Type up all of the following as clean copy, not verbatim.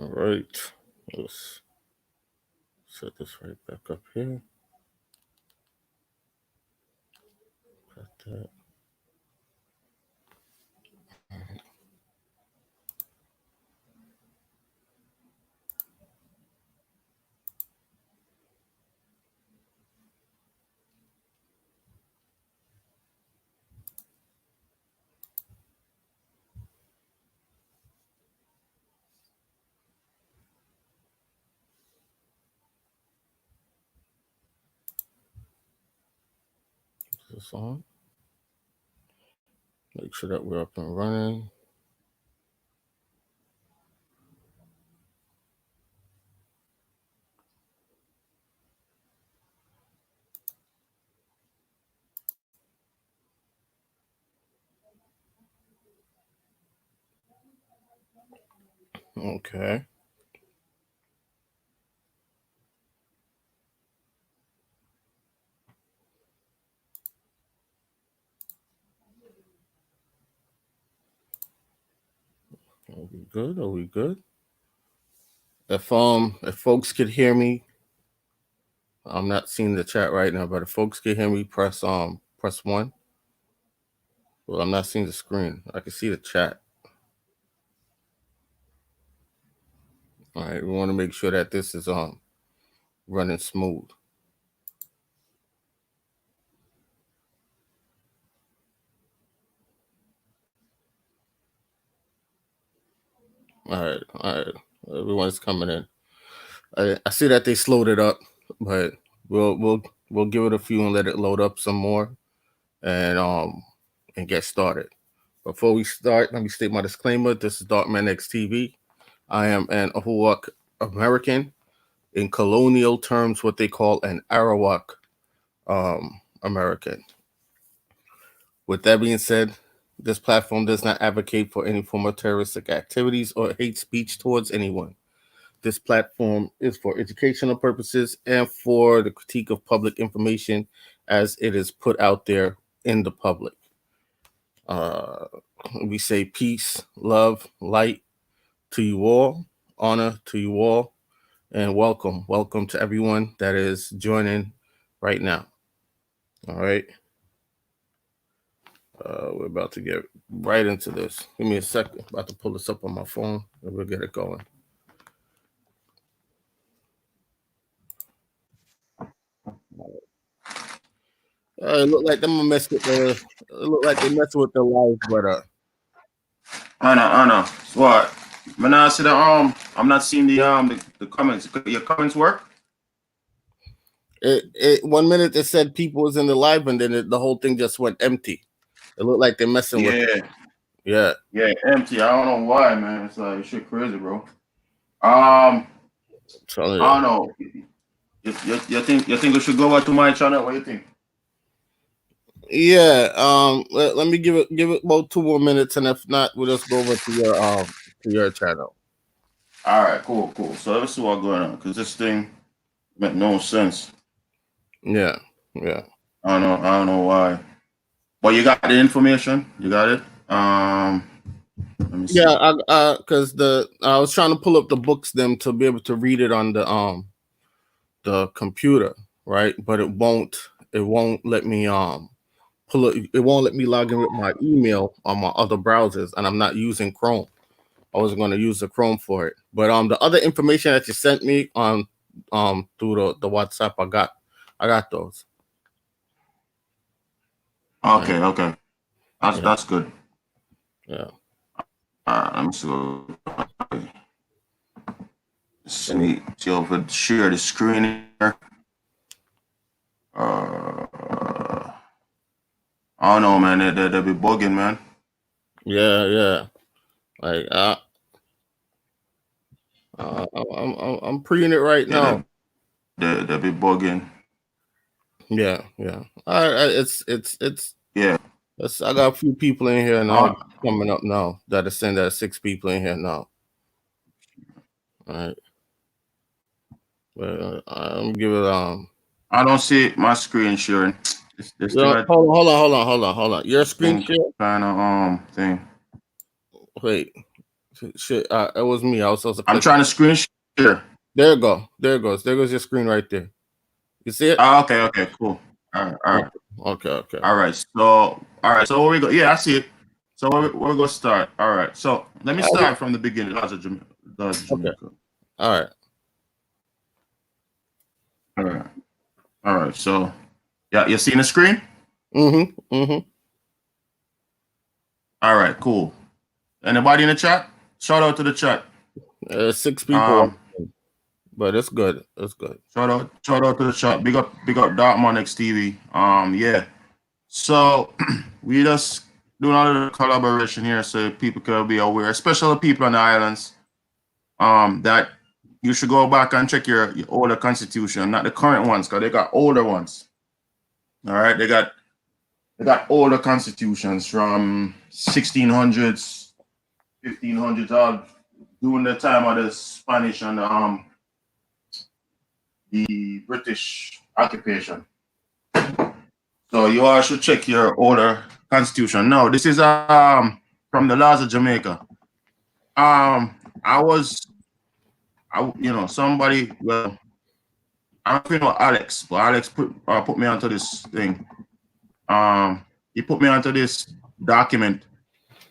All right. Let's set this right back up here. Got that. Is this on? Make sure that we're up and running. Okay. Are we good? Are we good? If folks could hear me, I'm not seeing the chat right now, but if folks could hear me, press 1. Well, I'm not seeing the screen. I can see the chat. All right, we want to make sure that this is running smooth. All right. Everyone's coming in. I see that they slowed it up, but we'll give it a few and let it load up some more, and get started. Before we start, let me state my disclaimer. This is Darkman X TV. I am an Ahuwak American. In colonial terms, what they call an Arawak American. With that being said, this platform does not advocate for any form of terroristic activities or hate speech towards anyone. This platform is for educational purposes and for the critique of public information as it is put out there in the public. We say peace, love, light to you all, honor to you all, and welcome. Welcome to everyone that is joining right now. All right. We're about to get right into this. Give me a second. About to pull this up on my phone and we'll get it going. It look like them mess with the. It look like they messing with the live, but I know. What? When I see I'm not seeing the comments. Your comments work? It 1 minute it said people was in the live, and then the whole thing just went empty. It looked like they're messing with it. Yeah, empty. I don't know why, man. It's like shit crazy, bro. I don't know. You think we should go over to my channel? What do you think? Yeah. Let me give it about 2 more minutes, and if not, we'll just go over to your channel. All right, cool. So let's see what's going on, because this thing make no sense. Yeah. I don't know why. But you got the information. You got it. Let me see. Yeah, because I was trying to pull up the books them to be able to read it on the computer, right? But it won't let me pull it. It won't let me log in with my email on my other browsers, and I'm not using Chrome. I wasn't going to use the Chrome for it, but the other information that you sent me on through the WhatsApp, I got those. Okay. That's good. Yeah. Let me see. See over share the screen here. I don't know, man. They be bugging, man. Yeah. Like I'm preing it right now. They be bugging. Yeah. It's yeah. I got a few people in here now coming up now that are saying that 6 people in here now. All right. But I'm give it I don't see my screen sharing. Hold on. Your screen share kind of thing. Wait. Shit, it was me. I was supposed to. I'm trying to screen share. There you go. There it goes. There goes your screen right there. You see it? Okay, cool. All right. Okay. All right. So where we go? Yeah, I see it. So we're gonna start. All right. So let me start from the beginning. That's Jamaica. Okay. All right. So yeah, you seeing the screen? Mm-hmm. All right, cool. Anybody in the chat? Shout out to the chat. 6 people. But it's good. It's good. Shout out to the chat. Big up Dartmouth X TV. Yeah. So we just doing a little collaboration here so people can be aware, especially people on the islands, that you should go back and check your older constitution, not the current ones, because they got older ones. All right, they got older constitutions from 1600s, 1500s, all during the time of the Spanish and the British occupation. So you all should check your older constitution. No, this is from the laws of Jamaica. Somebody, well, I don't know Alex, but Alex put me onto this thing. He put me onto this document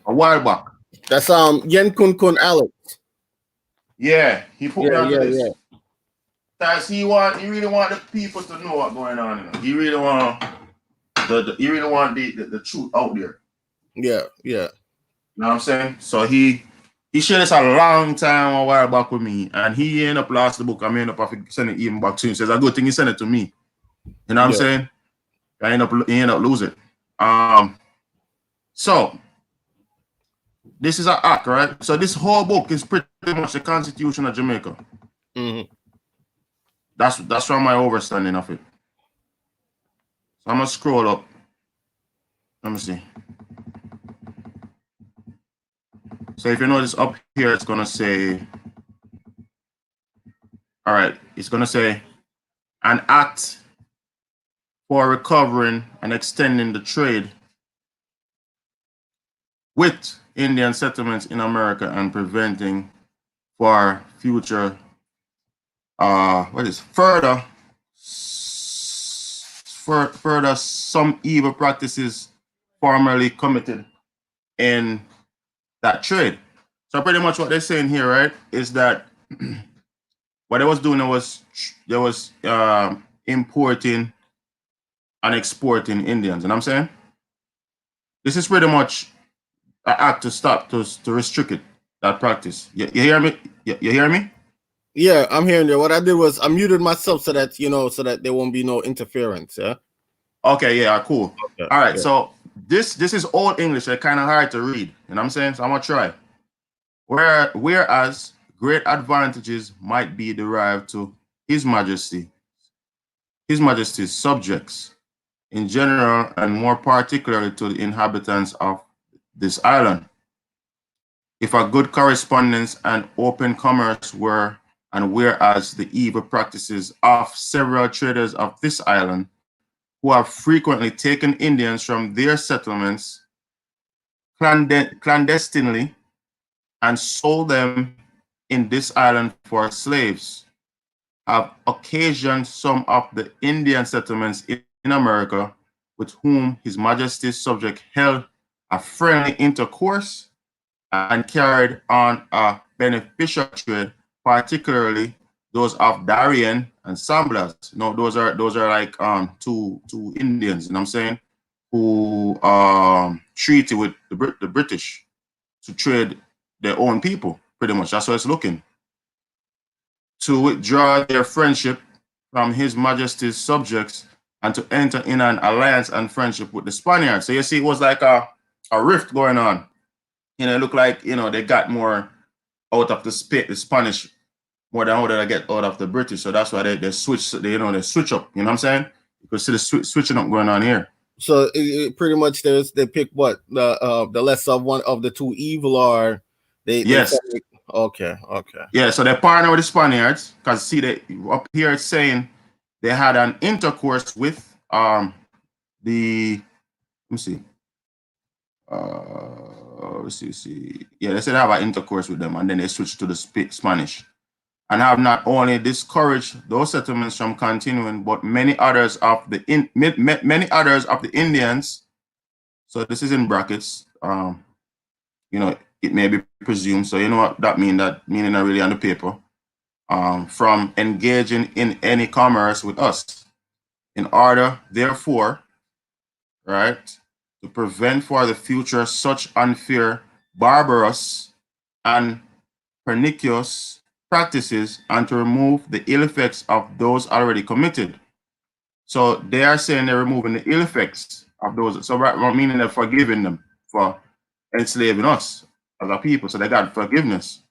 a while back. That's Yen Kun Kun Alex. Yeah, he put me onto this. Yeah. Because he really want the people to know what's going on. You know? He really want the truth out there. Yeah. You know what I'm saying? So he shared this a long time a while back with me, and he ended up lost the book. I ended up sending it even back to him. He says, a good thing he sent it to me. You know what I'm saying? He ended up losing it. So this is an act, right? So this whole book is pretty much the Constitution of Jamaica. Mm-hmm. That's from my understanding of it. So I'm gonna scroll up. Let me see. So if you notice up here, it's gonna say, all right, it's gonna say an act for recovering and extending the trade with Indian settlements in America and preventing for future further some evil practices formerly committed in that trade. So pretty much what they're saying here, right, is that what they was doing was importing and exporting Indians. You know what I'm saying? This is pretty much an act to stop, to restrict it, that practice. You hear me? You hear me? Yeah, I'm hearing you. What I did was I muted myself so that there won't be no interference. Yeah. Okay. Yeah. Cool. Okay, all right. Yeah. So this is Old English. It's kind of hard to read. You know what I'm saying? So I'm gonna try. Whereas great advantages might be derived to His Majesty's subjects in general, and more particularly to the inhabitants of this island. If a good correspondence and open commerce were, and whereas the evil practices of several traders of this island, who have frequently taken Indians from their settlements clandestinely and sold them in this island for slaves, have occasioned some of the Indian settlements in America with whom His Majesty's subject held a friendly intercourse and carried on a beneficial trade, particularly those of Darien and Samblas. No, those are like two Indians, you know what I'm saying, who treated with the British to trade their own people. Pretty much, that's what it's looking. To withdraw their friendship from His Majesty's subjects and to enter in an alliance and friendship with the Spaniards. So you see, it was like a rift going on. It looked like, they got more out of the Spanish more than what they get out of the British. So that's why they switch. They switch up. You know what I'm saying? You could see the switching up going on here. So it pretty much they pick what the lesser of one of the two evil, or they yes. Okay. Yeah, so they partner with the Spaniards because see, they up here it's saying they had an intercourse with let me see. let's see. Yeah, they said have an intercourse with them, and then they switched to the Spanish, and have not only discouraged those settlements from continuing, but many others of the Indians. So this is in brackets. It may be presumed. So you know what that mean? That meaning not really on the paper. From engaging in any commerce with us, in order, therefore, right, to prevent for the future such unfair, barbarous, and pernicious practices, and to remove the ill effects of those already committed. So they are saying they're removing the ill effects of those. So right, meaning they're forgiving them for enslaving us as a people. So they got forgiveness.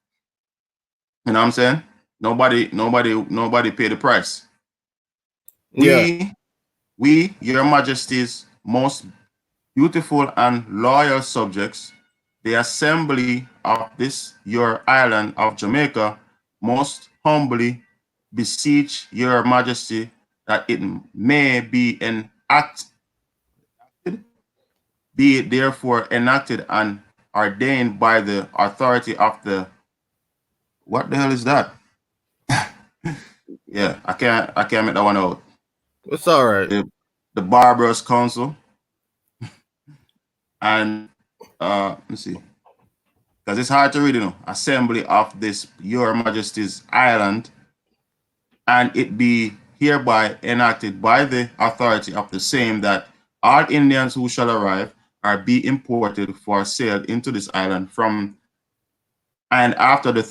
You know what I'm saying? Nobody paid the price. Yeah. We, your majesty's most beautiful and loyal subjects, the assembly of this your island of Jamaica, most humbly beseech your majesty that it may be be it therefore enacted and ordained by the authority of the, what the hell is that? Yeah, I can't make that one out. It's all right. The Barbarous Council. And let's see, because it's hard to read, assembly of this your majesty's island, and it be hereby enacted by the authority of the same that all Indians who shall arrive are be imported for sale into this island from and after the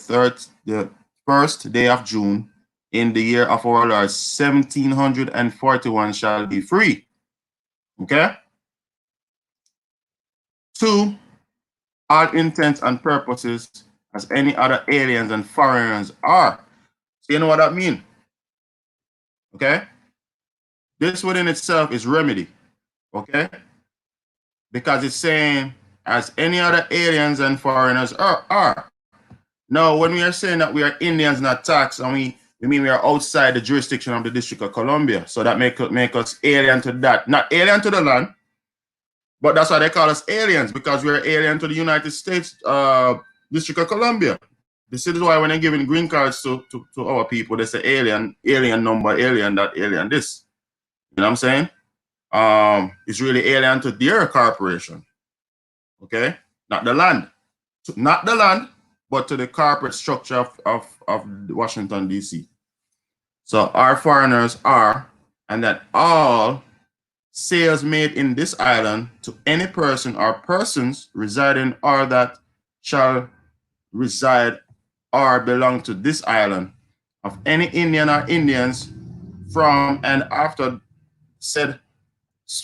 first day of June in the year of our Lord 1741 shall be free. Okay. 2, all intents and purposes as any other aliens and foreigners are. So you know what that means? Okay? This within itself is remedy. Okay? Because it's saying as any other aliens and foreigners are. Now, when we are saying that we are Indians, not taxed, and we mean we are outside the jurisdiction of the District of Columbia. So that make us alien to that. Not alien to the land, but that's why they call us aliens, because we're alien to the United States District of Columbia. This is why when they're giving green cards to our people, they say alien number, alien that, alien this. You know what I'm saying? It's really alien to their corporation. Okay? Not the land. Not the land, but to the corporate structure of Washington, D.C. So our foreigners are, and that all sales made in this island to any person or persons residing or that shall reside or belong to this island of any Indian or Indians from and after said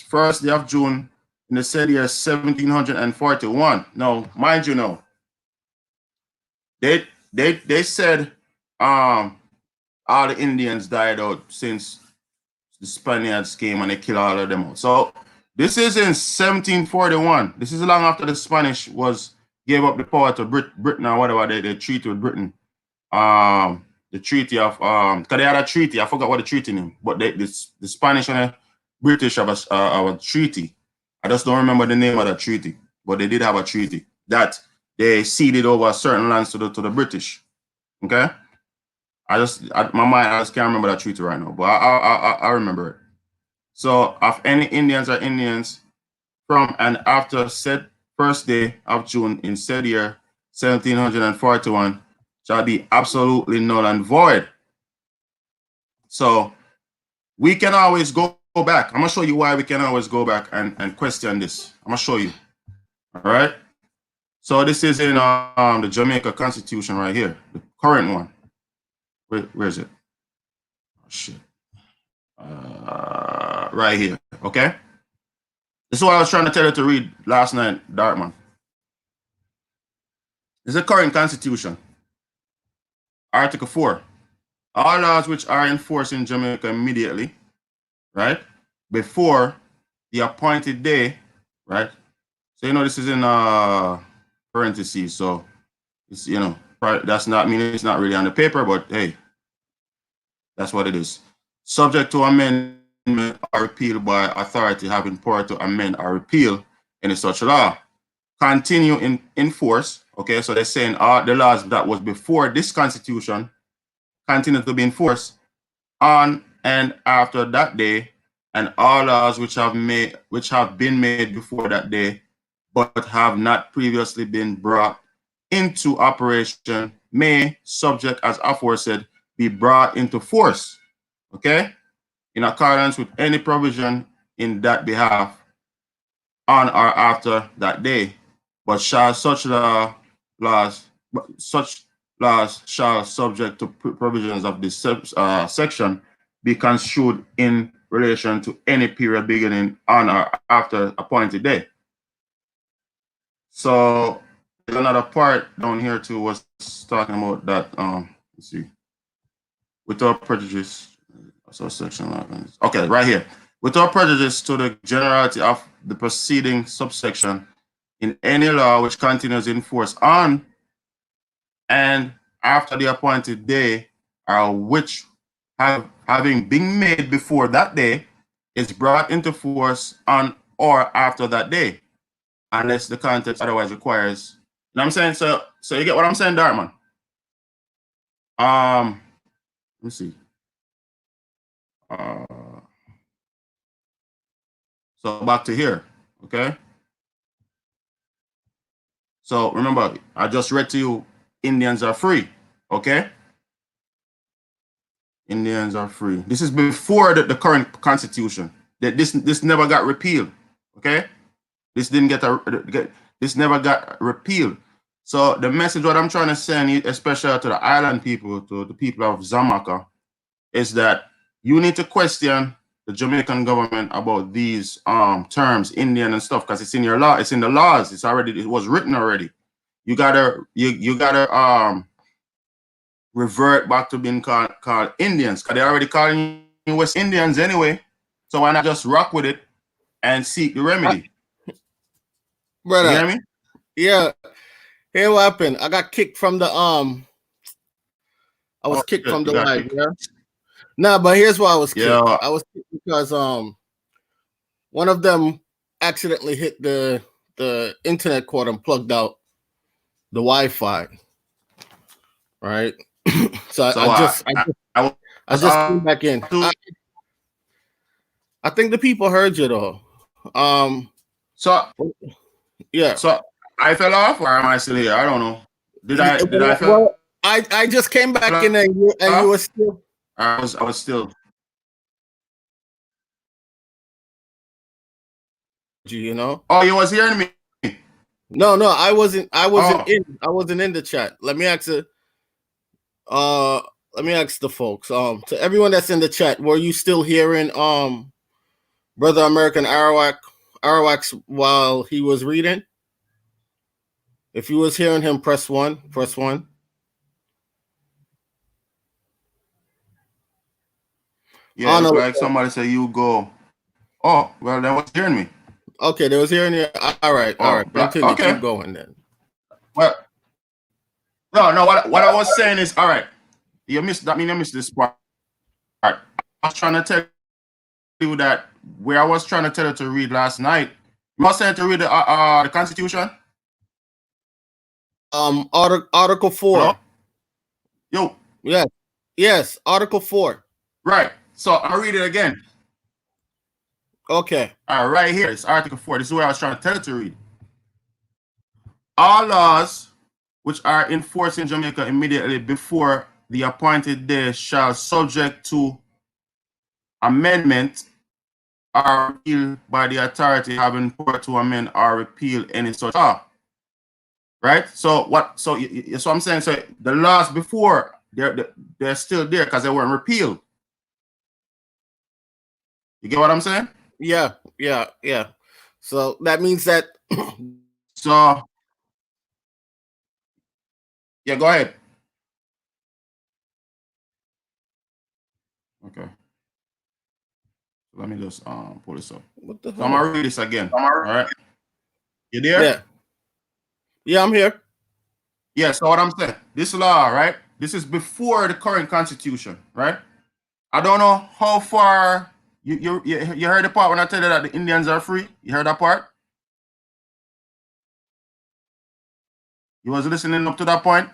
first day of June in the said year 1741. Now, mind you, they said all the Indians died out since the Spaniards came and they killed all of them out. So this is in 1741. This is long after the Spanish gave up the power to Britain or whatever they treaty with Britain. The treaty of because they had a treaty. I forgot what the treaty name, but the Spanish and the British have a treaty. I just don't remember the name of that treaty, but they did have a treaty that they ceded over certain lands to the British. Okay. I just can't remember that treaty right now, but I remember it. So, of any Indians or Indians from and after said first day of June in said year 1741 shall be absolutely null and void. So, we can always go back. I'm gonna show you why we can always go back and question this. I'm gonna show you. All right. So this is in the Jamaica Constitution right here, the current one. Where is it? Oh, shit. Right here. Okay. This is what I was trying to tell you to read last night, Dartman. This is the current Constitution. Article 4. All laws which are enforced in Jamaica immediately, right, before the appointed day, right? So, this is in parentheses. So, it's, that's not meaning it's not really on the paper, but hey, that's what it is. Subject to amendment or repeal by authority having power to amend or repeal any such law. continue in force. Okay, so they're saying all the laws that was before this constitution continue to be in force on and after that day, and all laws which have been made before that day, but have not previously been brought into operation may, subject as aforesaid, be brought into force. Okay, in accordance with any provision in that behalf on or after that day, but shall such laws shall, subject to provisions of this section, be construed in relation to any period beginning on or after appointed day. So there's another part down here too was talking about that. Let's see, without prejudice. So section 11. Okay, right here. Without prejudice to the generality of the preceding subsection, in any law which continues in force on and after the appointed day, or which having been made before that day, is brought into force on or after that day, unless the context otherwise requires. You know what I'm saying? So you get what I'm saying, Dartman? Let me see. So back to here, okay? So remember, I just read to you, Indians are free, okay? Indians are free. This is before the current constitution. That this never got repealed, okay? This didn't this never got repealed. So the message what I'm trying to send, especially to the island people, to the people of Zamaka, is that you need to question the Jamaican government about these terms, Indian and stuff, because it's in your law, it's in the laws, it was written already. You gotta revert back to being called Indians, because they're already calling you West Indians anyway. So why not just rock with it and seek the remedy? Brother, you hear me? Yeah. Here what happened. I got kicked from the I was kicked from the live, yeah. Nah, but here's why I was kicked. Yeah. I was kicked because one of them accidentally hit the internet cord and plugged out the Wi-Fi. Right. so I just came back in. I think the people heard you though. So yeah. So I fell off, or am I still here? I don't know. Did I fall? Well, I just came back in and you were still. I was still. You know. Oh, you was hearing me? No, I wasn't. I wasn't in the chat. Let me ask the folks. To everyone that's in the chat, were you still hearing Brother American Arawak while he was reading? If you was hearing him, press 1. Press 1. Yeah, it's like somebody say you go. Oh, well, they was hearing me. Okay, they was hearing you. All right. Continue. Okay. Keep going then. Well, no. What I was saying is, all right. You missed that. I mean, you missed this part. I was trying to tell you that where I was trying to tell you to read last night. You was saying to read the Constitution. Article 4. Hello? Yo. Yes. Article 4. Right. So I'll read it again. Okay. All right, here it's Article 4. This is where I was trying to tell you to read. All laws which are in force in Jamaica immediately before the appointed day shall, subject to amendment, or repealed by the authority having power to amend or repeal any such law. Right? So I'm saying, so the laws before they're still there because they weren't repealed. You get what I'm saying? Yeah. So that means that. So yeah, go ahead. Okay. Let me just pull this up. What the hell? So I'm gonna read this again. All right. You there? Yeah, I'm here. Yeah, so what I'm saying, this law, right? This is before the current constitution, right? I don't know how far you heard the part when I tell you that the Indians are free. You heard that part? You was listening up to that point?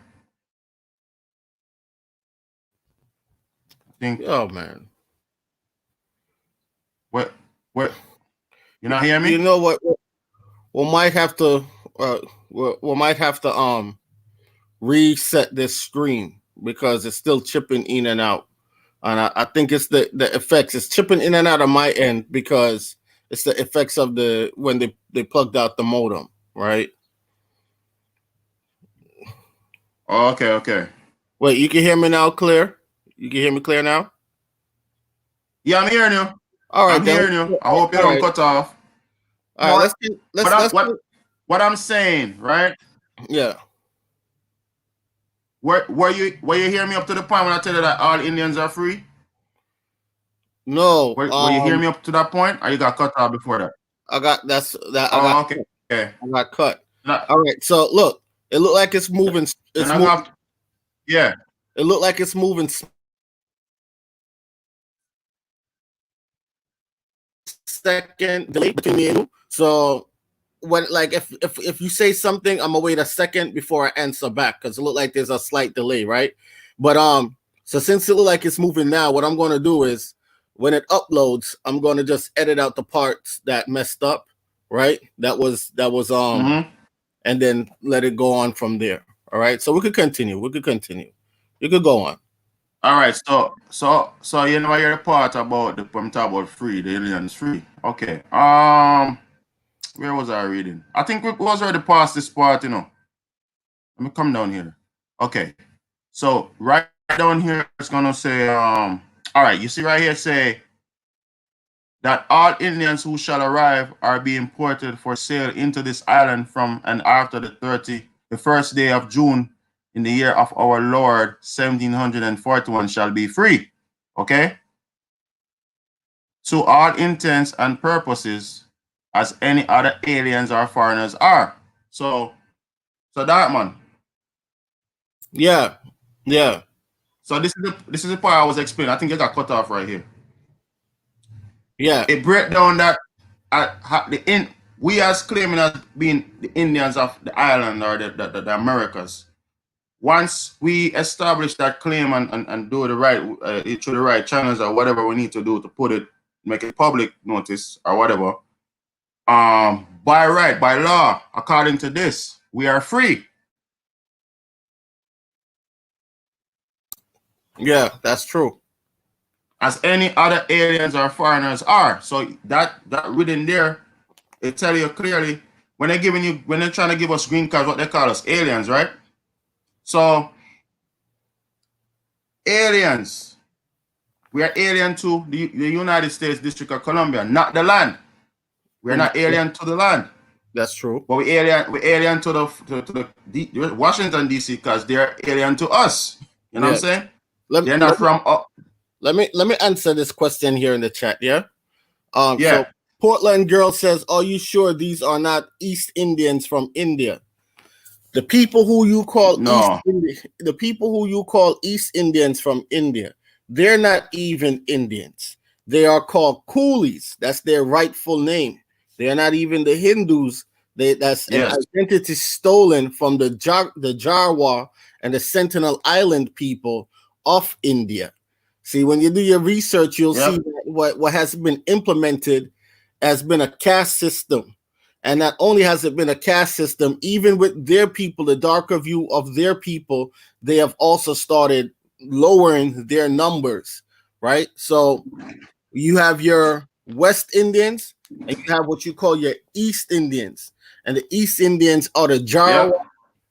I think. Oh man. What? What? You not hear You me? know what? We might have to we might have to reset this screen because it's still chipping in and out. And I think it's the effects. It's chipping in and out of my end because it's the effects of the when they plugged out the modem, right? Oh, okay, okay. Wait, you can hear me now clear? You can hear me clear now? Yeah, I'm hearing you. All right, I'm then. hearing you. I hope you All don't right. cut off. All right, But what I'm let's what I'm saying, right? yeah. Were you hear me up to the point when I tell you that all Indians are free? No, Were you hearing me up to that point, or you got cut off before that? I got that's that I got Oh, okay. Okay. I got cut. Now, All right, so look, it looked like it's moving. then It's I moving. got yeah. It looked like it's moving second delay between me and you. So when like if you say something, I'm gonna wait a second before I answer back because it looked like there's a slight delay, right? But so since it look like it's moving now, what I'm gonna do is when it uploads, I'm gonna just edit out the parts that messed up, right? That was Mm-hmm. and then let it go on from there. All right. So we could continue. We could continue. You could go on. All right. So you know your part about the I'm talking about free, the aliens free. Okay. Where was I reading? I think we was already past this part, you know. Let me come down here. Okay. So right down here it's gonna say all right, you see right here say that all Indians who shall arrive are being ported for sale into this island from and after the first day of June in the year of our Lord 1741 shall be free. Okay? To all intents and purposes, as any other aliens or foreigners are. So that man. Yeah. Yeah. So this is the part I was explaining. I think it got cut off right here. Yeah. It break down that we as claiming as being the Indians of the island or the Americas. Once we establish that claim and do the right through the right channels or whatever we need to do to put it, make it public notice or whatever, by right, by law, according to this, we are free. Yeah, that's true. As any other aliens or foreigners are. So that written there, it tell you clearly when they're trying to give us green cards, what they call us aliens, right? So aliens, we are alien to the United States District of Columbia, not the land. We're not alien to the land. That's true. But we alien to the Washington DC because they're alien to us. You know what I'm saying? They're not from. Let me answer this question here in the chat. Yeah. Yeah. So Portland girl says, "Are you sure these are not East Indians from India? The people who you call the people who you call East Indians from India, they're not even Indians. They are called coolies. That's their rightful name. They are not even the Hindus. That's an identity stolen from the Jarwa and the Sentinel Island people of India. See, when you do your research, you'll see that what has been implemented has been a caste system. And not only has it been a caste system, even with their people, the darker view of their people, they have also started lowering their numbers, right? So you have your West Indians and you have what you call your East Indians. And the East Indians are the Jarawa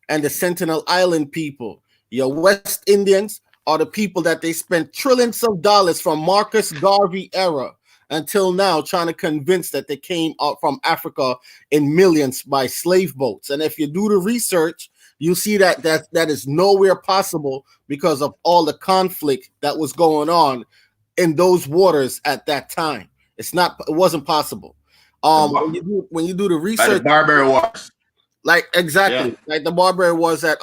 and the Sentinel Island people. Your West Indians are the people that they spent trillions of dollars from Marcus Garvey era until now trying to convince that they came out from Africa in millions by slave boats. And if you do the research, you see that is nowhere possible because of all the conflict that was going on in those waters at that time. It wasn't possible. When you do the research, like the Barbary Wars. Like exactly, like the Barbary was that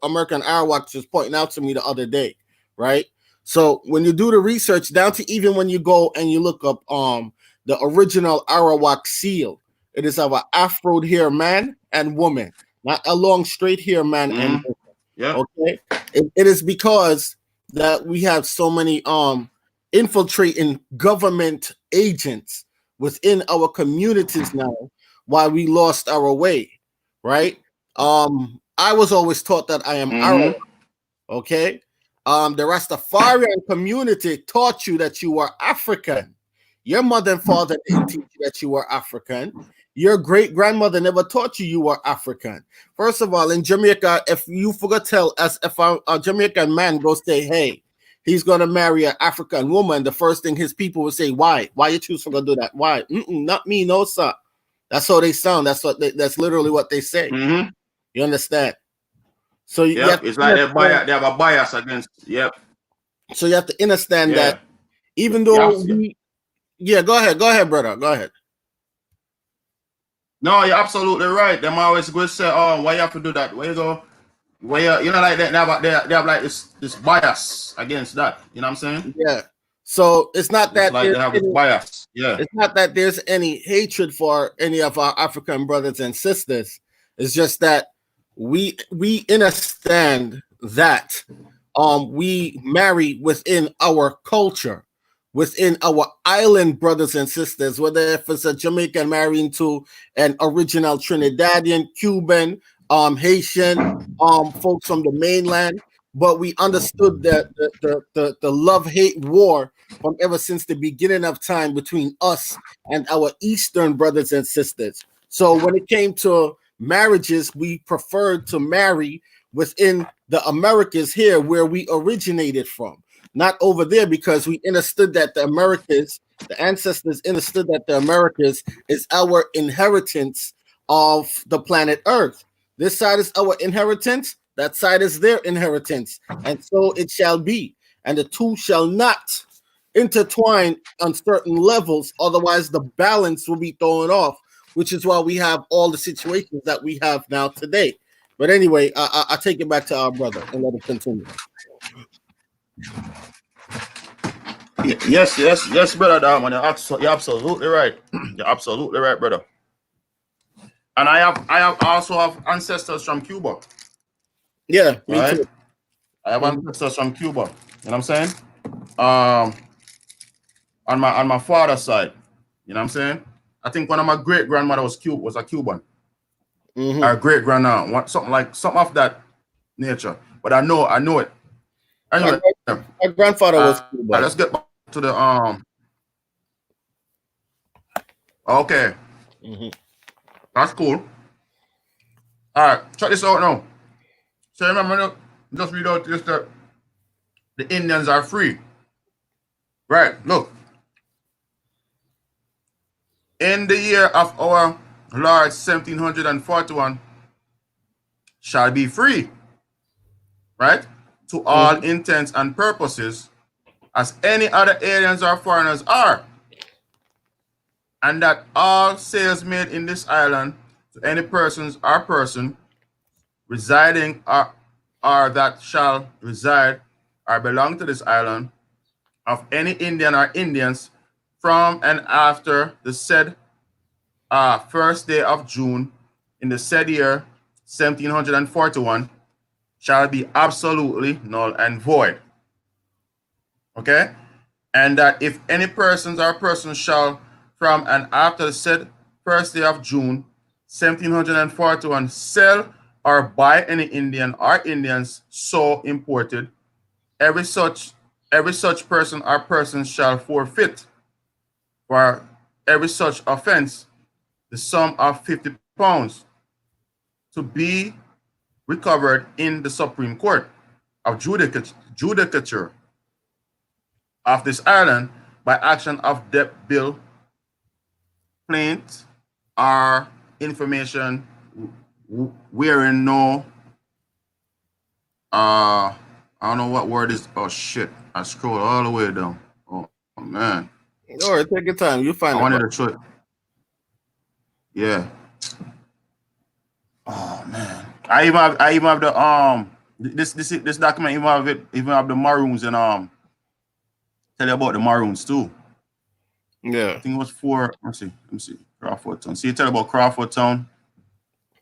American Arawak was pointing out to me the other day, right? So when you do the research, down to even when you go and you look up the original Arawak seal, it is of an afro hair man and woman. not a long straight hair man. And yeah. okay, it is because that we have so many infiltrating government agents within our communities now, why we lost our way, right? I was always taught that I am Arrow. Okay. The Rastafarian community taught you that you were African. Your mother and father didn't teach you that you were African. Your great grandmother never taught you were African. First of all, in Jamaica, if you forgot tell us, if a Jamaican man goes say, hey, he's gonna marry an African woman, the first thing his people will say, why? Why you choose for gonna do that? Why? Not me, no sir. That's how they sound. That's literally what they say. You understand? So you have it's like they have a bias against. So you have to understand that even though go ahead, brother, go ahead. No, you're absolutely right. Them always go say, "Oh, why you have to do that? Where you go? Where you know like that? They have like this bias against that. You know what I'm saying? Yeah. So it's not that like they have this bias. Yeah. It's not that there's any hatred for any of our African brothers and sisters. It's just that we understand that we marry within our culture, within our island brothers and sisters, whether if it's a Jamaican marrying to an original Trinidadian, Cuban, Haitian, folks from the mainland. But we understood that the love-hate war from ever since the beginning of time between us and our Eastern brothers and sisters. So when it came to marriages, we preferred to marry within the Americas here where we originated from, not over there, because we understood that the Americas, the ancestors understood that the Americas is our inheritance of the planet Earth. This side is our inheritance, that side is their inheritance, and so it shall be. And the two shall not intertwine on certain levels, otherwise the balance will be thrown off, which is why we have all the situations that we have now today. But anyway, I take it back to our brother and let him continue. Yes, brother Darman. You're absolutely right. You're absolutely right, brother. And I also have ancestors from Cuba. Yeah, me too. I have ancestors from Cuba. You know what I'm saying? On my father's side. You know what I'm saying? I think one of my great grandmother was a Cuban. Our great grandma, something of that nature. But I know it. Anyway, my grandfather was Cuban. Let's get back to the Okay. That's cool. All right, check this out now. So remember, just read out just the Indians are free. Right, look. In the year of our Lord 1741 shall be free, right? To all intents and purposes, as any other aliens or foreigners are. And that all sales made in this island to any persons or person residing or that shall reside or belong to this island of any Indian or Indians from and after the said first day of June in the said year 1741 shall be absolutely null and void. Okay? And that if any persons or persons shall from and after the said first day of June 1741 sell or buy any Indian or Indians so imported, every such person or person shall forfeit for every such offense the sum of £50 to be recovered in the Supreme Court of Judicature of this island by action of debt bill, plaint, or information wherein no I don't know what word is. Oh shit! I scrolled all the way down. Oh man! All right, take your time. You find. I wanted to show it. Yeah. Oh man! I even have the this document even have the Maroons and tell you about the Maroons too. Yeah. I think it was for let me see Crawford Town. See, you tell about Crawford Town.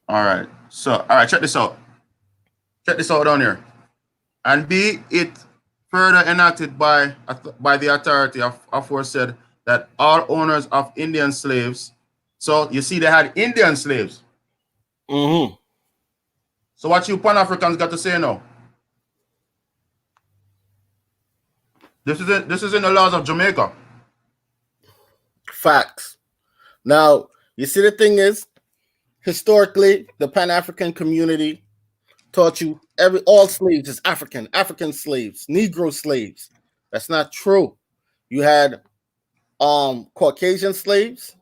All right. So, all right, check this out. Check this out down here. And be it further enacted by the authority of aforesaid that all owners of Indian slaves. So you see, they had Indian slaves. Mm-hmm. So what you Pan Africans got to say now? This is in the laws of Jamaica. Facts. Now, you see, the thing is, historically, the Pan-African community taught you all slaves is African slaves, Negro slaves. That's not true. You had Caucasian slaves.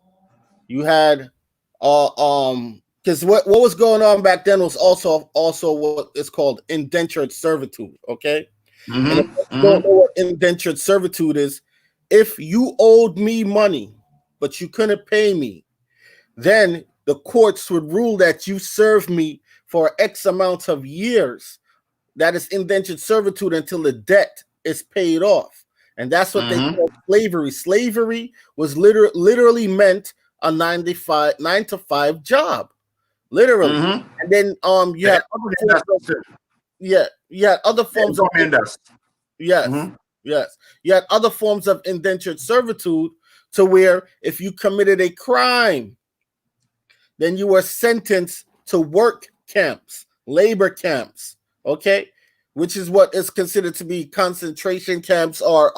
You had because what was going on back then was also what is called indentured servitude. Okay, and if you don't know what indentured servitude is, if you owed me money but you couldn't pay me, then the courts would rule that you served me for X amount of years. That is indentured servitude until the debt is paid off. And that's what they call slavery. Slavery was literally meant a 9 to 5 job. Literally. And then you had other forms of, you had other forms of yes. You had other forms of indentured servitude to where if you committed a crime, then you were sentenced to work camps, labor camps, okay? Which is what is considered to be concentration camps or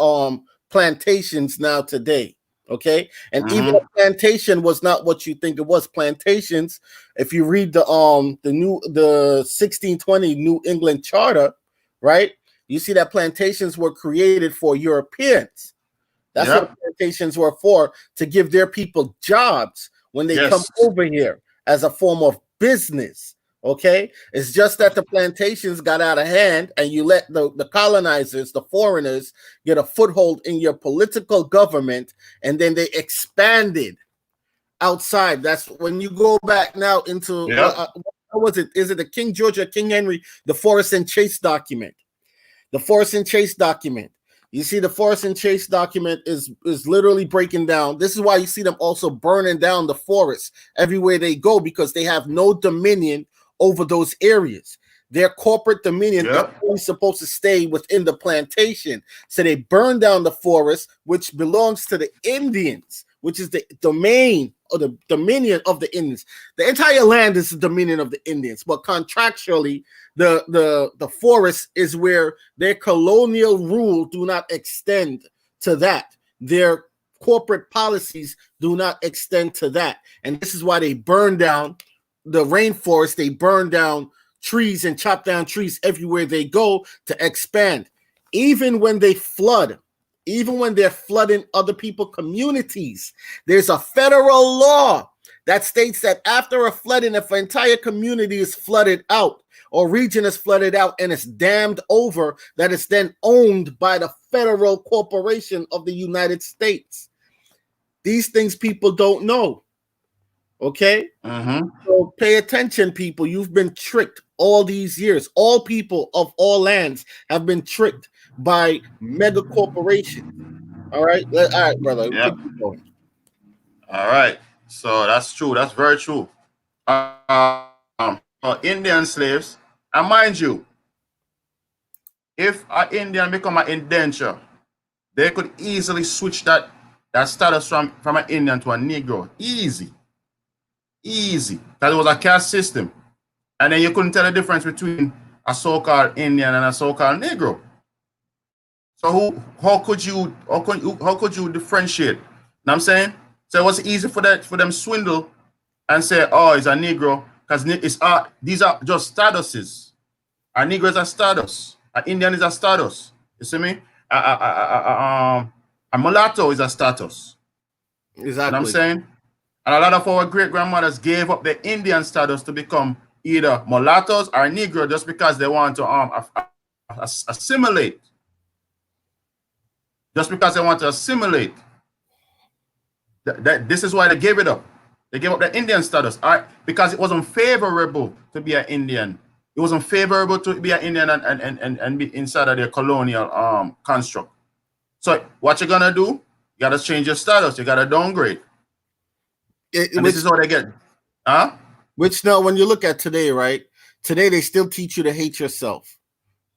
plantations now today, okay? And even a plantation was not what you think it was. Plantations, if you read the 1620 New England Charter, right? You see that plantations were created for Europeans. That's what plantations were for, to give their people jobs when they come over here as a form of business. Okay, it's just that the plantations got out of hand, and you let the colonizers, the foreigners, get a foothold in your political government, and then they expanded outside. That's when you go back now into what was it? Is it the King George or King Henry, the Forest and Chase document? The Forest and Chase document. You see, the Forest and Chase document is literally breaking down. This is why you see them also burning down the forests everywhere they go, because they have no dominion over those areas. Their corporate dominion is only supposed to stay within the plantation. So they burn down the forest, which belongs to the Indians, which is the domain or the dominion of the Indians. The entire land is the dominion of the Indians, but contractually, the forest is where their colonial rule do not extend to that. Their corporate policies do not extend to that. And this is why they burn down the rainforest. They burn down trees and chop down trees everywhere they go to expand. Even when they flood, even when they're flooding other people communities, there's a federal law that states that after a flooding, if an entire community is flooded out or region is flooded out and it's dammed over, that it's then owned by the federal corporation of the United States. These things people don't know. Okay? So pay attention, people. You've been tricked all these years. All people of all lands have been tricked by mega corporations. All right? All right, brother. Yep. All right. So that's true. That's very true. Indian slaves, and mind you, if an Indian become an indenture, they could easily switch that status from an Indian to a Negro. Easy. Because it was a caste system. And then you couldn't tell the difference between a so-called Indian and a so-called Negro. So how could you differentiate? Know what I'm saying? So it was easy for them swindle and say, oh, it's a Negro, because these are just statuses. A Negro is a status. An Indian is a status. You see me? A mulatto is a status. Exactly. You know what I'm saying? And a lot of our great-grandmothers gave up their Indian status to become either mulattoes or Negro just because they want to assimilate. Just because they want to assimilate. This is why they gave it up. They gave up their Indian status, all right? Because it wasn't favorable to be an Indian. It wasn't favorable to be an Indian and be inside of their colonial construct. So what you're gonna do? You gotta change your status. You gotta downgrade. This is what they get. Huh? Which now, when you look at today, right? Today they still teach you to hate yourself,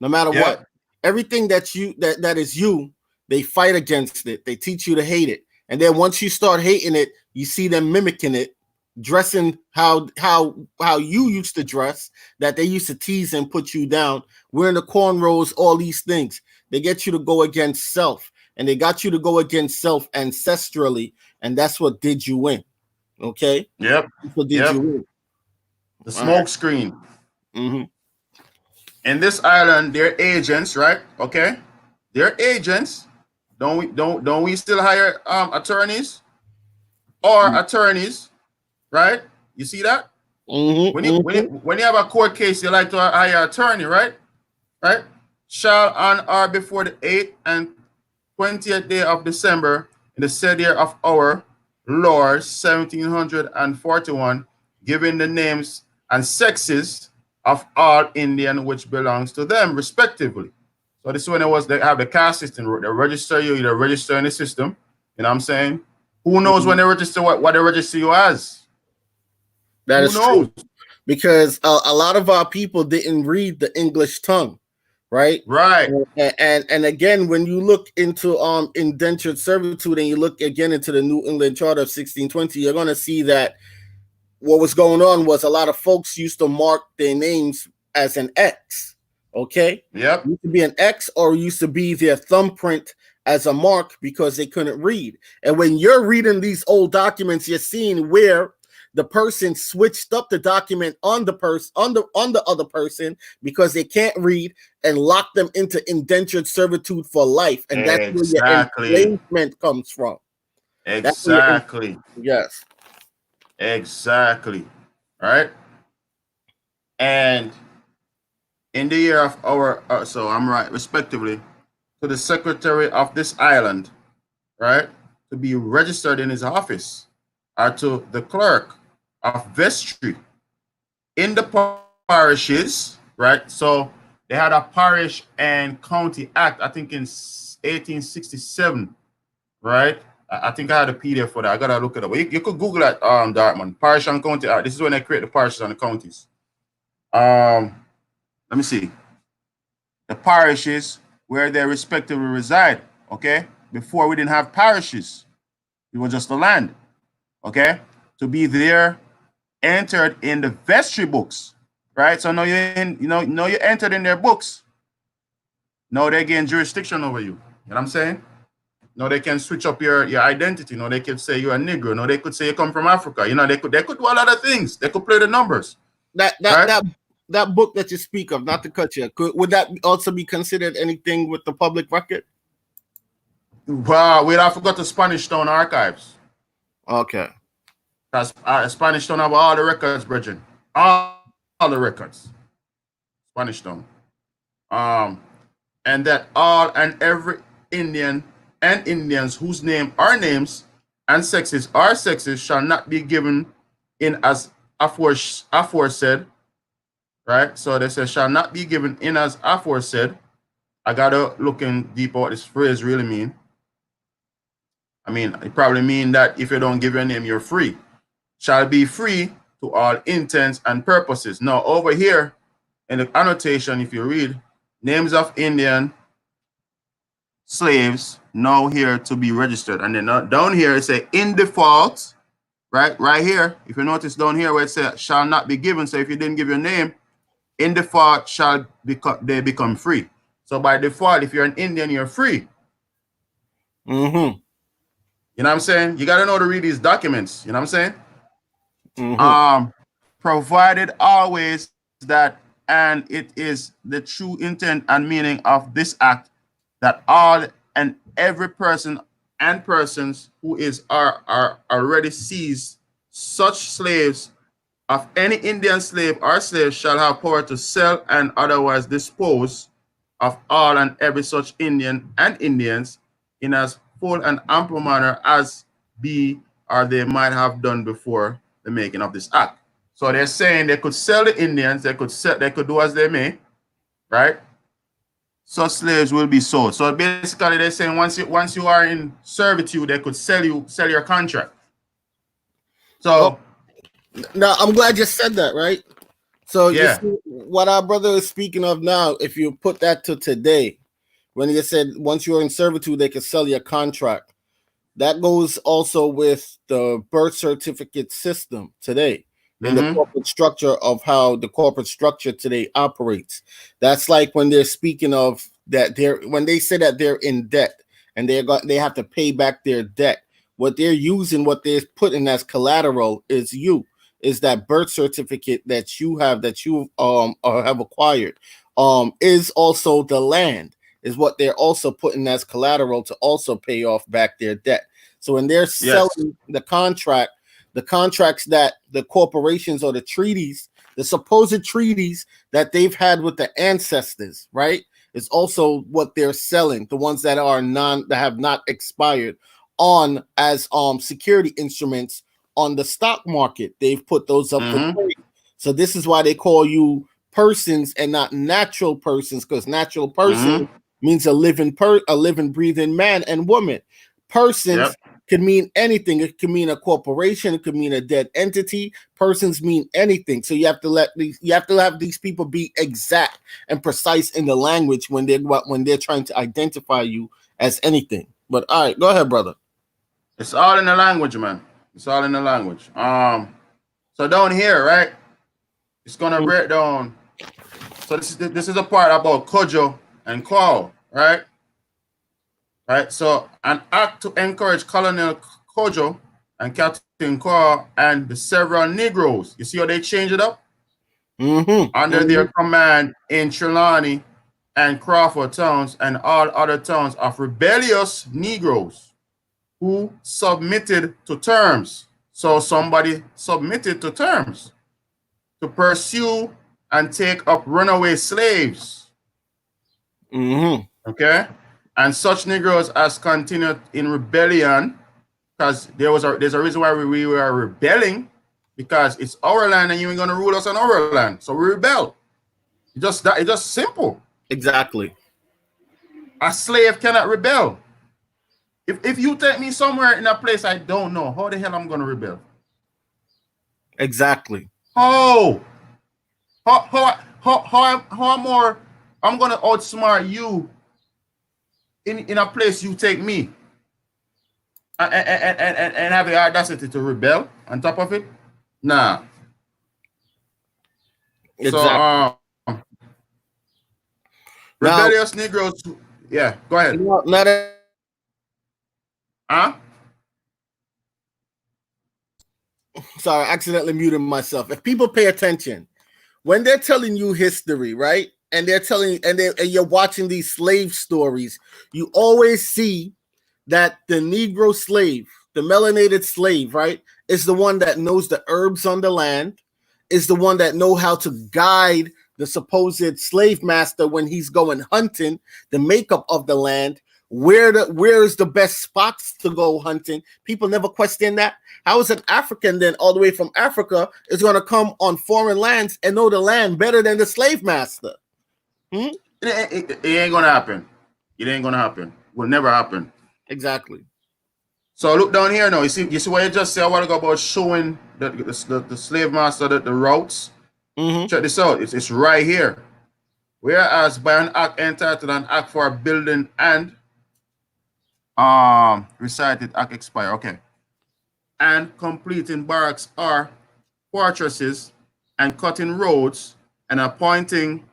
no matter what. Yep. Everything that is you, they fight against it. They teach you to hate it, and then once you start hating it, you see them mimicking it, dressing how you used to dress, that they used to tease and put you down, wearing the cornrows, all these things. They get you to go against self, and they got you to go against self ancestrally, and that's what did you in. Okay, Yep. that's what did Yep. you in. The All right. smoke screen. Mm-hmm. In this island, they're agents, right? Okay. They're agents. Don't we still hire attorneys or attorneys, right? You see that? Mm-hmm. Mm-hmm. When you have a court case, you like to hire an attorney, right? Right? Shall on or before the 8th and 20th day of December in the said year of our Lord 1741, giving the names and sexes of all Indian which belongs to them respectively. So this is when they have the caste system. They register you, they register in the system. You know what I'm saying? Who knows when they register what they register you as? That Who is true, knows? because a lot of our people didn't read the English tongue, right? Right. And again, when you look into indentured servitude and you look again into the New England Charter of 1620, you're going to see that what was going on was a lot of folks used to mark their names as an X. Okay, Yep. used to be an X or used to be their thumbprint as a mark because they couldn't read. And when you're reading these old documents, you're seeing where the person switched up the document on the person on the other person because they can't read, and locked them into indentured servitude for life. And that's where your Exactly. enslavement comes from. That's where Exactly. yes. Exactly. Right. And in the year of our, so I'm right, respectively, to the secretary of this island, right, to be registered in his office, or to the clerk of vestry in the parishes, right? So they had a parish and county act, I think in 1867, right? I think I had a PDF for that. I gotta look it up. You could Google that, Dartman. Parish and county act. This is when they create the parishes and the counties. Let me see. The parishes where they respectively reside. Okay. Before we didn't have parishes. It was just the land. Okay. To be there entered in the vestry books. Right. So now you entered in their books. Now they gain jurisdiction over you. You know what I'm saying? No, they can switch up your identity. No, they could say you're a Negro. No, they could say you come from Africa. You know, they could do a lot of things. They could play the numbers. That book that you speak of, not to cut you, would that also be considered anything with the public record? Well, we'd have to go to Spanish Town archives. Okay. Because Spanish Town have all the records, Bridget. All the records. Spanish Town. And that all and every Indian and Indians whose name are names and sexes are sexes shall not be given in as aforesaid, right? So they say shall not be given in as aforesaid. I gotta look in deeper what this phrase really mean. I mean, it probably mean that if you don't give your name, you're free. Shall be free to all intents and purposes. Now over here in the annotation, if you read, names of Indian slaves now here to be registered, and then down here it say in default, right here. If you notice down here where it says shall not be given, so if you didn't give your name, in default they become free. So by default, if you're an Indian, you're free. Mm-hmm. You know what I'm saying? You got to know to read these documents. You know what I'm saying? Mm-hmm. Provided always that, and it is the true intent and meaning of this act, that all and every person and persons who are already seized such slaves of any Indian slave or slave shall have power to sell and otherwise dispose of all and every such Indian and Indians in as full and ample manner as be or they might have done before the making of this act. So they're saying they could sell the Indians, they could do as they may, right? So slaves will be sold. So basically, they're saying once you are in servitude, they could sell your contract. So Now, I'm glad you said that, right? So you Yeah. see what our brother is speaking of now. If you put that to today, when he said once you're in servitude, they can sell your contract. That goes also with the birth certificate system today in the Mm-hmm. corporate structure of how the corporate structure today operates. That's like when they're speaking of that they're when they say that they're in debt and they have to pay back their debt. What they're using, what they're putting as collateral is that birth certificate that you have acquired. Is also the land is what they're also putting as collateral to also pay off back their debt. So when they're Yes. selling the contracts that the corporations or the treaties, the supposed treaties that they've had with the ancestors, right? Is also what they're selling, the ones that are that have not expired on as security instruments on the stock market. They've put those up for Mm-hmm. trade. So this is why they call you persons and not natural persons, because natural person Mm-hmm. means a living breathing man and woman. Yep. Persons could mean anything. It could mean a corporation, it could mean a dead entity. Persons mean anything. So you have to have these people be exact and precise in the language when they're trying to identify you as anything. But all right, go ahead, brother. It's all in the language, man. It's all in the language. So down here, right? It's gonna break down. So this is a part about Cujo and Cloud, right? Right. So an act to encourage Colonel Cujo and Captain Cloud and the several Negroes. You see how they change it up? Under their command in Trelawney and Crawford towns and all other towns of rebellious Negroes who submitted to terms. So somebody submitted to terms to pursue and take up runaway slaves. Okay? And such Negroes as continued in rebellion, because there's a reason why we were rebelling, because it's our land and you ain't gonna rule us on our land. So we rebel. It's just simple. Exactly. A slave cannot rebel. If you take me somewhere in a place I don't know, how the hell I'm gonna rebel? Exactly. How? How more I'm gonna outsmart you in a place you take me and have the audacity to rebel on top of it? Nah. So Exactly. Now, rebellious Negroes, yeah, go ahead. now that Huh? sorry, I accidentally muted myself. If people pay attention, when they're telling you history, right? And they're telling and you're watching these slave stories, you always see that the Negro slave, the melanated slave, right, is the one that knows the herbs on the land, is the one that know how to guide the supposed slave master when he's going hunting, the makeup of the land, where is the best spots to go hunting. People never question that. How is an African then all the way from Africa is going to come on foreign lands and know the land better than the slave master? It ain't gonna happen. It ain't gonna happen. Will never happen. Exactly. So look down here now. You see what you just said a while ago about showing the slave master the routes. Check this out. It's right here. Whereas by an act entitled an act for building and recited act expire. Okay. And completing barracks or fortresses and cutting roads and appointing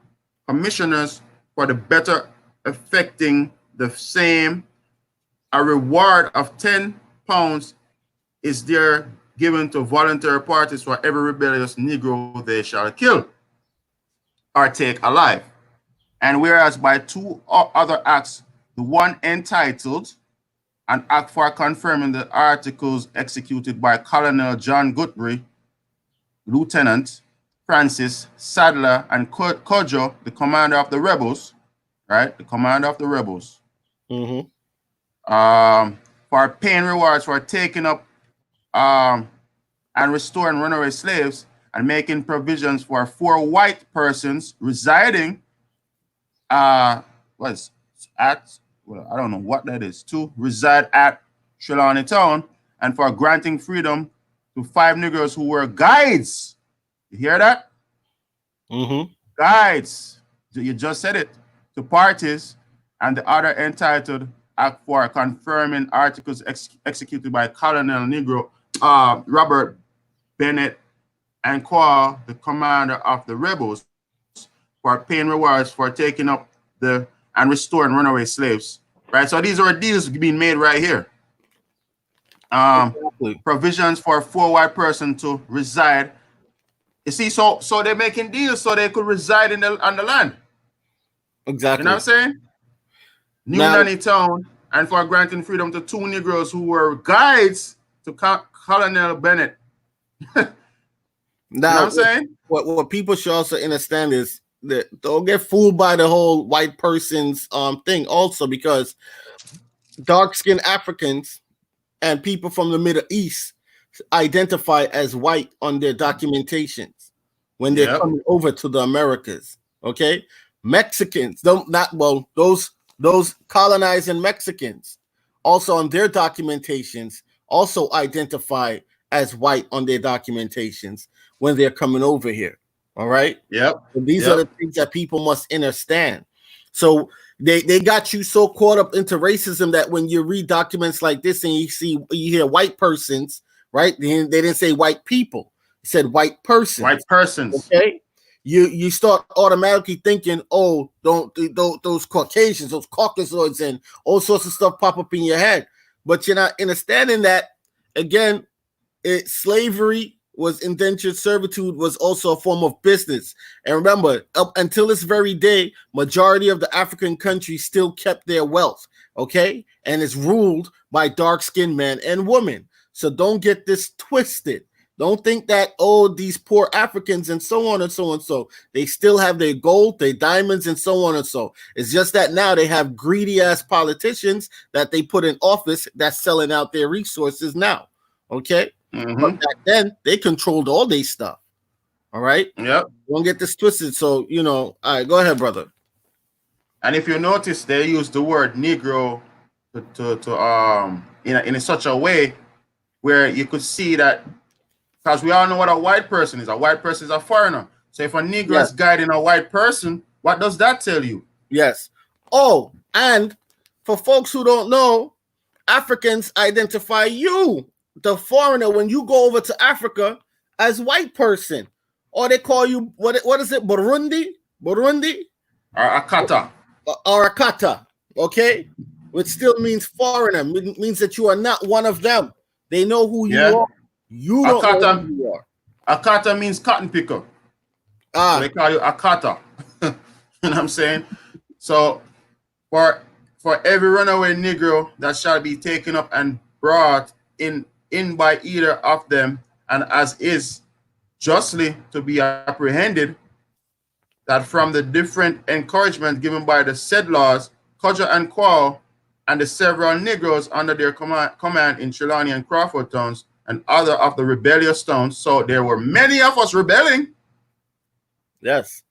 commissioners for the better effecting the same. A reward of £10 is there given to voluntary parties for every rebellious Negro they shall kill or take alive. And whereas by two other acts, the one entitled an act for confirming the articles executed by Colonel John Guthrie, Lieutenant Francis Sadler, and Kojo, the commander of the rebels, right? The commander of the rebels. For paying rewards for taking up and restoring runaway slaves and making provisions for 4 white persons residing was at, well, I don't know what that is, to reside at Trelawney Town, and for granting freedom to 5 Negroes who were guides. You hear that? Mm-hmm. Guides. You just said it. To parties, and the other entitled Act for confirming articles executed by Colonel Negro Robert Bennett and Qua, the commander of the rebels, for paying rewards for taking up the and restoring runaway slaves. Right. So these are deals being made right here. Exactly. Provisions for a 4 white person to reside. You see, so they're making deals so they could reside on the land. You know what Exactly. I'm saying? New Now, Nanny Town, and for granting freedom to 2 Negroes who were guides to Colonel Bennett. You know what now, I'm saying? what people should also understand is that don't get fooled by the whole white person's thing. Also, because dark skinned Africans and people from the Middle East identify as white on their documentations when they're Yep. coming over to the Americas. Okay, Mexicans don't not well those colonizing Mexicans also on their documentations also identify as white on their documentations when they're coming over here. All right. Yep. And these are Yep. the things that people must understand. So they got you so caught up into racism that when you read documents like this and you hear white persons, right? They didn't say white people. It said white persons. White persons. Okay. You start automatically thinking, oh, don't those Caucasians, those Caucasoids, and all sorts of stuff pop up in your head. But you're not understanding that again, slavery was indentured servitude was also a form of business. And remember, up until this very day, majority of the African countries still kept their wealth, okay? And it's ruled by dark-skinned men and women. So don't get this twisted. Don't think that, oh, these poor Africans and so on and so on. So they still have their gold, their diamonds, and so on and so. It's just that now they have greedy ass politicians that they put in office that's selling out their resources now. Okay. Mm-hmm. But back then they controlled all their stuff. All right. Yep. Don't get this twisted. So, all right, go ahead, brother. And if you notice, they use the word Negro in such a way where you could see that, because we all know what a white person is. A white person is a foreigner. So if a Negro is guiding a white person, what does that tell you? Yes. Oh, and for folks who don't know, Africans identify you, the foreigner, when you go over to Africa as white person. Or they call you, what is it, Burundi? Burundi? Or Akata. Or Akata, okay? Which still means foreigner, means that you are not one of them. They know who you are. You don't know who you are. Akata means cotton picker. So they call you Akata. You know what I'm saying? So for every runaway Negro that shall be taken up and brought in by either of them, and as is justly to be apprehended, that from the different encouragement given by the said laws, Cujo and Cloud, and the several Negroes under their command in Trelawney and Crawford towns, and other of the rebellious towns. So there were many of us rebelling. Yes.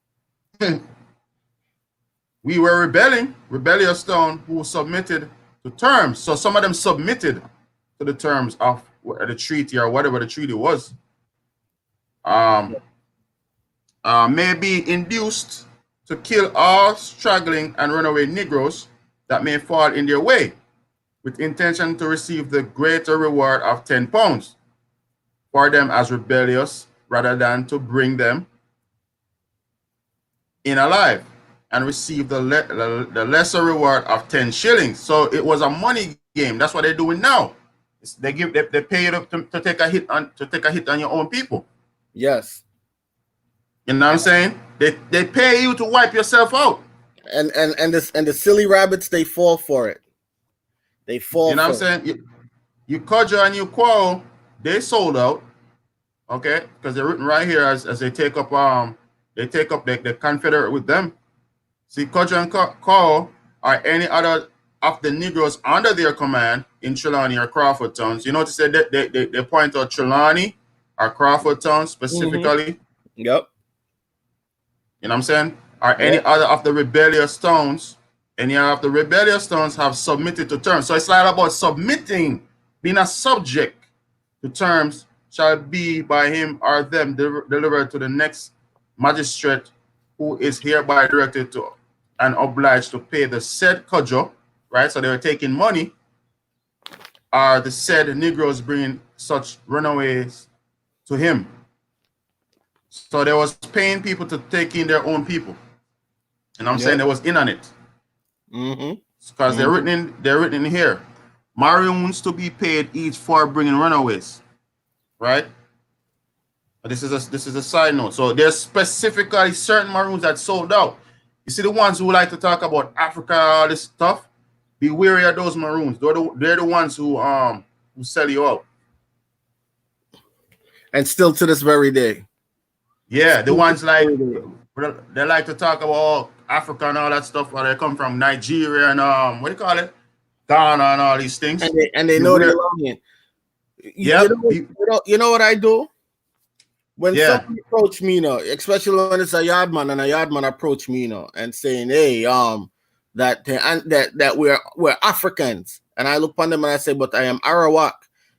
We were rebellious town who submitted to terms. So some of them submitted to the terms of the treaty or whatever the treaty was. May be induced to kill all struggling and runaway Negroes that may fall in their way, with intention to receive the greater reward of 10 pounds for them as rebellious, rather than to bring them in alive and receive the lesser reward of 10 shillings. So it was a money game. That's what they're doing now. They pay you to take a hit on your own people. Yes. You know what I'm saying? They pay you to wipe yourself out. And the silly rabbits, they fall for it. They fall. You know what I'm saying? You Cujo and you Quarrel, they sold out. Okay, because they're written right here as they take up the Confederate with them. See, Cujo and Quarrel are any other of the Negroes under their command in Trelawney or Crawford towns. You notice that they point out Trelawney or Crawford towns specifically. Mm-hmm. Yep. You know what I'm saying? Or any other of the rebellious towns. Any of the rebellious towns have submitted to terms. So it's like about submitting, being a subject to terms shall be by him or them delivered to the next magistrate, who is hereby directed to and obliged to pay the said cudgel, right? So they were taking money, or the said Negroes bringing such runaways to him. So they was paying people to take in their own people. And I'm saying they was in on it. Because they're written in here. Maroons to be paid each for bringing runaways. Right? This is a side note. So there's specifically certain Maroons that sold out. You see the ones who like to talk about Africa, all this stuff, be wary of those Maroons. They're the ones who sell you out. And still to this very day. Yeah, the ones like they like to talk about Africa and all that stuff, where they come from, Nigeria and what do you call it? Ghana and all these things. And they know they're lying. Yeah. You know what I do? When somebody approach me, especially when it's a yardman and a yardman approach me, and saying, "Hey, that we're Africans," and I look upon them and I say, "But I am Arawak."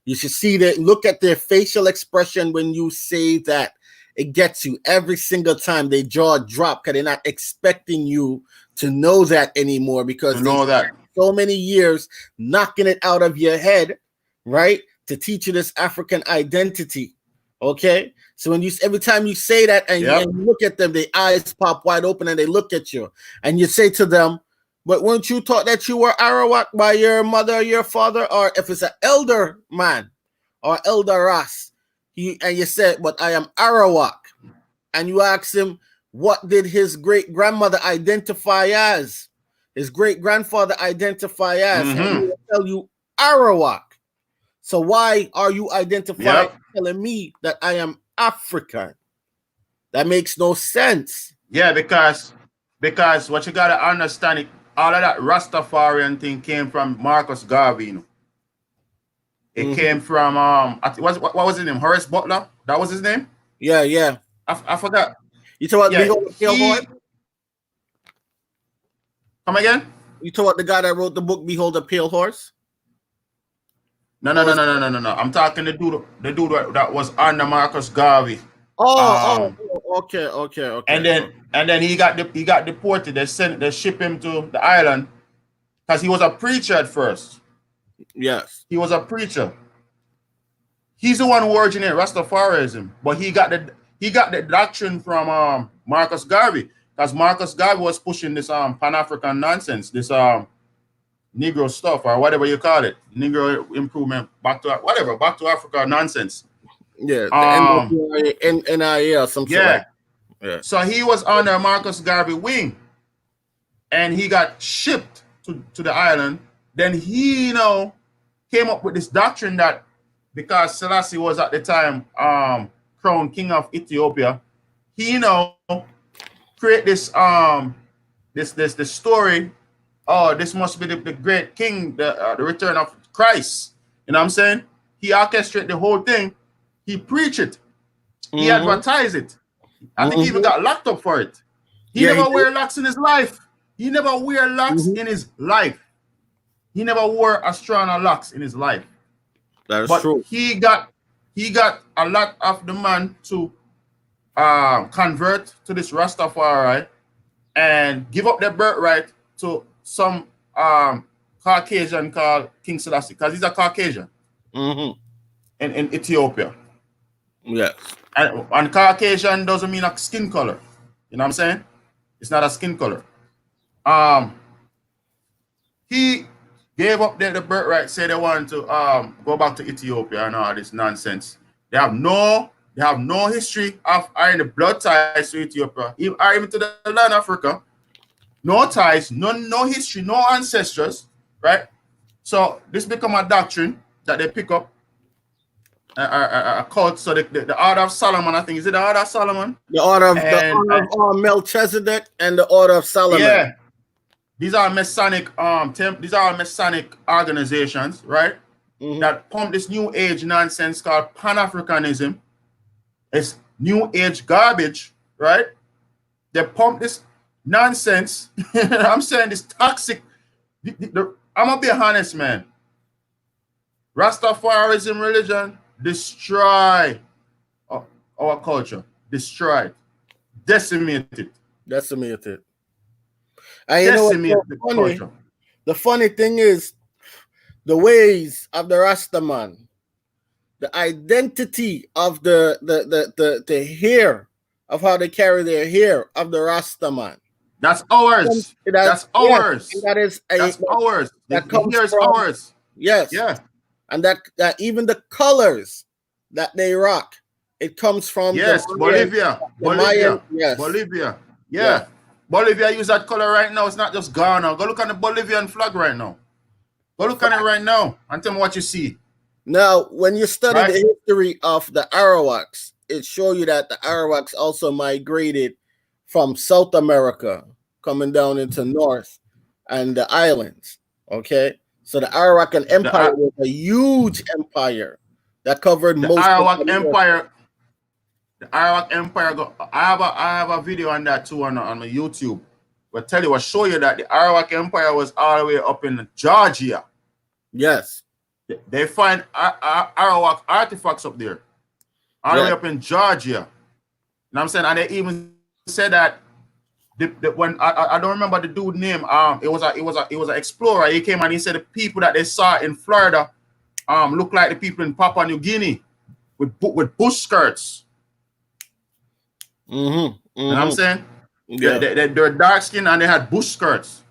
You should see that. Look at their facial expression when you say that. It gets you every single time. They jaw drop because they're not expecting you to know that anymore, because they know that so many years knocking it out of your head, right, to teach you this African identity. Okay, so when every time you say that and you look at them, their eyes pop wide open and they look at you, and you say to them, "But weren't you taught that you were Arawak by your mother or your father?" Or if it's an elder man or elder Ras, and you said, "But I am Arawak," and you ask him, what did his great grandmother identify as? His great grandfather identify as? And he will tell you Arawak. So why are you identifying, telling me that I am African? That makes no sense. Yeah, because what you gotta understand, all of that Rastafarian thing came from Marcus Garvey. It came from what was his name? Horace Butler? That was his name? Yeah. I forgot. You talk about Behold the Pale Horse? Come again? You talk about the guy that wrote the book Behold the Pale Horse? No. I'm talking the dude that was under Marcus Garvey. Okay. And then he got deported. They shipped him to the island because he was a preacher at first. Yes. He was a preacher. He's the one who originated Rastafarianism, but he got the doctrine from Marcus Garvey, because Marcus Garvey was pushing this Pan-African nonsense, this Negro stuff, or whatever you call it, Negro improvement, back to Africa nonsense. Yeah, NIL, something like. Yeah. So he was under Marcus Garvey wing, and he got shipped to the island. Then he, came up with this doctrine that, because Selassie was at the time crowned king of Ethiopia, he, create this this story. Oh, this must be the great king, the return of Christ. You know what I'm saying? He orchestrated the whole thing. He preached it. He advertised it. I think he even got locked up for it. He never wore locks in his life. He never wore locks in his life. He never wore a strand of locks in his life. That is true. He got a lot of the man to convert to this Rastafari and give up their birthright to some Caucasian called King Selassie, because he's a Caucasian in Ethiopia. Yes. And Caucasian doesn't mean a skin color. You know what I'm saying? It's not a skin color. He gave up the birthright, said they wanted to go back to Ethiopia and all this nonsense. They have no history of any blood ties to Ethiopia, or even to the land of Africa. No ties, no history, no ancestors, right? So this become a doctrine that they pick up, a cult. So the Order of Solomon, I think, is it the Order of Solomon? The Order of Melchizedek and the Order of Solomon. Yeah, these are Masonic these are Masonic organizations, right? That pump this New Age nonsense called Pan-Africanism. It's New Age garbage, right? They pump this nonsense. I'm saying this toxic. I'm gonna be honest, man. Rastafarianism religion destroy our culture, destroy it, decimate it, Decimated. And you know what's decimate so the funny? culture. The funny thing is the ways of the Rastaman, the identity of the hair, of how they carry their hair of the Rastaman. That's ours. That, That's yes, ours. that is That's ours. that The comes hair is from, ours. yes, Yeah. and that even the colors that they rock, it comes from Yes. Bolivia. the Mayan, Bolivia. yes, Bolivia. yes. Yeah. Bolivia use that color right now. It's not just Ghana. Go look at the Bolivian flag right now. Go look at it right now and tell me what you see. Now, when you study the Right? history of the Arawaks, it shows you that the Arawaks also migrated from South America, coming down into North and the islands. Okay, so the Arawakan Empire The, was a huge empire that covered the most of Arawak America. Empire. The Arawak Empire. I have a video on that too on my YouTube. But tell you, I show you that the Arawak Empire was all the way up in Georgia. Yes. They find Arawak artifacts up there, all the way up in Georgia. You know what I'm saying? And they even said that when I don't remember the dude name. It was an explorer. He came and he said the people that they saw in Florida look like the people in Papua New Guinea with bush skirts. Mm-hmm. You know what I'm saying? Yeah. They're dark skinned and they had bush skirts.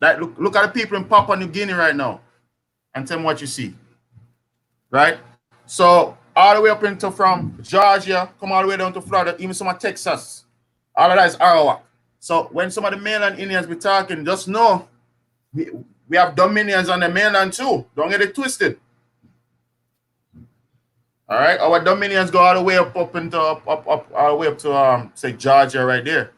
Like look at the people in Papua New Guinea right now and tell me what you see. Right? So all the way up into from Georgia, come all the way down to Florida, even some of Texas. All of that is Arawak. So when some of the mainland Indians be talking, just know we have dominions on the mainland too. Don't get it twisted. All right, our dominions go all the way up into up all the way up to say Georgia right there.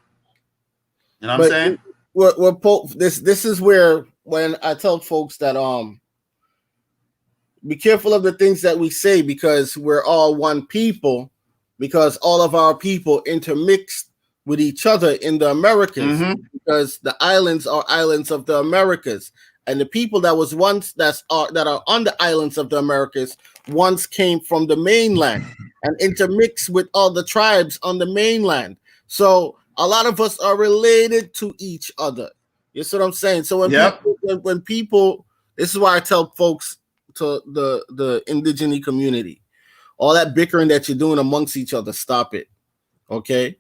You know what I'm saying? This is where when I tell folks that be careful of the things that we say because we're all one people, because all of our people intermixed with each other in the Americas, because the islands are islands of the Americas, and the people that was once that are on the islands of the Americas once came from the mainland and intermixed with all the tribes on the mainland. So a lot of us are related to each other. You see what I'm saying? So when people, this is why I tell folks, to the indigenous community, all that bickering that you're doing amongst each other, stop it. Okay?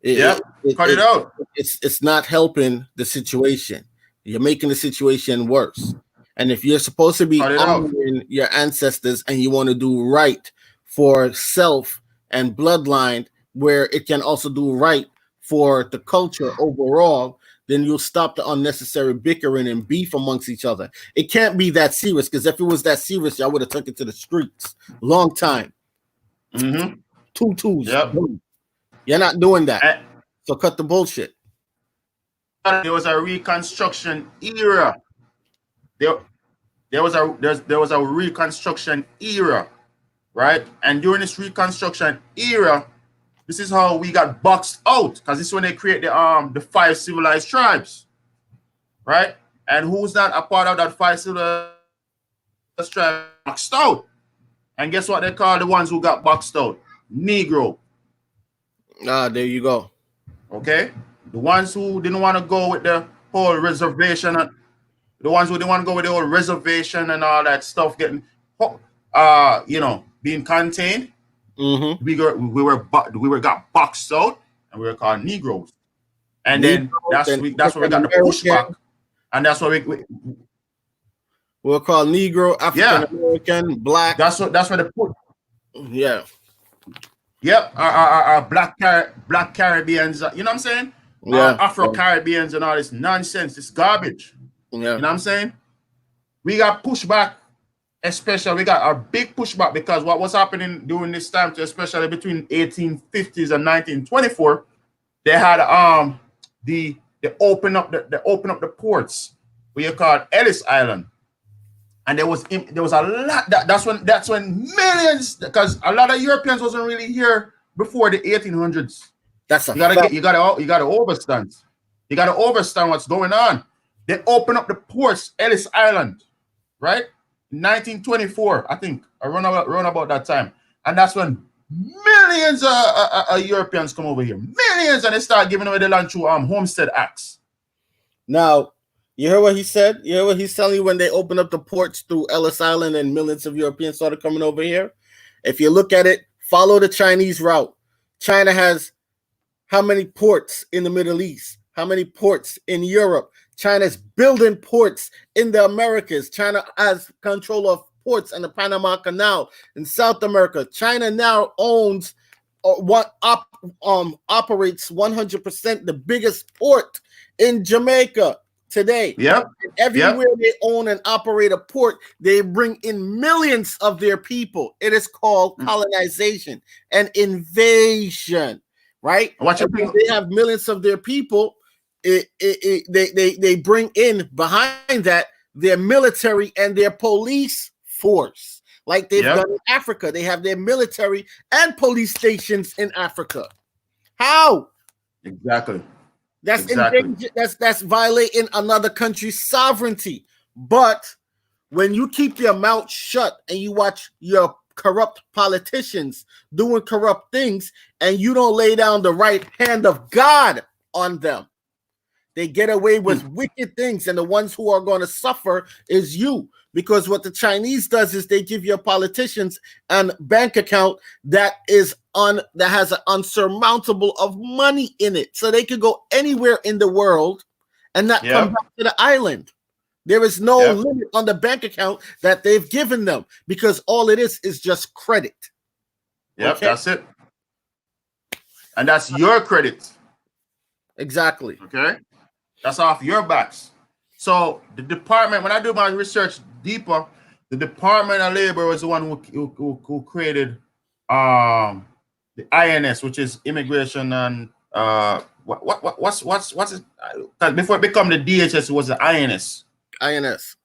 Cut it out. It's not helping the situation. You're making the situation worse. And if you're supposed to be honoring your ancestors and you want to do right for self and bloodline, where it can also do right for the culture overall, then you'll stop the unnecessary bickering and beef amongst each other. It can't be that serious, because if it was that serious, y'all would have took it to the streets long time. Tutus. Yep. You're not doing that. So cut the bullshit. There was a Reconstruction era. There was a Reconstruction era, right? And during this Reconstruction era, this is how we got boxed out, because this is when they create the 5 civilized tribes, right? And who's not a part of that 5 civilized tribes boxed out? And guess what they call the ones who got boxed out? Negro. There you go. Okay, the ones who didn't want to go with the whole reservation, the ones who didn't want to go with the whole reservation and all that stuff, getting, being contained. We got boxed out, and we were called Negroes. And then that's where we got the pushback, and that's why we're called Negro, African American, Black. That's where the put. Yeah. Yep, our black Caribbeans, you know what I'm saying? Yeah. Afro Caribbeans and all this nonsense, this garbage. Yeah. You know what I'm saying? We got pushback, especially we got a big pushback, because what was happening during this time, especially between 1850s and 1924, they had they open up the ports, what you call Ellis Island. And there was a lot. That's when millions, because a lot of Europeans wasn't really here before the 1800s. That's you gotta overstand. You gotta understand what's going on. They open up the ports, Ellis Island, right? 1924, I think, around about that time. And that's when millions of Europeans come over here. Millions, and they start giving away the land through Homestead Acts. Now, you heard what he said? You heard what he's telling you when they opened up the ports through Ellis Island and millions of Europeans started coming over here? If you look at it, follow the Chinese route. China has how many ports in the Middle East? How many ports in Europe? China's building ports in the Americas. China has control of ports in the Panama Canal in South America. China now owns operates 100% the biggest port in Jamaica today. Yep. Everywhere they own and operate a port, they bring in millions of their people. It is called colonization and invasion, right? They have millions of their people. They bring in behind that their military and their police force, like they've done in Africa. They have their military and police stations in Africa. How? Exactly. That's invasion. That's violating another country's sovereignty. But when you keep your mouth shut and you watch your corrupt politicians doing corrupt things and you don't lay down the right hand of God on them, they get away with wicked things, and the ones who are going to suffer is you. Because what the Chinese does is they give your politicians a bank account that has an unsurmountable of money in it, so they could go anywhere in the world and not come back to the island. There is no limit on the bank account that they've given them, because all it is just credit. Yep, okay? That's it. And that's your credit. Exactly. Okay. That's off your backs. So the department, when I do my research deeper, the Department of Labor was the one who created the INS, which is Immigration and what's it? Before it became the DHS, it was the INS. INS.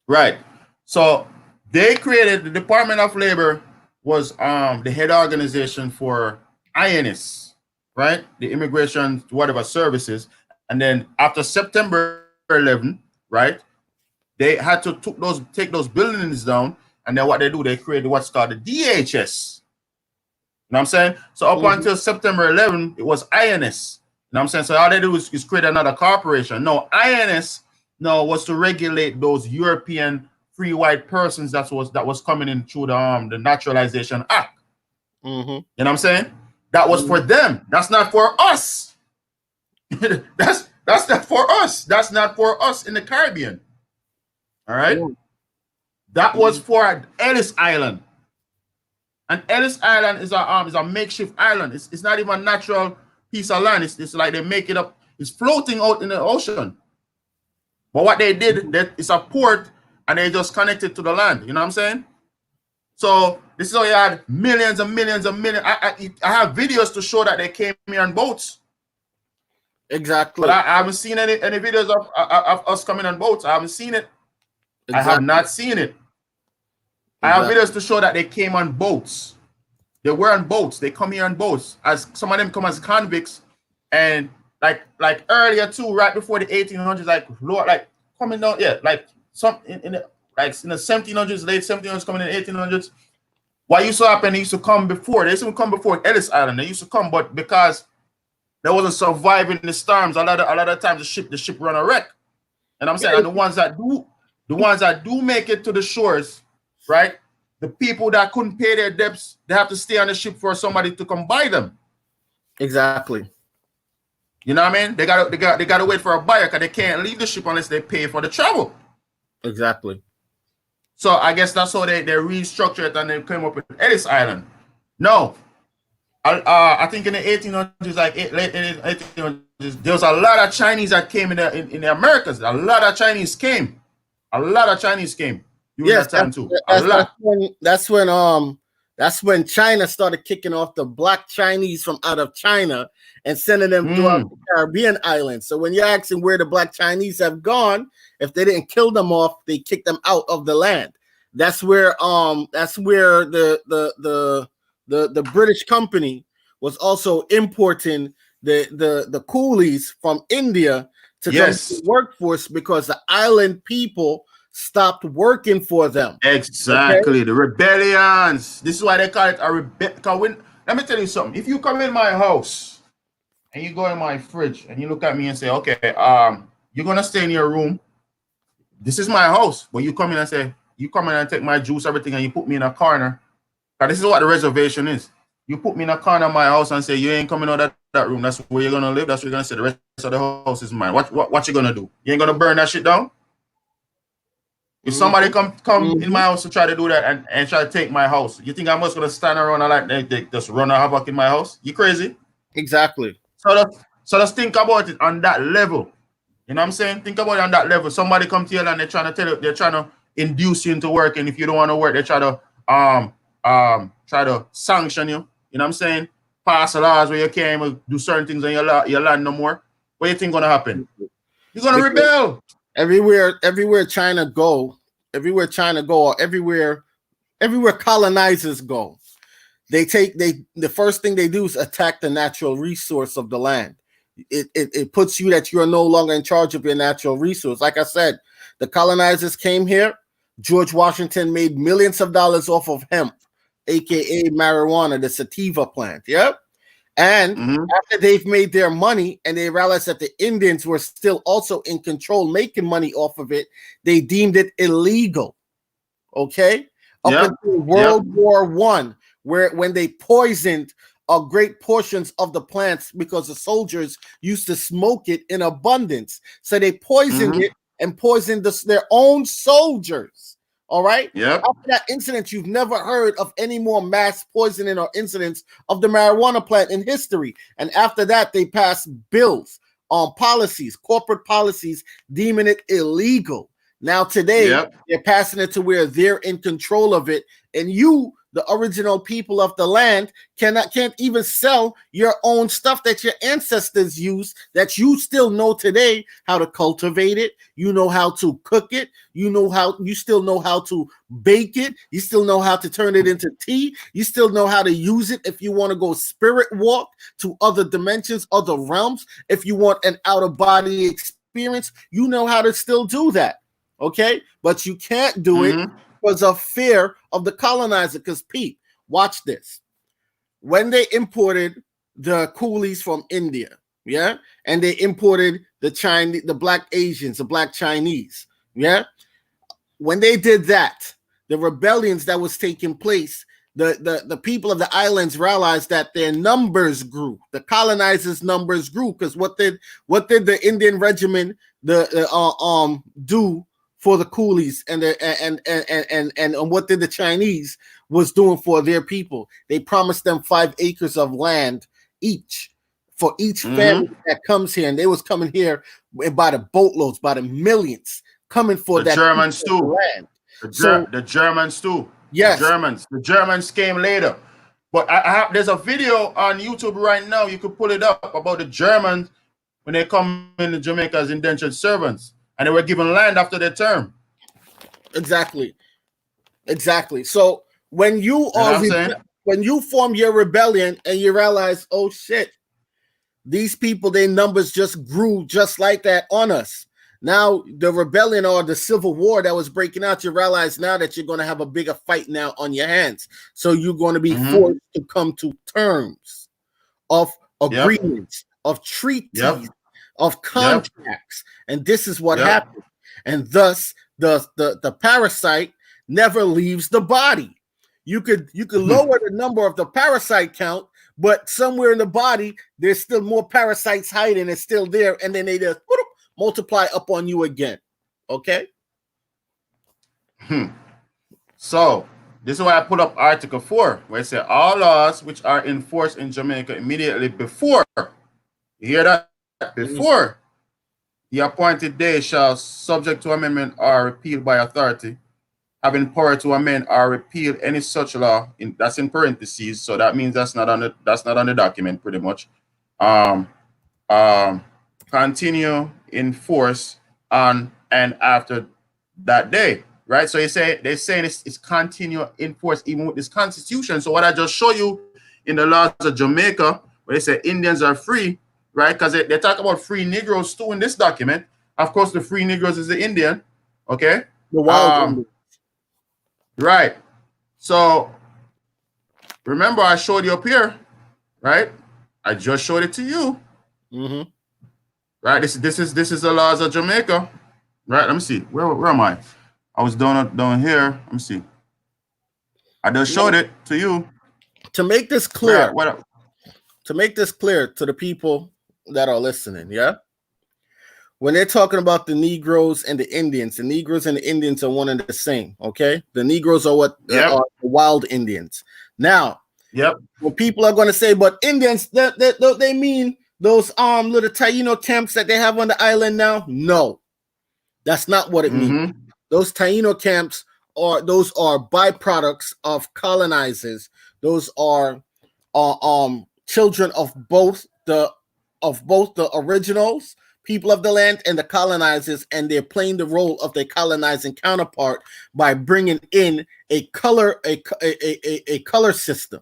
Right. So they created the Department of Labor was the head organization for INS, right? The Immigration whatever services. And then after September 11, right, they had to take those buildings down, and then what they do, they created what's called the DHS. You know what I'm saying? So up until September 11, it was INS. You know what I'm saying? So all they do is create another corporation. No, INS was to regulate those European free white persons that was coming in through the Naturalization Act. You know what I'm saying? That was for them. That's not for us. That's not for us. That's not for us in the Caribbean. All right. That was for Ellis Island. And Ellis Island is a makeshift island. It's not even a natural piece of land. It's like they make it up. It's floating out in the ocean. But what they did, it's a port, and they just connected to the land. You know what I'm saying? So this is how you had millions and millions and millions. I have videos to show that they came here on boats. Exactly. But I haven't seen any videos of us coming on boats. I haven't seen it. Exactly. I have not seen it. I have videos to show that they came on boats. They were on boats. They come here on boats. As some of them come as convicts, and like earlier too, right before the 1800s, like coming down, like some in the 1700s, late 1700s, coming in the 1800s. What used to happen? They used to come before. They used to come before Ellis Island. They used to come, but because they wasn't surviving the storms, a lot of times the ship run a wreck. And I'm saying, and the ones that do make it to the shores, right? The people that couldn't pay their debts, they have to stay on the ship for somebody to come buy them. Exactly. You know what I mean? They gotta wait for a buyer, because they can't leave the ship unless they pay for the travel. Exactly. So I guess that's how they restructured it, and they came up with Ellis Island. No. I think in the 1800s, late 1800s, there was a lot of Chinese that came in the Americas. A lot of Chinese came. During that time too. That's when China started kicking off the black Chinese from out of China and sending them throughout the Caribbean islands. So when you're asking where the black Chinese have gone, if they didn't kill them off, they kicked them out of the land. That's where the British company was also importing the coolies from India to come to the workforce, because the island people stopped working for them. Exactly. The rebellions. This is why they call it a rebellion. Let me tell you something. If you come in my house and you go in my fridge and you look at me and say, okay, you're gonna stay in your room. This is my house. But you come in and say, you come in and take my juice, everything, and you put me in a corner. Because this is what the reservation is. You put me in a corner of my house and say, you ain't coming out of that room. That's where you're gonna live. That's what you're gonna say. The rest of the house is mine. What you gonna do? You ain't gonna burn that shit down? If somebody come in my house to try to do that and try to take my house, you think I'm just gonna stand around and like they just run a havoc in my house? You crazy? Exactly. So let's think about it on that level. You know what I'm saying? Think about it on that level. Somebody come to you and they're trying to tell you, they're trying to induce you into work, and if you don't want to work, they try to sanction you. You know what I'm saying? Pass laws where you can't even do certain things on your land no more. What do you think gonna happen? You're gonna rebel. Everywhere China go, or everywhere colonizers go, the first thing they do is attack the natural resource of the land. It puts you that you are no longer in charge of your natural resource. Like I said, the colonizers came here. George Washington made millions of dollars off of hemp, aka marijuana, the sativa plant. Yep. And after they've made their money and they realized that the Indians were still also in control, making money off of it, they deemed it illegal. Okay. Up until World War I, when they poisoned great portions of the plants because the soldiers used to smoke it in abundance. So they poisoned it and poisoned their own soldiers. All right. Yeah. After that incident, you've never heard of any more mass poisoning or incidents of the marijuana plant in history. And after that, they passed bills on policies, corporate policies, deeming it illegal. Now today, they're passing it to where they're in control of it, and you, the original people of the land, can't even sell your own stuff that your ancestors used, that you still know today how to cultivate it. You know how to cook it. You still know how to bake it. You still know how to turn it into tea. You still know how to use it if you want to go spirit walk to other dimensions, other realms. If you want an out-of-body experience, you know how to still do that. Okay? But you can't do it because of fear of the colonizer. Because Pete, watch this. When they imported the coolies from India, and they imported the Chinese, the black Asians, the black Chinese, when they did that, the rebellions that was taking place, the people of the islands realized that their numbers grew. The colonizers' numbers grew because what did the Indian regiment do for the coolies and what did the Chinese was doing for their people? They promised them 5 acres of land each for each family that comes here, and they was coming here by the boatloads, by the millions, coming for that Germans too. Land. The Germans too. Yes, the Germans came later. But there's a video on YouTube right now. You could pull it up about the Germans when they come in Jamaica as indentured servants. And they were given land after their term. Exactly. So when you form your rebellion and you realize, oh shit, these people, their numbers just grew just like that on us. Now the rebellion or the civil war that was breaking out, you realize now that you're going to have a bigger fight now on your hands. So you're going to be forced to come to terms of agreements, of treaties, of contracts, and this is what happens. And thus the parasite never leaves the body. You could lower the number of the parasite count, but somewhere in the body there's still more parasites hiding. It's still there, and then they just multiply up on you again. Okay. So this is why I put up Article 4, where it says all laws which are enforced in Jamaica immediately before. You hear that? Before the appointed day shall, subject to amendment or repealed by authority, having power to amend or repeal any such law. That's in parentheses, so that means that's not on the document, pretty much. Continue in force on and after that day, right? So they're saying it's continue in force even with this constitution. So what I just show you in the laws of Jamaica, where they say Indians are free, right? Because they talk about free Negroes too in this document. Of course, the free Negroes is the Indian, okay? The wild Indians. Right. So remember, I showed you up here, right? I just showed it to you. Mm-hmm. Right. This is the laws of Jamaica. Right. Let me see. Where am I? I was down here. Let me see. I just showed it to you. To make this clear, to make this clear to the people that are listening, yeah? When they're talking about the Negroes and the Indians and the Indians are one and the same, okay? The Negroes are what are the wild Indians. Now, when people are going to say, but Indians, they mean those little Taino camps that they have on the island now? No, that's not what it means. Those Taino camps are byproducts of colonizers. Those are children of both the originals, people of the land, and the colonizers, and they're playing the role of their colonizing counterpart by bringing in a color system,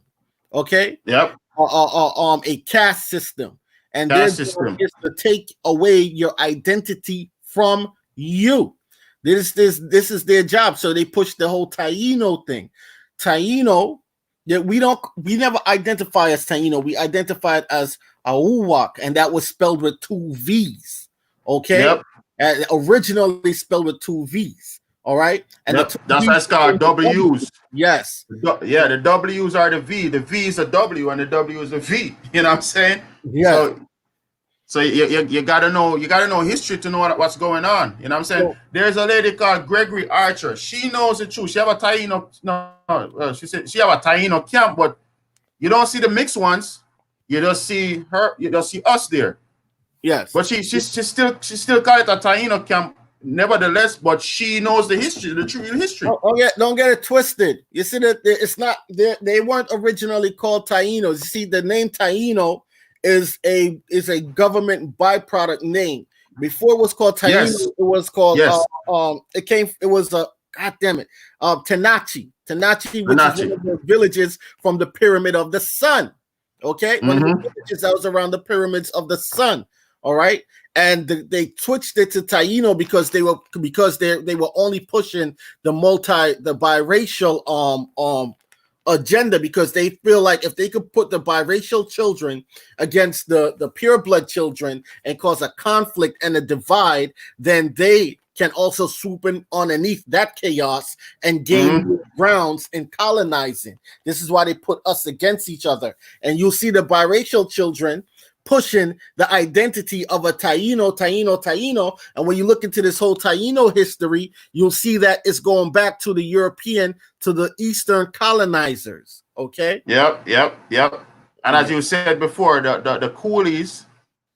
okay? A caste system, and their goal is to take away your identity from you. This is their job. So they push the whole Taino thing. Taino, that we never identify as Taino. We identified as Arawak, and that was spelled with 2 V's. Okay, originally spelled with 2 V's. All right, and that's why it's called W's. Yes. The W's are the V. The V is a W, and the W is a V. You know what I'm saying? Yeah. So you gotta know history to know what's going on. You know what I'm saying? So, there's a lady called Gregory Archer. She knows the truth. She have a Taino. She said she have a Taino camp, but you don't see the mixed ones. You just see her. You just see us there. Yes. But she still call it a Taino camp. Nevertheless, but she knows the history, the true history. Oh yeah, don't get it twisted. You see that it's not they weren't originally called Tainos. You see, the name Taino is a government byproduct name. Before it was called Taino, it was called God damn it, Tenachi. Tenachi, which is one of the villages from the Pyramid of the Sun. Okay, one of the villages that was around the pyramids of the Sun. All right, and they switched it to Taino because they were only pushing the biracial agenda, because they feel like if they could put the biracial children against the pure blood children and cause a conflict and a divide, then they can also swoop in underneath that chaos and gain grounds in colonizing. This is why they put us against each other, and you'll see the biracial children pushing the identity of a Taino. And when you look into this whole Taino history, you'll see that it's going back to the European, to the Eastern colonizers. Okay. Yep. And as you said before, the coolies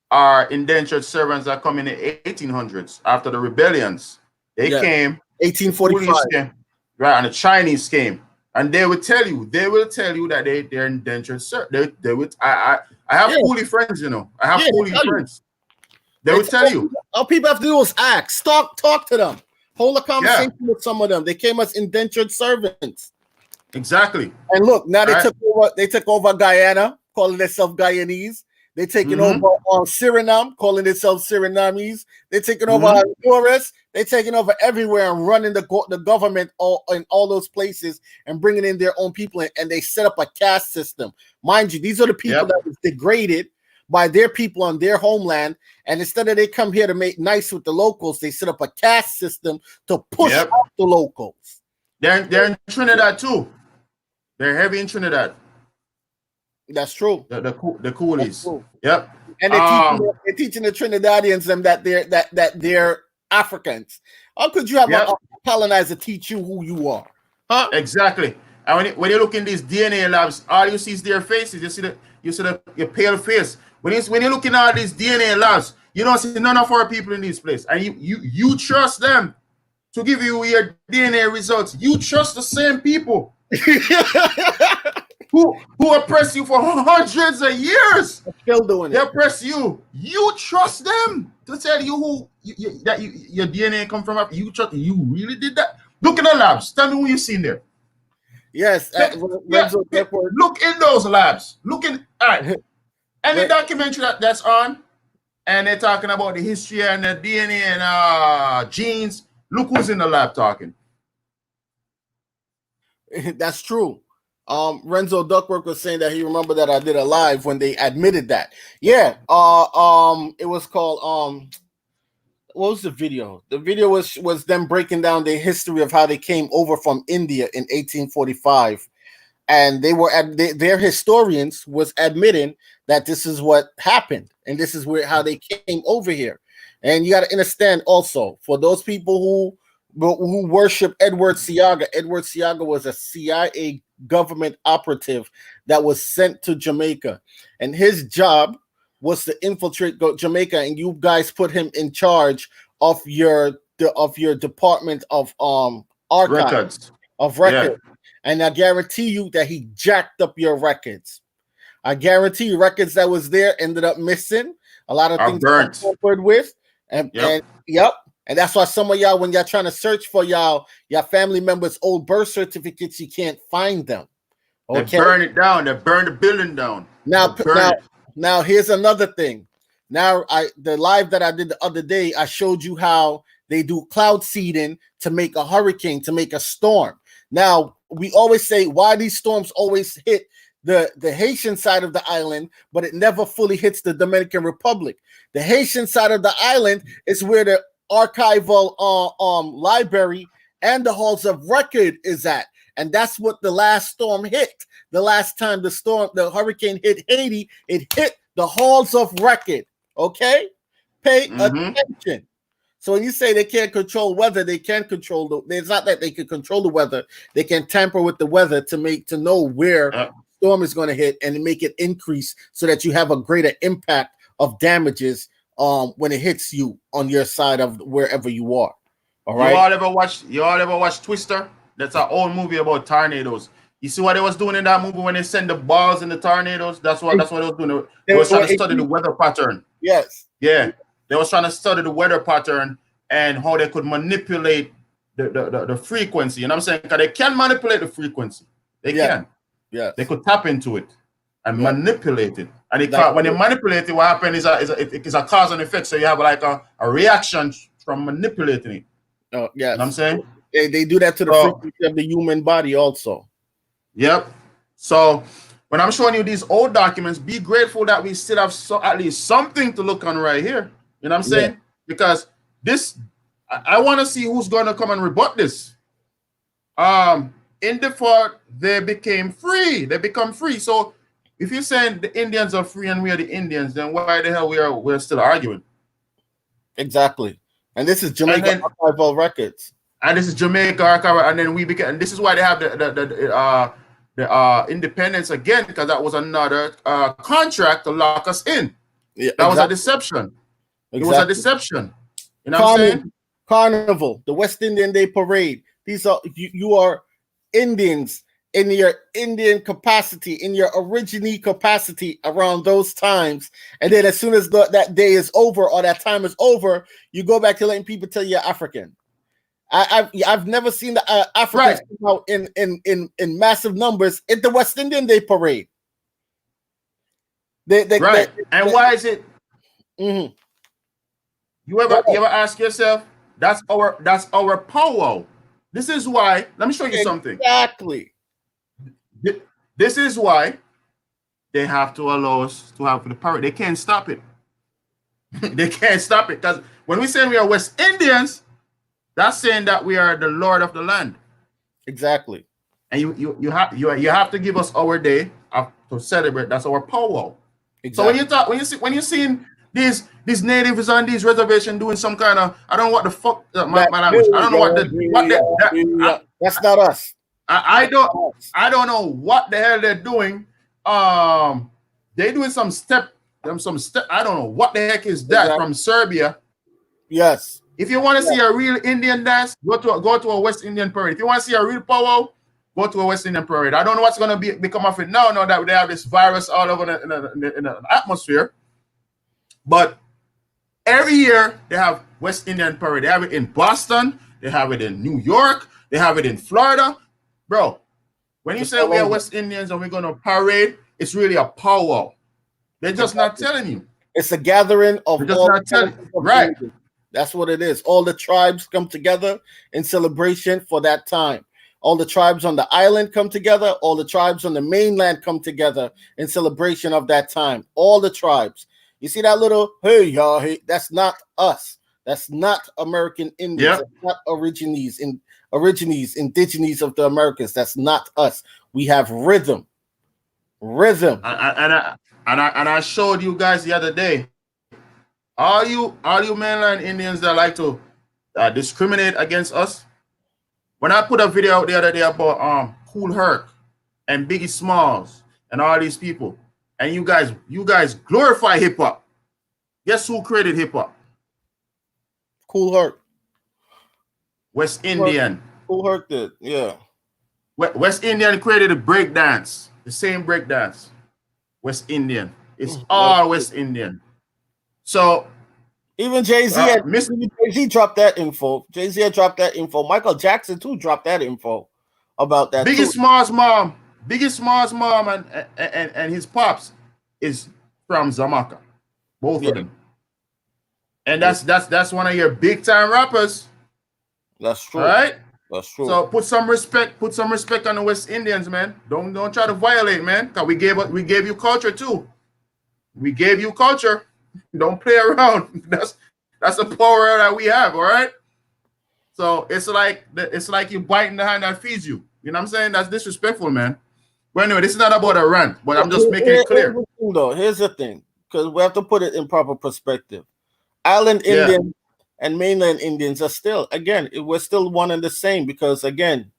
are indentured servants that come in the 1800s after the rebellions. They came 1845. Right, and the Chinese came. And they will tell you that they're indentured servants. They would. I have coolie friends, you know. I have coolie friends. They will tell you. All people have to do is ask, talk to them, hold a conversation with some of them. They came as indentured servants. Exactly. And look, now they took over Guyana, calling themselves Guyanese. They're taking over Suriname, calling themselves Surinamese. They're taking over Honduras. They're taking over everywhere and running the government in all those places and bringing in their own people. And they set up a caste system. Mind you, these are the people that was degraded by their people on their homeland. And instead of they come here to make nice with the locals, they set up a caste system to push out the locals. They're in Trinidad too. They're heavy in Trinidad. That's true. The coolies. Yep. And they're teaching the Trinidadians them that they're Africans. How could you have a colonizer teach you who you are? Huh? Exactly. And when you look in these DNA labs, all you see is their faces. You see your pale face. When you're looking at these DNA labs, you don't see none of our people in this place, and you trust them to give you your DNA results. You trust the same people. who oppress you for hundreds of years. Still doing it. They oppress you. You trust them to tell you who your DNA come from. You trust. You really did that. Look in the labs. Tell me who you seen there. Yes. Look in those labs. All right. Any documentary that's on, and they're talking about the history and the DNA and genes. Look who's in the lab talking. That's true. Renzo Duckworth was saying that he remembered that I did a live when they admitted that. Yeah. It was called what was the video? The video was them breaking down the history of how they came over from India in 1845, and they were their historians was admitting that this is what happened and this is how they came over here. And you got to understand also, for those people who worship Edward Seaga. Edward Seaga was a CIA government operative that was sent to Jamaica, and his job was to infiltrate Jamaica, and you guys put him in charge of your department of archives of records. Yeah. And I guarantee you that he jacked up your records. I guarantee you records that was there ended up missing. A lot of things burnt with. And that's why some of y'all, when y'all trying to search for y'all family members' old birth certificates, you can't find them. Okay? They burn it down. They burn the building down. Now here's another thing. Now the live that I did the other day, I showed you how they do cloud seeding to make a hurricane, to make a storm. Now we always say why these storms always hit the Haitian side of the island, but it never fully hits the Dominican Republic. The Haitian side of the island is where the archival library and the halls of record is at, and that's what the last storm hit. The last time the hurricane hit Haiti, it hit the halls of record. Okay, pay attention. So when you say they can't control weather, they can control it's not that they can control the weather. They can tamper with the weather to know where storm is going to hit and make it increase so that you have a greater impact of damages when it hits you on your side of wherever you are. All right. You all ever watch Twister? That's our old movie about tornadoes. You see what they was doing in that movie when they send the balls in the tornadoes? That's what they was doing. They was trying to study the weather pattern. Yes. Yeah. They was trying to study the weather pattern and how they could manipulate the frequency. You know what I'm saying? Because they can manipulate the frequency. They can. Yeah. They could tap into it and manipulate it. And when they manipulate it, what happens is it's a cause and effect. So you have like a reaction from manipulating it. Oh, yes. You know what I'm saying? They do that to the frequency of the human body also. Yep. So when I'm showing you these old documents, be grateful that we still have at least something to look on right here. You know what I'm saying? Yeah. Because I want to see who's going to come and rebut this. In default, they became free. They become free. So if you're saying the Indians are free and we are the Indians, then why the hell we're still arguing? Exactly. And this is Jamaica archival records. And this is Jamaica archival, and then we became. And this is why they have the independence again, because that was another contract to lock us in. Yeah, that was a deception. Exactly. It was a deception. You know what I'm saying? Carnival, the West Indian Day Parade. These are you are Indians in your Indian capacity, in your origine capacity around those times. And then as soon as that day is over or that time is over, you go back to letting people tell you're African. I've never seen the Africans come out in massive numbers at the West Indian Day Parade. And why is it? Mm-hmm. You ever ask yourself? That's our powwow. This is why. Let me show you something. Exactly. This is why they have to allow us to have the parade. They can't stop it. They can't stop it, because when we say we are West Indians, that's saying that we are the Lord of the land. Exactly. And you have to give us our day to celebrate. That's our powwow. Exactly. So when you're seeing these natives on these reservations doing some kind of, I don't know what the fuck my language. I don't know that's not us. I don't know what the hell they're doing. They're doing some step. I don't know what the heck is that from Serbia. Yes. If you want to see a real Indian dance, go to a West Indian parade. If you want to see a real powwow, go to a West Indian parade. I don't know what's going to become of it now that they have this virus all over in the atmosphere. But every year they have West Indian parade. They have it in Boston. They have it in New York. They have it in Florida. Bro, when you say we are West Indians and we're going to parade, it's really a powwow. They're just not telling you. It's a gathering of all. Right. That's what it is. All the tribes come together in celebration for that time. All the tribes on the island come together. All the tribes on the mainland come together in celebration of that time. All the tribes. You see that little, hey, y'all, hey, that's not us. That's not American Indians. Yep. That's not origines, indigenous of the Americans. That's not us. We have rhythm. Rhythm. And I showed you guys the other day. All you mainland Indians that like to discriminate against us. When I put a video out the other day about Cool Herc and Biggie Smalls and all these people, and you guys glorify hip hop. Guess who created hip hop? Cool Herc. West Indian. Cool Herc did, yeah. West Indian created a break dance, the same break dance. West Indian. It's all West Indian. So even Jay-Z dropped that info. Jay-Z had dropped that info. Michael Jackson too dropped that info about that. Biggie Smalls' mom and his pops is from Jamaica. Both of them. And that's one of your big time rappers. That's true. All right? That's true. So put some respect on the West Indians, man. Don't try to violate, man. Cause we gave you culture too. We gave you culture. Don't play around. That's the power that we have, all right? So it's like you biting the hand that feeds you. You know what I'm saying? That's disrespectful, man. But anyway, this is not about a rant, but I'm just making it clear. Here's the thing, because we have to put it in proper perspective. Island Indians and mainland Indians are still, again, we're still one and the same, because again,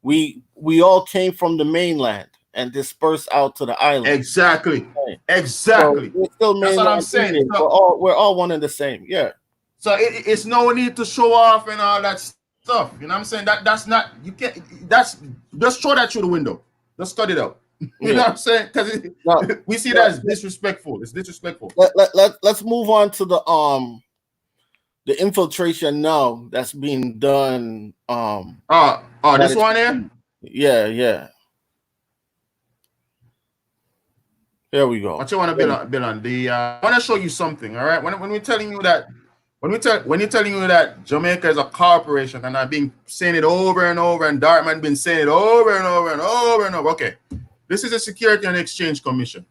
we all came from the mainland and dispersed out to the island. Exactly. Exactly. So we're still that's what I'm saying. Indians. So, we're all one and the same. Yeah. So it's no need to show off and all that stuff. You know what I'm saying? That's not, you can't, that's, just throw that through the window. Just cut it out. You know what I'm saying? Because we see that as disrespectful. It's disrespectful. Let's move on to the infiltration now that's being done. This one here? Yeah. There we go. What you want to build on? I want to show you something, all right? When we're telling you that, when you're telling you that Jamaica is a corporation, and I've been saying it over and over, and Dartman been saying it over and over and over and over. Okay, this is a Security and Exchange Commission.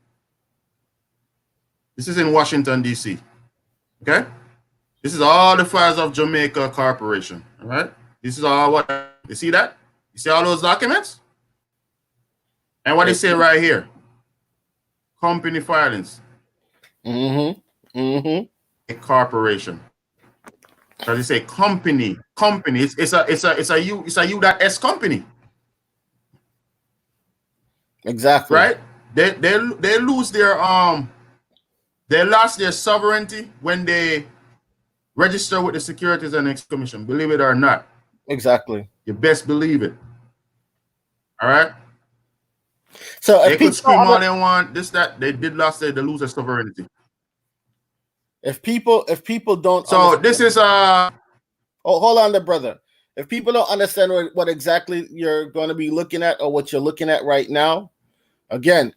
This is in Washington, D.C. Okay? This is all the files of Jamaica Corporation, all right? This is all what, you see that? You see all those documents? And what they say right here? Company filings. A corporation. Because they say company. It's a U.S. company. Exactly. Right? They lose their they lost their sovereignty when they register with the Securities and Exchange Commission. Believe it or not. Exactly. You best believe it. All right. So they could scream all they want. This, that, they lose their sovereignty. If people don't, so this is hold on there, brother. If people don't understand what exactly you're going to be looking at, or what you're looking at right now, again,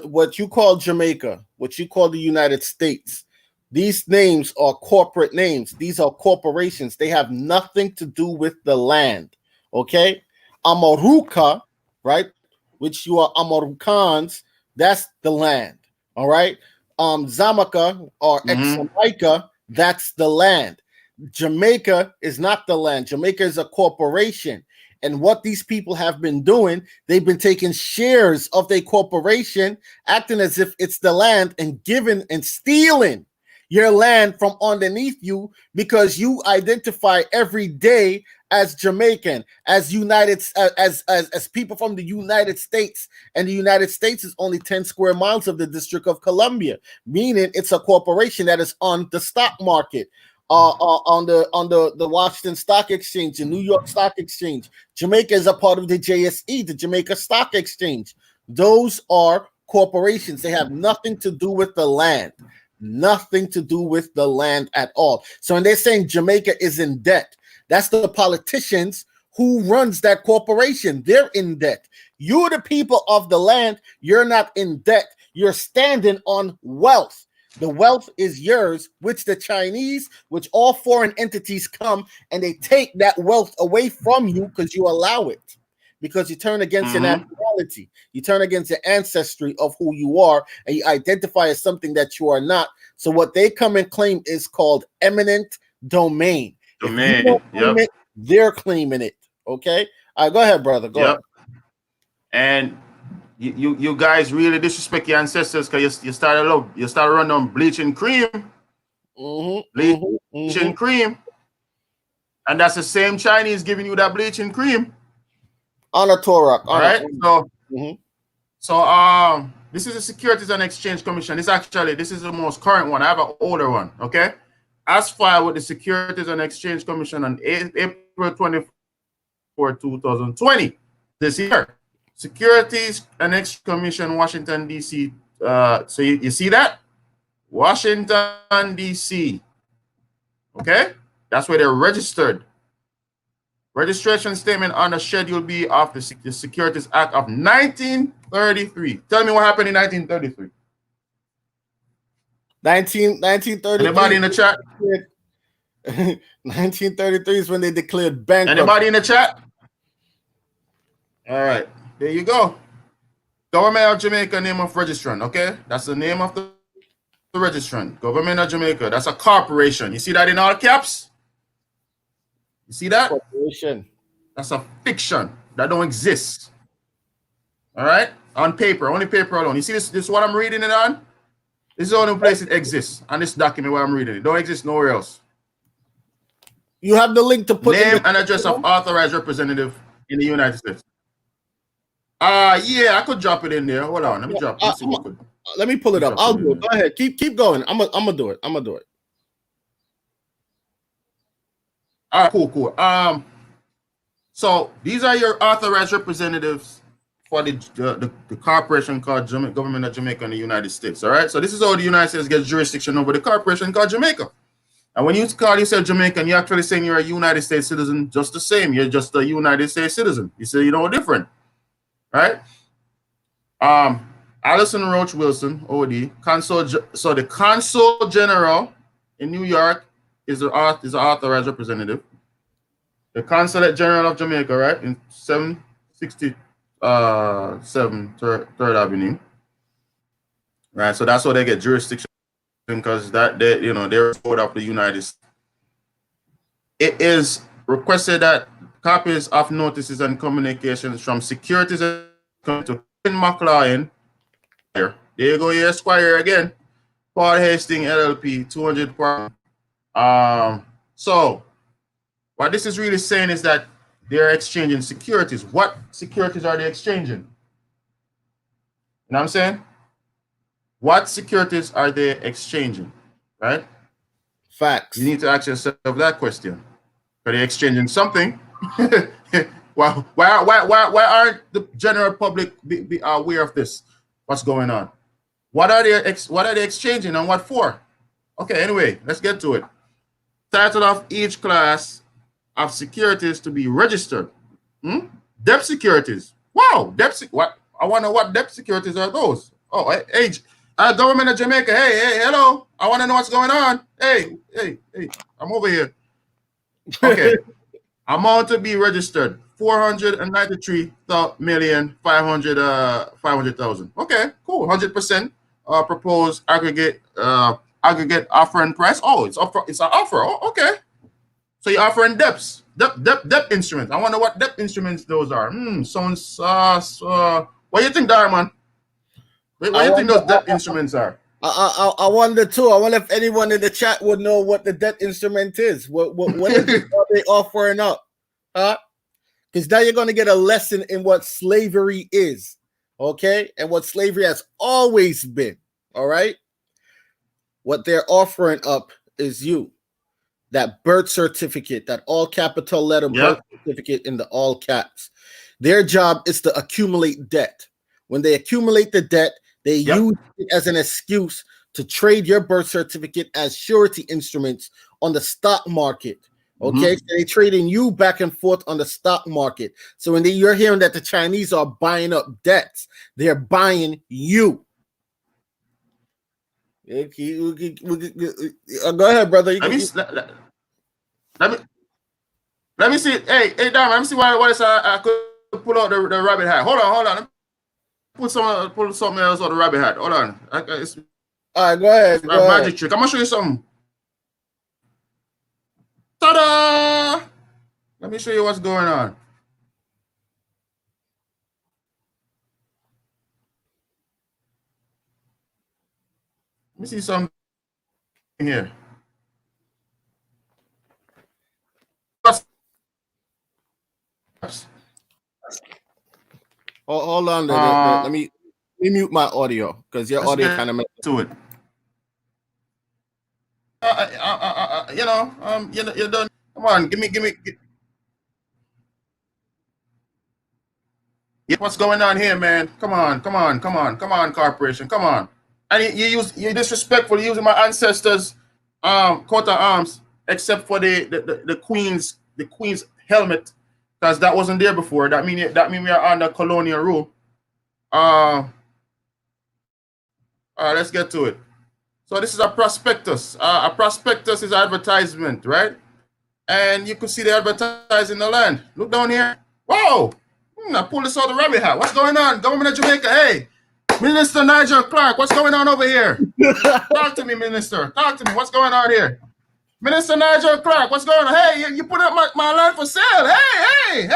what you call Jamaica, what you call the United States, these names are corporate names. These are corporations. They have nothing to do with the land. Okay, Amaruka, right? Which you are Amarukans. That's the land. All right. Zamaka or Examaica, that's the land. Jamaica is not the land. Jamaica is a corporation. And what these people have been doing, they've been taking shares of their corporation, acting as if it's the land, and giving and stealing your land from underneath you, because you identify every day as Jamaican, as people from the United States, and the United States is only 10 square miles of the District of Columbia, meaning it's a corporation that is on the stock market, on the Washington Stock Exchange, the New York Stock Exchange. Jamaica is a part of the JSE, the Jamaica Stock Exchange. Those are corporations. They have nothing to do with the land. Nothing to do with the land at all. So when they're saying Jamaica is in debt, that's the politicians who runs that corporation. They're in debt. You're the people of the land. You're not in debt. You're standing on wealth. The wealth is yours, which the Chinese, which all foreign entities come and they take that wealth away from you because you allow it. Because you turn against your nationality, you turn against the ancestry of who you are, and you identify as something that you are not. So what they come and claim is called eminent domain. If you don't claim it, they're claiming it. Okay? All right, go ahead, brother. Go ahead. And you guys really disrespect your ancestors because you started running on bleaching cream. Bleaching cream. And that's the same Chinese giving you that bleaching cream. On a Torah. All right. So this is the Securities and Exchange Commission. This is the most current one. I have an older one. Okay. As filed with the Securities and Exchange Commission on April 24, 2020. This year. Securities and Exchange Commission, Washington, D.C. So you see that? Washington, D.C. Okay? That's where they're registered. Registration statement on the Schedule B of the Securities Act of 1933. Tell me what happened in 1933. 1933. Anybody in the chat? 1933 is when they declared bankruptcy. Anybody in the chat? All right. There you go. Government of Jamaica name of registrant. Okay? That's the name of the registrant. Government of Jamaica. That's a corporation. You see that in all caps? You see that? Corporation. That's a fiction that don't exist. All right? On paper, only paper alone. You see this is what I'm reading it on? This is the only place it exists. On this document where I'm reading it. Don't exist nowhere else. You have the link to put name and address of authorized representative in the United States. Yeah, I could drop it in there. Hold on. Let me drop it. Let me pull it up. I'll do it. Go ahead. Keep going. I'm gonna do it. I'm gonna do it. All right, cool. So these are your authorized representatives for the corporation called Government of Jamaica in the United States. All right. So this is how the United States gets jurisdiction over the corporation called Jamaica. And when you call yourself Jamaican, you're actually saying you're a United States citizen, just the same. You're just a United States citizen. You say you're no different, right? Allison Roach Wilson, OD, Consul. So the Consul General in New York is an authorized representative. The Consulate General of Jamaica, right, in 767 Third Avenue, right? So that's how they get jurisdiction, because they're part of the United States. It is requested that copies of notices and communications from Securities to McLean. There you go, here, Esquire again. Paul Hastings LLP, 200 pounds. So what this is really saying is that they're exchanging securities. What securities are they exchanging? You know what I'm saying? What securities are they exchanging? Right? Facts. You need to ask yourself that question. Are they exchanging something? why aren't the general public be aware of this? What's going on? What are they exchanging and what for? Okay, anyway, let's get to it. Title of each class of securities to be registered. Debt securities. Wow, what? I wonder what debt securities are those. Oh, hey, Government of Jamaica. Hey, hello. I want to know what's going on. Hey, I'm over here. Okay. Amount to be registered: 493,500,000. Okay, cool. 100% proposed aggregate offering price. Oh, it's an offer. Oh, okay. So you're offering debt instruments. I wonder what debt instruments those are. Sounds what do you think, Darman? What do you think those debt instruments are? I wonder too. I wonder if anyone in the chat would know what the debt instrument is. What is it, are they offering up? Because now you're going to get a lesson in what slavery is, okay, and what slavery has always been. All right. What they're offering up is that birth certificate, that all capital letter birth certificate in the all caps. Their job is to accumulate debt. When they accumulate the debt, they use it as an excuse to trade your birth certificate as surety instruments on the stock market. Okay, so they're trading you back and forth on the stock market. So when you're hearing that the Chinese are buying up debts, they're buying you. Go ahead, brother. Let me let me see. Hey, damn. Let me see what is I could pull out the rabbit hat. Hold on. Let me pull something else out the rabbit hat. Hold on. It's All right, go ahead. a magic trick. I'm gonna show you something. Ta-da! Let me show you what's going on. Let me see something here. Hold on. Let me mute my audio because your audio kind of messed to it. You're done. Come on, give me. What's going on here, man? Come on, corporation, come on. And you're disrespectful using my ancestors' coat of arms, except for the queen's helmet, because that wasn't there before. That mean we are under colonial rule. All right, let's get to it. So this is a prospectus. A prospectus is advertisement, right? And you can see the advertising the land. Look down here. Whoa! I pulled this out the rabbit hat. What's going on? Government of Jamaica. Hey, Minister Nigel Clark, what's going on over here? Talk to me, Minister. Talk to me. What's going on here? Minister Nigel Clark, what's going on? Hey, you put up my land for sale. Hey.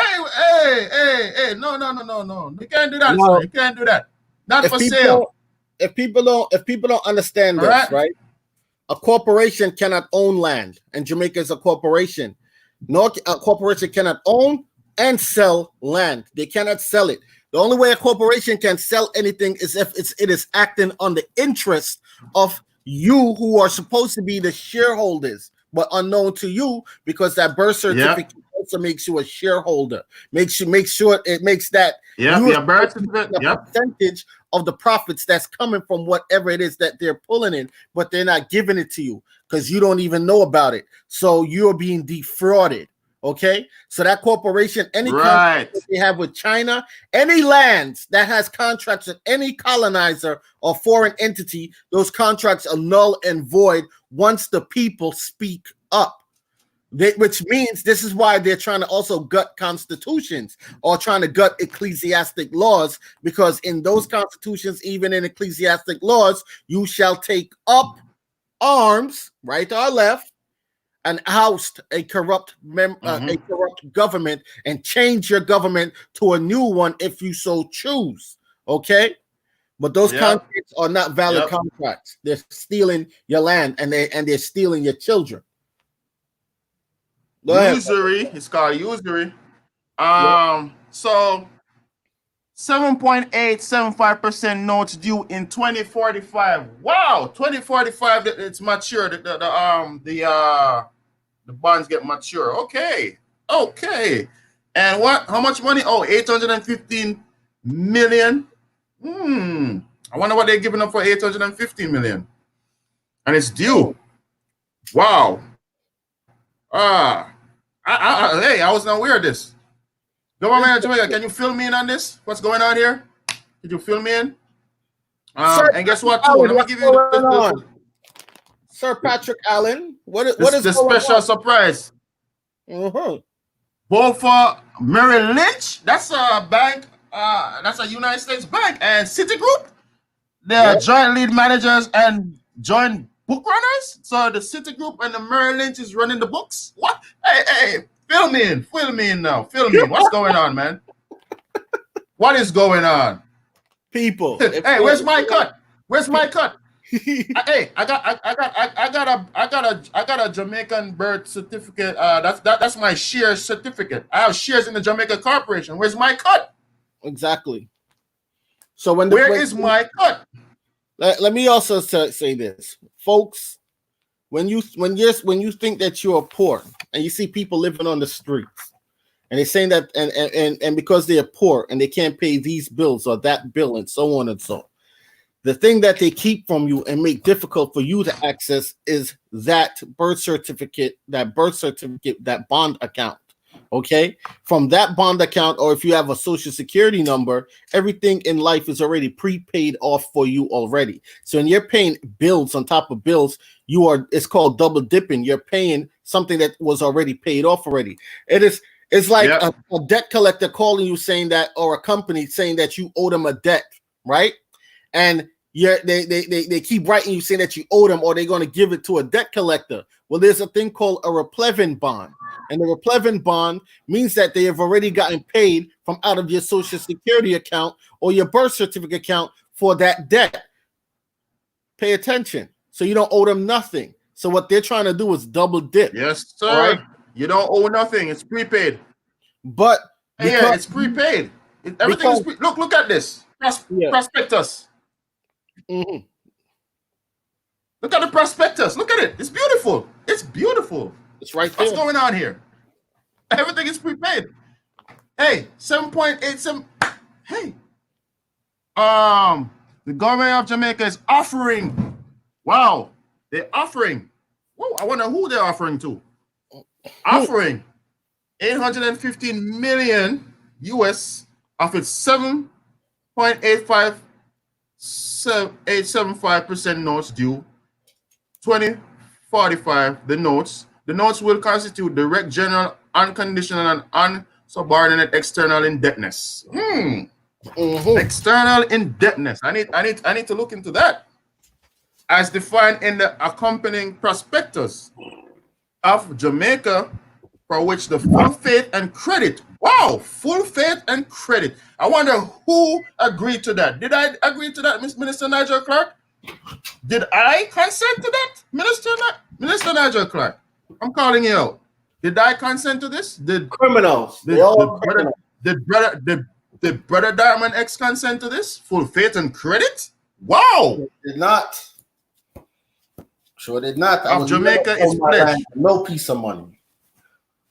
No. You can't do that, sir. You can't do that. Not for sale. If people don't understand this, right? A corporation cannot own land, and Jamaica is a corporation. No, a corporation cannot own and sell land. They cannot sell it. The only way a corporation can sell anything is if it is acting on the interest of you, who are supposed to be the shareholders, but unknown to you, because that birth certificate also makes you a shareholder. Makes sure it makes that your birth certificate, percentage of the profits that's coming from whatever it is that they're pulling in, but they're not giving it to you because you don't even know about it. So you're being defrauded. Okay, so that corporation, any contract that they have with China, any lands that has contracts with any colonizer or foreign entity, those contracts are null and void once the people speak up. Which means this is why they're trying to also gut constitutions or trying to gut ecclesiastic laws, because in those constitutions, even in ecclesiastic laws, you shall take up arms, right or left, and oust a corrupt government and change your government to a new one if you so choose. Okay, but those contracts are not valid contracts. They're stealing your land and they're stealing your children. Usury. It's called usury. So 7.875% notes due in 2045. Wow, 2045. It's mature. The bonds get mature. Okay. And what? How much money? Oh, 815 million. I wonder what they're giving up for 815 million. And it's due. Wow. I was not aware of this. Government of Jamaica, can you fill me in on this? What's going on here? Did you fill me in? And guess what, too? Let me give you Sir Patrick Allen. What is the special surprise? Both for Merrill Lynch, that's a bank, that's a United States bank, and Citigroup, they're joint lead managers and joint book runners. So the Citigroup and the Merrill Lynch is running the books. What? Hey, fill me in now. Fill me in. What's going on, man? What is going on? People. Hey, where's my cut? Hey, I got a Jamaican birth certificate. That's my share certificate. I have shares in the Jamaica Corporation. Where's my cut? Exactly. So where is my cut? Let me also say this, folks. When you think that you are poor and you see people living on the streets, and they're saying that and because they are poor and they can't pay these bills or that bill and so on and so on. The thing that they keep from you and make difficult for you to access is that birth certificate, that bond account. Okay, from that bond account, or if you have a social security number, everything in life is already prepaid off for you already. So when you're paying bills on top of bills, it's called double dipping. You're paying something that was already paid off already. It's like Yeah. a debt collector calling you saying that, or a company saying that you owe them a debt, right? And they keep writing you saying that you owe them, or they're going to give it to a debt collector. Well, there's a thing called a replevin bond. And the replevin bond means that they have already gotten paid from out of your social security account or your birth certificate account for that debt. Pay attention. So you don't owe them nothing. So what they're trying to do is double dip. Yes, All right. sir. You don't owe nothing. It's prepaid. But Yeah, it's prepaid. Everything is look at this. Prospectus. Mm-hmm. Look at the prospectus. Look at it. It's beautiful. It's beautiful. It's right there. What's going on here? Everything is prepaid. Hey, 7.87. Hey. The government of Jamaica is offering. Wow. They're offering. Whoa, I wonder who they're offering to. Offering 815 million US of its 7.875% notes due 2045. The notes will constitute direct, general, unconditional, and unsubordinate external indebtedness. External indebtedness. I need to look into that. As defined in the accompanying prospectus of Jamaica, for which the full faith and credit. Wow, full faith and credit. I wonder who agreed to that. Did I agree to that, Minister Nigel Clark? Did I consent to that, Minister Nigel Clark? I'm calling you out. Did I consent to this? Did criminals? Did Brother Diamond X consent to this? Full faith and credit? Wow. Did not. Sure did not. Of Jamaica is pledged. No piece of money.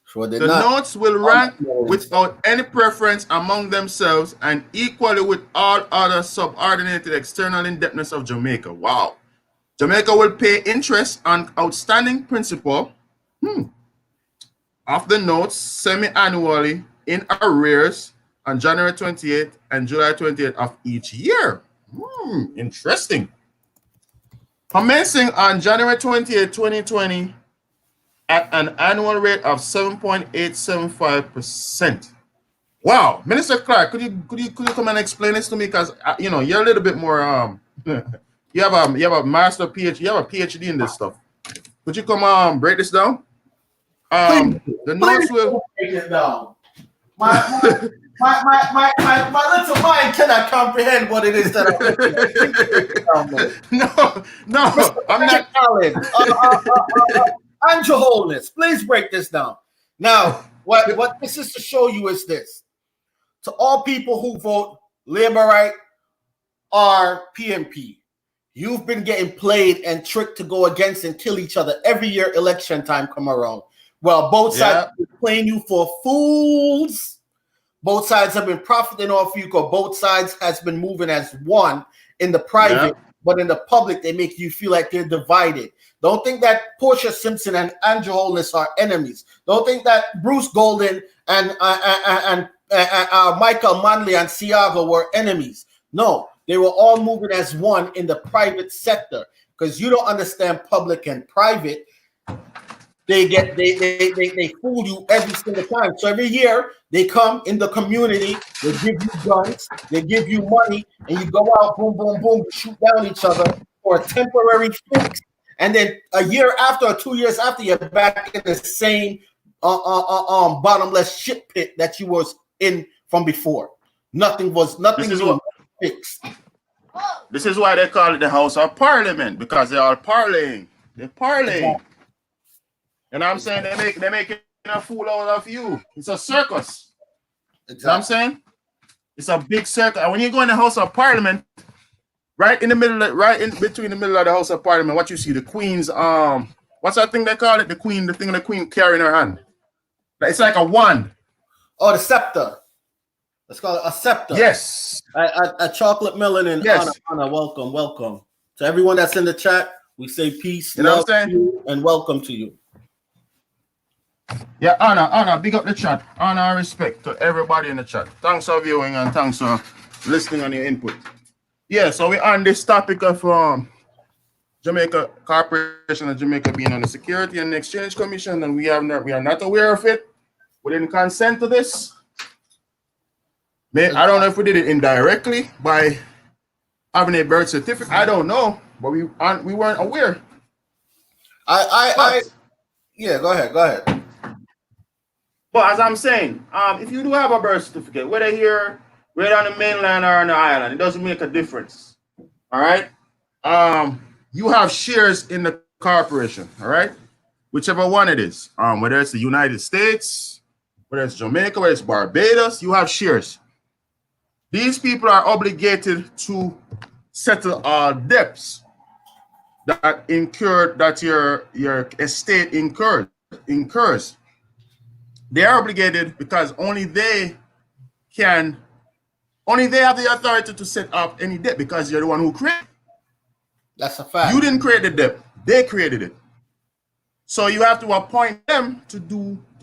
Sure did the not. notes will rank without any preference among themselves and equally with all other subordinated external indebtedness of Jamaica. Wow. Jamaica will pay interest on outstanding principal of the notes semi-annually in arrears on January 28th and July 28th of each year. Interesting. Commencing on January 28, 2020 at an annual rate of 7.875%. Wow. Minister Clark, could you come and explain this to me? Because you're a little bit more you have a master PhD, you have a PhD in this stuff. Could you come break this down? The notes will break it down. My little mind cannot comprehend what it is that No, I'm not. And your wholeness, please break this down. Now, what this is to show you is this: to all people who vote Labour right or PMP, you've been getting played and tricked to go against and kill each other every year election time come around. Well, both sides have been playing you for fools. Both sides have been profiting off you because both sides has been moving as one in the private, but in the public, they make you feel like they're divided. Don't think that Portia Simpson and Andrew Holness are enemies. Don't think that Bruce Golden and Michael Manley and Siago were enemies. No, they were all moving as one in the private sector because you don't understand public and private. They fool you every single time. So every year they come in the community, they give you guns, they give you money, and you go out, boom, boom, boom, shoot down each other for a temporary fix. And then a year after or 2 years after, you're back in the same bottomless shit pit that you was in from before. Nothing fixed. This is why they call it the House of Parliament, because they're all parlaying. They're parlaying. You know what I'm saying? They're making a fool out of you. It's a circus. Exactly. You know what I'm saying? It's a big circus. And when you go in the House of Parliament, right in between the middle of the House of Parliament, what you see, the Queen's what's that thing they call it? The thing the Queen carrying her hand. It's like a wand. Oh, the scepter. Let's call it a scepter. Yes. A chocolate melon and Anna. Welcome. To everyone that's in the chat, we say peace, love to you, and welcome to you. Yeah, Anna, big up the chat. Honor and respect to everybody in the chat. Thanks for viewing and thanks for listening on your input. Yeah, so we're on this topic of Jamaica Corporation of Jamaica being on the Security and Exchange Commission, and we are not aware of it. We didn't consent to this. I don't know if we did it indirectly by having a birth certificate. I don't know, but we weren't aware. Yeah, go ahead. But as I'm saying, if you do have a birth certificate, whether here, whether on the mainland or on the island, it doesn't make a difference. All right. You have shares in the corporation. All right, whichever one it is. Whether it's the United States, whether it's Jamaica, whether it's Barbados, you have shares. These people are obligated to settle all debts that your estate incurs. They are obligated because only they have the authority to set up any debt because you're the one who created. That's a fact. You didn't create the debt; they created it. So you have to appoint them to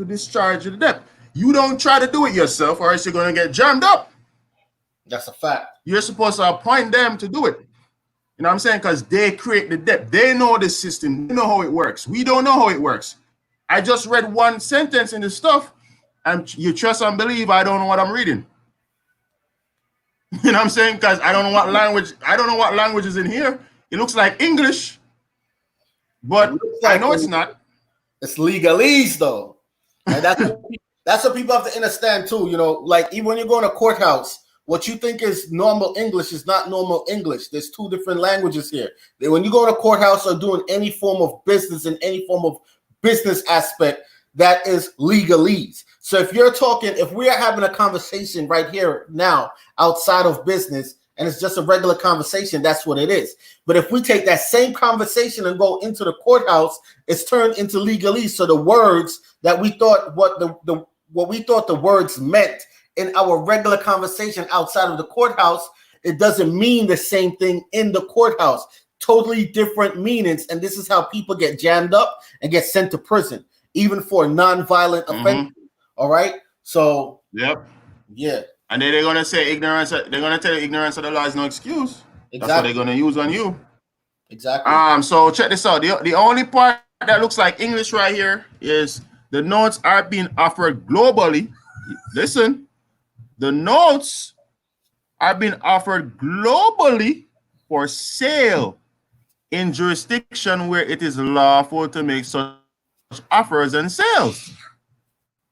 discharge the debt. You don't try to do it yourself, or else you're going to get jammed up. That's a fact. You're supposed to appoint them to do it. You know what I'm saying? Because they create the debt. They know the system. They know how it works. We don't know how it works. I just read one sentence in the stuff, and you trust and believe I don't know what I'm reading. You know what I'm saying? Because I don't know what language. I don't know what language is in here. It looks like English, but I know it's not. It's legalese though, and that's what people have to understand too. You know, like even when you go in a courthouse, what you think is normal English is not normal English. There's two different languages here. When you go in a courthouse or doing any form of business in any form of business aspect, that is legalese. So if we are having a conversation right here now outside of business and it's just a regular conversation, that's what it is. But if we take that same conversation and go into the courthouse, it's turned into legalese. So the words that we thought what we thought the words meant in our regular conversation outside of the courthouse, it doesn't mean the same thing in the courthouse. Totally different meanings, and this is how people get jammed up and get sent to prison, even for non-violent offenses. All right, so yep, yeah, and then they're gonna say ignorance. They're gonna tell you ignorance of the law is no excuse. Exactly. That's what they're gonna use on you. Exactly. So check this out. The only part that looks like English right here is the notes are being offered globally. Listen, the notes are being offered globally for sale in jurisdiction where it is lawful to make such offers and sales.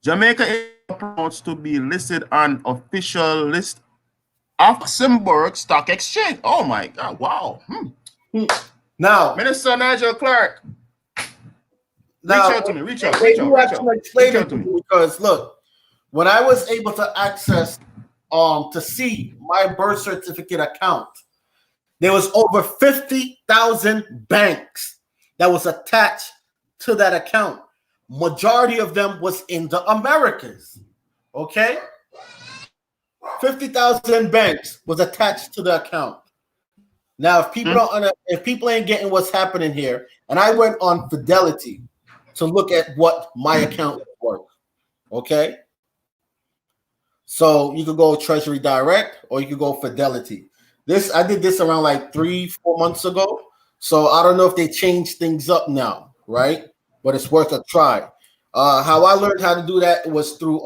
Jamaica is proposed to be listed on official list of Luxembourg Stock Exchange. Oh my God! Wow. Now, Minister Nigel Clark, reach out to me. Reach out. Because look, when I was able to access to see my birth certificate account, there was over 50,000 banks that was attached to that account. Majority of them was in the Americas. Okay, 50,000 banks was attached to the account. Now, if people ain't getting what's happening here, and I went on Fidelity to look at what my account was worth. Okay, so you could go Treasury Direct or you could go Fidelity. I did this around like 3-4 months ago, so I don't know if they changed things up now, right? But it's worth a try. How I learned how to do that was through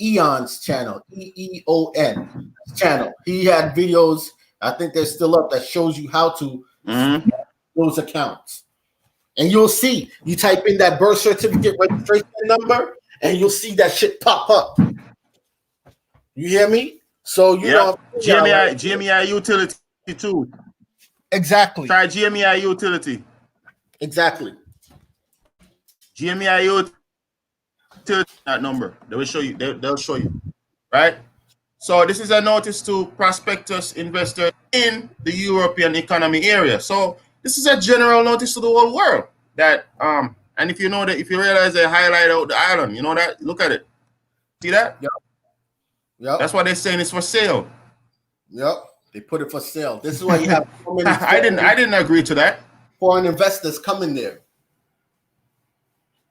Eon's channel, EEON channel. He had videos, I think they're still up, that shows you how to those accounts. And you'll see, you type in that birth certificate registration number, and you'll see that shit pop up. You hear me? So you know, GMEI utility too. Exactly. Try GMEI utility. Exactly. GMEI utility, that number. They will show you. They'll show you. Right? So this is a notice to prospectus investors in the European economy area. So this is a general notice to the whole world that and if you realize they highlight out the island, you know that, look at it. See that? Yep. Yep. That's why they're saying it's for sale. Yep. They put it for sale. This is why you have so many I didn't agree to that. Foreign investors coming there.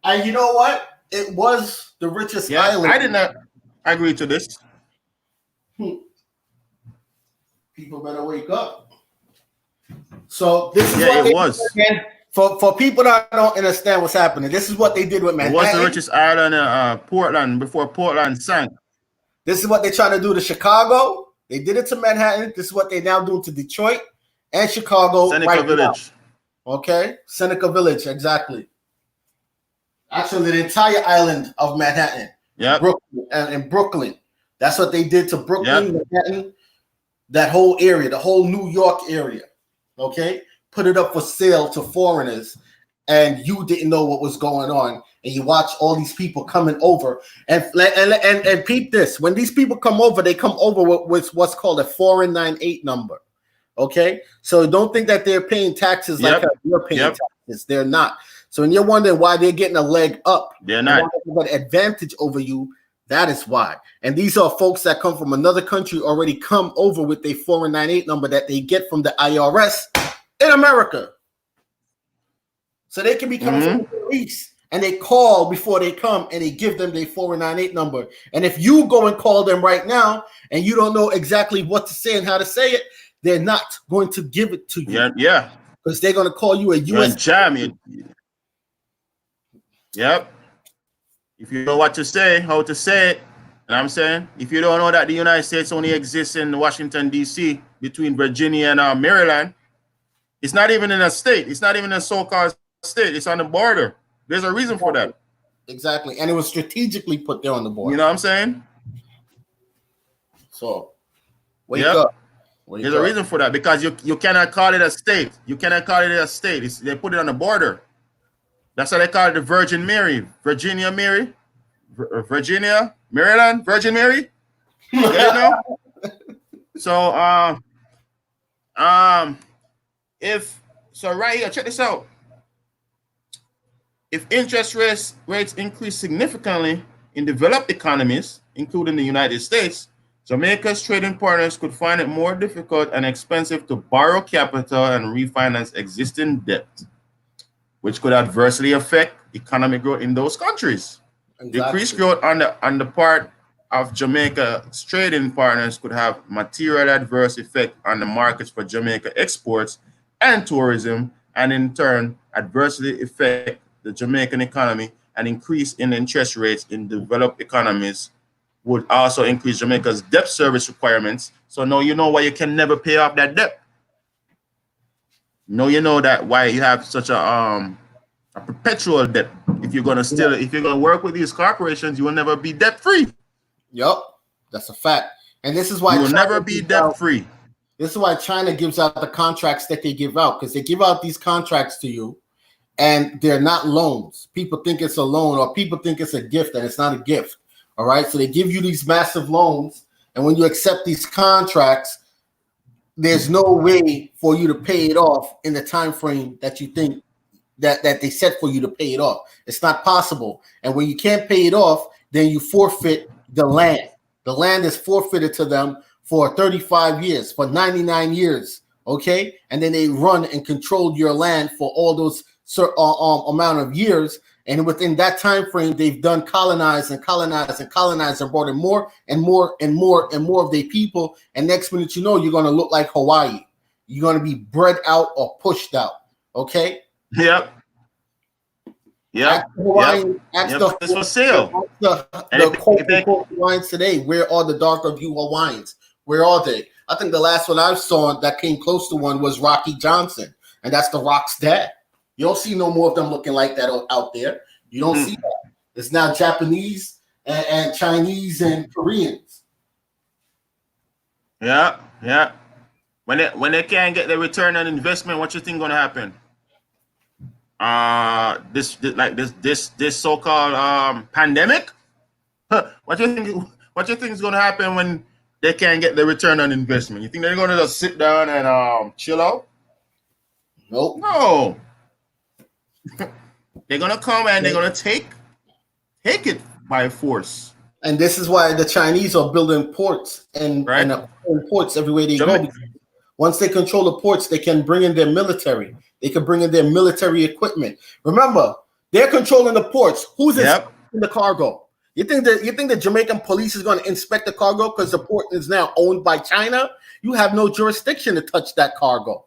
And you know what? It was the richest Yeah, island. I did not agree to this. People better wake up. So this is Yeah, what it they was. did again. For people that don't understand what's happening, this is what they did with It Manhattan. was the richest island in Portland before Portland sank. This is what they're trying to do to Chicago. They did it to Manhattan. This is what they now do to Detroit and Chicago. Seneca Village. Now. Okay, Seneca Village, exactly. Actually, the entire island of Manhattan. Yep. Brooklyn and Brooklyn. That's what they did to Brooklyn, Yep. Manhattan, that whole area, the whole New York area. Okay, put it up for sale to foreigners, and you didn't know what was going on, and you watch all these people coming over, and peep this: when these people come over, they come over with what's called a 498 number. Okay, so don't think that they're paying taxes like you're paying taxes. They're not. So when you're wondering why they're getting a leg up, they're not an advantage over you. That is why. And these are folks that come from another country already come over with a 498 number that they get from the IRS in America. So they can be coming from the police and they call before they come and they give them their 498 number. And if you go and call them right now and you don't know exactly what to say and how to say it, they're not going to give it to you. Yeah. Because they're going to call you a U.S. jam. Yep. If you know what to say, how to say it, and I'm saying, if you don't know that the United States only exists in Washington, D.C., between Virginia and Maryland, it's not even in a state. It's not even a so-called state. It's on the border. There's a reason for that. Exactly. And it was strategically put there on the border. You know what I'm saying? So, wake up. There's a reason for that, because you cannot call it a state. You cannot call it a state. They put it on the border. That's why they call it the Virgin Mary. Virginia Mary. Virginia, Maryland, Virgin Mary. You know? So right here, check this out. If interest rates increase significantly in developed economies, including the United States, Jamaica's trading partners could find it more difficult and expensive to borrow capital and refinance existing debt, which could adversely affect economic growth in those countries. Exactly. Decreased growth on the part of Jamaica's trading partners could have material adverse effect on the markets for Jamaica exports and tourism, and in turn adversely affect the Jamaican economy. An increase in interest rates in developed economies would also increase Jamaica's debt service requirements. So now you know why you can never pay off that debt. Now you know that why you have such a perpetual debt. If you're gonna work with these corporations, you will never be debt free. Yup, that's a fact. And this is why you will never be debt free. This is why China gives out the contracts that they give out, because they give out these contracts to you, and they're not loans. People think it's a loan, or people think it's a gift, and it's not a gift. All right, so they give you these massive loans, and when you accept these contracts, there's no way for you to pay it off in the time frame that you think that they set for you to pay it off. It's not possible. And when you can't pay it off, then you forfeit the land. The land is forfeited to them for 35 years, for 99 years, okay? And then they run and control your land for all those amount of years. And within that time frame, they've done colonize and brought in more and more and more and more of their people. And next minute, you know, you're going to look like Hawaii. You're going to be bred out or pushed out, okay? Yep. It's for sale. The Hawaiians today, where are the dark of you Hawaiians? Where are they? I think the last one I saw that came close to one was Rocky Johnson, and that's the Rock's dad. You don't see no more of them looking like that out there. You don't see that. It's now Japanese and Chinese and Koreans. Yeah. When they can't get the return on investment, what you think gonna happen? This so-called pandemic. What do you think is gonna happen when they can't get the return on investment? You think they're gonna just sit down and chill out? Nope. No. They're gonna come and they're gonna take it by force. And this is why the Chinese are building ports and ports everywhere they go. Once they control the ports, they can bring in their military. They can bring in their military equipment. Remember, they're controlling the ports. Who's the cargo? You think the Jamaican police is going to inspect the cargo because the port is now owned by China? You have no jurisdiction to touch that cargo.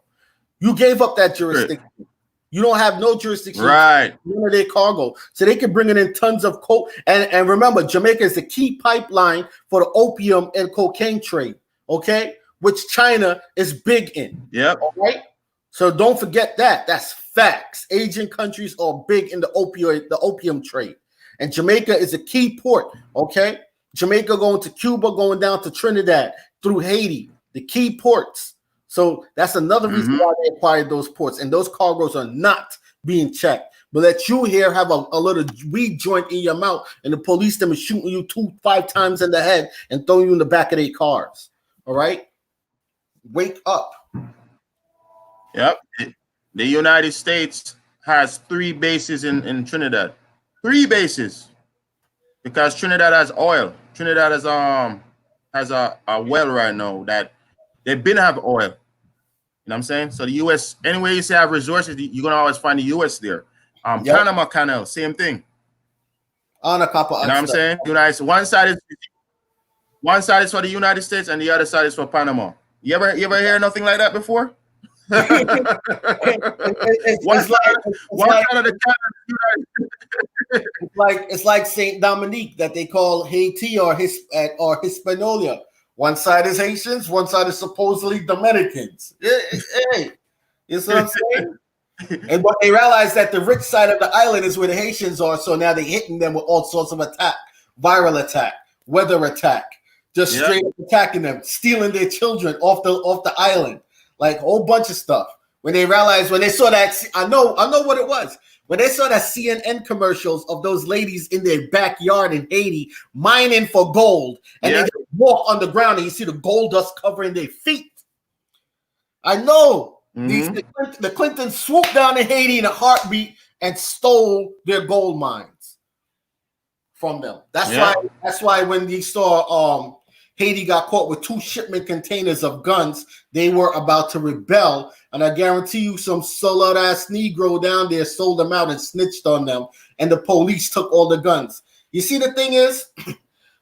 You gave up that jurisdiction. You don't have no jurisdiction right? to their cargo, so they can bring in tons of coke. And remember, Jamaica is the key pipeline for the opium and cocaine trade. Okay, which China is big in. Yep. All right. So don't forget that. That's facts. Asian countries are big in the opium trade, and Jamaica is a key port. Okay, Jamaica going to Cuba, going down to Trinidad through Haiti, the key ports. So that's another reason why they acquired those ports, and those cargoes are not being checked. But let you here have a little weed joint in your mouth, and the police them is shooting you 5 times in the head and throwing you in the back of their cars. All right, wake up. Yep. The United States has 3 bases in Trinidad. 3 bases, because Trinidad has oil. Trinidad has a well right now that they've been have oil. You know what I'm saying? So the U.S. anywhere you say have resources, you're gonna always find the U.S. there. Panama Canal, same thing. On a couple. You know what I'm saying? One side is for the United States and the other side is for Panama. You ever hear nothing like that before? It's like Saint Dominique that they call Haiti or Hispaniola. One side is Haitians, one side is supposedly Dominicans. Hey, you see what I'm saying? And what they realize that the rich side of the island is where the Haitians are, so now they're hitting them with all sorts of attack, viral attack, weather attack, just straight up attacking them, stealing their children off the island, like a whole bunch of stuff. When they saw that, I know what it was. When they saw that CNN commercials of those ladies in their backyard in Haiti mining for gold, and they just walk on the ground and you see the gold dust covering their feet. I know the Clintons swooped down to Haiti in a heartbeat and stole their gold mines from them. That's why when they saw Haiti got caught with 2 shipment containers of guns, they were about to rebel. And I guarantee you some sold-out ass Negro down there sold them out and snitched on them. And the police took all the guns. You see, the thing is,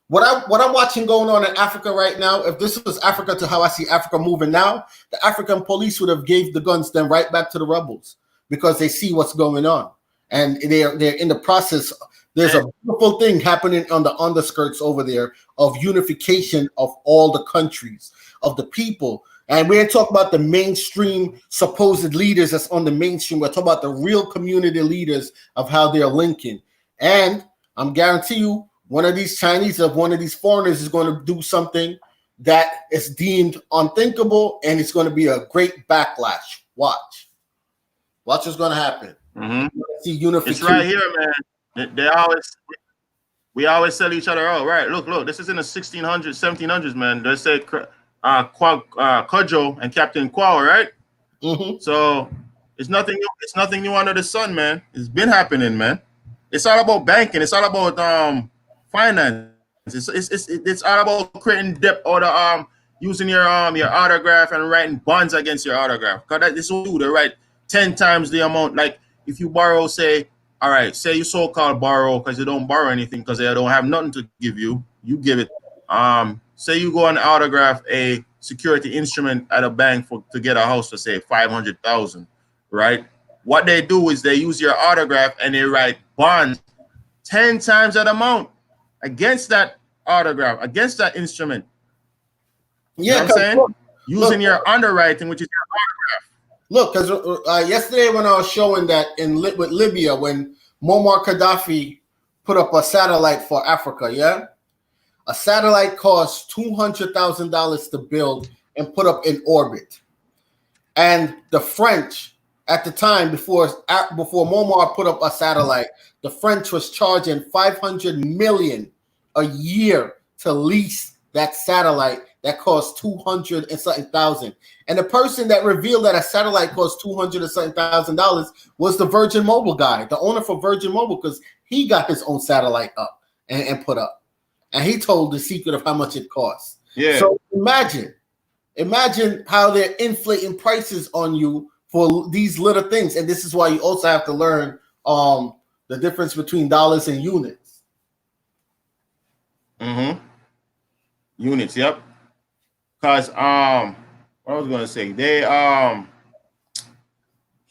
what I'm watching going on in Africa right now, if this was Africa to how I see Africa moving now, the African police would have gave the guns then right back to the rebels because they see what's going on. And they're in the process. There's a beautiful thing happening on the underskirts over there of unification of all the countries, of the people. And we ain't talking about the mainstream supposed leaders that's on the mainstream. We're talking about the real community leaders of how they're linking. And I'm guarantee you, one of these Chinese or one of these foreigners is going to do something that is deemed unthinkable, and it's going to be a great backlash. Watch what's going to happen. See unification. It's right here, man. We always sell each other out, right? Look, this is in the 1600s, 1700s, man. They say Cujo and Captain Quao, right? So it's nothing new. It's nothing new under the sun, man. It's been happening, man. It's all about banking. It's all about finance. It's all about creating debt or using your autograph and writing bonds against your autograph. Because this will do. They write 10 times the amount. Like if you borrow, say you so-called borrow because you don't borrow anything because they don't have nothing to give you. You give it. Say you go and autograph a security instrument at a bank to get a house for say 500,000, right? What they do is they use your autograph and they write bonds 10 times that amount against that autograph, against that instrument. You know what I'm saying? Using your underwriting, which is your autograph. Look, because yesterday when I was showing that with Libya, when Muammar Gaddafi put up a satellite for Africa, a satellite costs $200,000 to build and put up in orbit. And the French, at the time, before Muammar put up a satellite, the French was charging $500 million a year to lease that satellite that cost 200 and something thousand. And the person that revealed that a satellite cost 200 and something $1,000 was the Virgin Mobile guy, the owner for Virgin Mobile, because he got his own satellite up and put up. And he told the secret of how much it costs. Yeah. So imagine how they're inflating prices on you for these little things. And this is why you also have to learn the difference between dollars and units. Units, yep. Cause what I was gonna say, they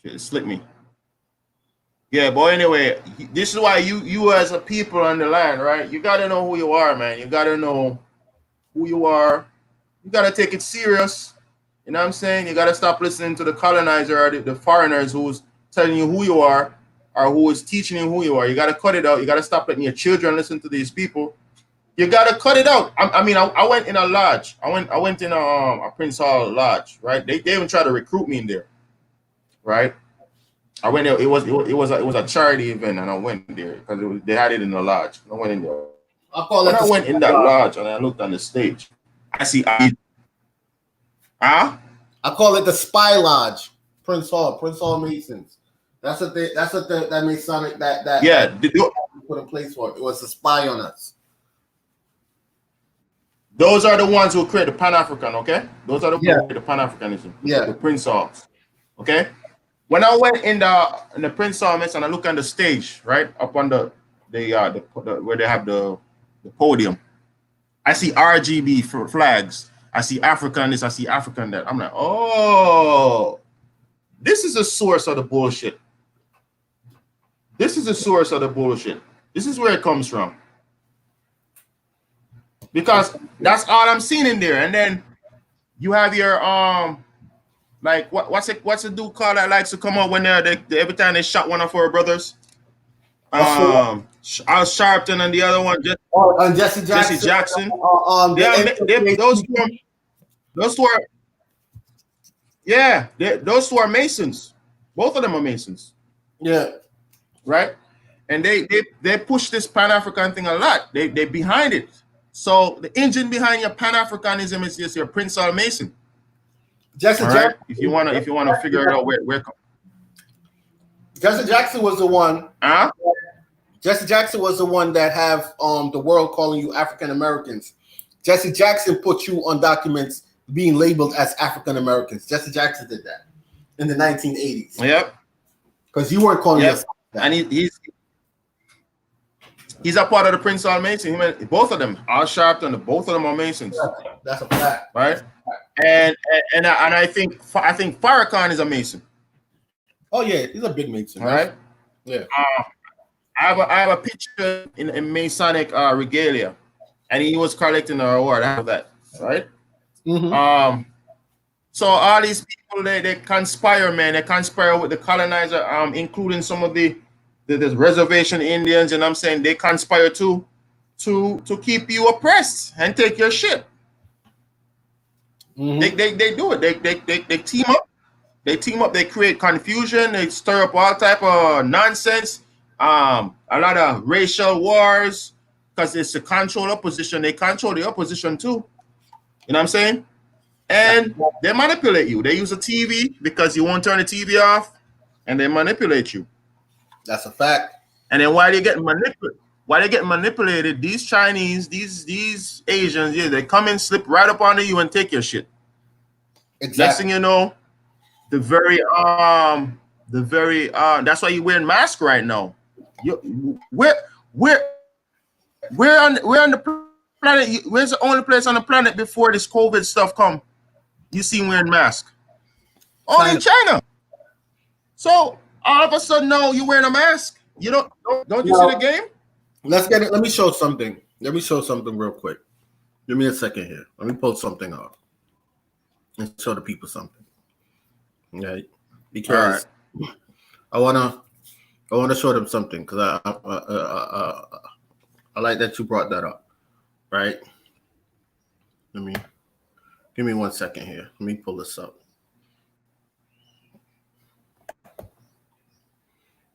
shit, it slipped me. Yeah, but anyway, this is why you as a people on the land, right? You gotta know who you are, man. You gotta know who you are. You gotta take it serious. You know what I'm saying? You gotta stop listening to the colonizer or the foreigners who's telling you who you are or who is teaching you who you are. You gotta cut it out. You gotta stop letting your children listen to these people. You gotta cut it out. I went in a lodge. I went in a Prince Hall lodge, right? They even tried to recruit me in there, right? I went there. It was a charity event, and I went there because they had it in the lodge. I went in there. When I went in that lodge and I looked on the stage, I see. I call it the Spy Lodge, Prince Hall Masons. That's what that Masonic that yeah that put in place for. It was to spy on us. Those are the ones who create the Pan-African, okay? Those are the people who create the Pan-Africanism. Yeah. The Prince Halls. Okay? When I went in the Prince Hall and I look on the stage, right? Up on the where they have the podium, I see RGB flags. I see African this, I see African that. I'm like, oh, this is a source of the bullshit. This is the source of the bullshit. This is where it comes from. Because that's all I'm seeing in there. And then you have your like what's the dude called that likes to come out when they every time they shot one of our brothers? Al Sharpton and the other one and Jesse Jackson. Those two are Masons. Both of them are Masons. Yeah. Right? And they push this Pan-African thing a lot. They behind it. So the engine behind your Pan-Africanism is just your Prince Hall Mason. Jesse Jackson. If you wanna figure it out where Jesse Jackson was the one. Jesse Jackson was the one that have the world calling you African Americans. Jesse Jackson put you on documents being labeled as African Americans. Jesse Jackson did that in the 1980s. Yep. Because you weren't calling us that. And he's a part of the Prince Hall Mason. Both of them, Al Sharpton, both of them are Masons. That's a fact, right? And I think Farrakhan is a Mason. Oh yeah, he's a big Mason, right? Yeah. I have a picture in Masonic regalia, and he was collecting an award. I have that, right? Mm-hmm. So all these people they conspire, man. They conspire with the colonizer, including some of the reservation Indians, and I'm saying they conspire to keep you oppressed and take your shit. Mm-hmm. They do it. They team up. They team up. They create confusion. They stir up all type of nonsense. A lot of racial wars because it's a control opposition. They control the opposition too. You know what I'm saying? And they manipulate you. They use a TV because you won't turn the TV off, and they manipulate you. That's a fact. And then why they get manipulated? These Chinese, these Asians, they come and slip right up onto you and take your shit. Exactly. Next thing you know, the very that's why you're wearing masks right now. We're on the planet. Where's the only place on the planet before this COVID stuff come? You see wearing masks. Only China. So all of a sudden now you're wearing a mask. You don't you see the game? Let's get it. Let me show something. Let me show something real quick. Give me a second here. Let me pull something up and show the people something. Okay, because I wanna show them something because I like that you brought that up. Right? Give me 1 second here. Let me pull this up.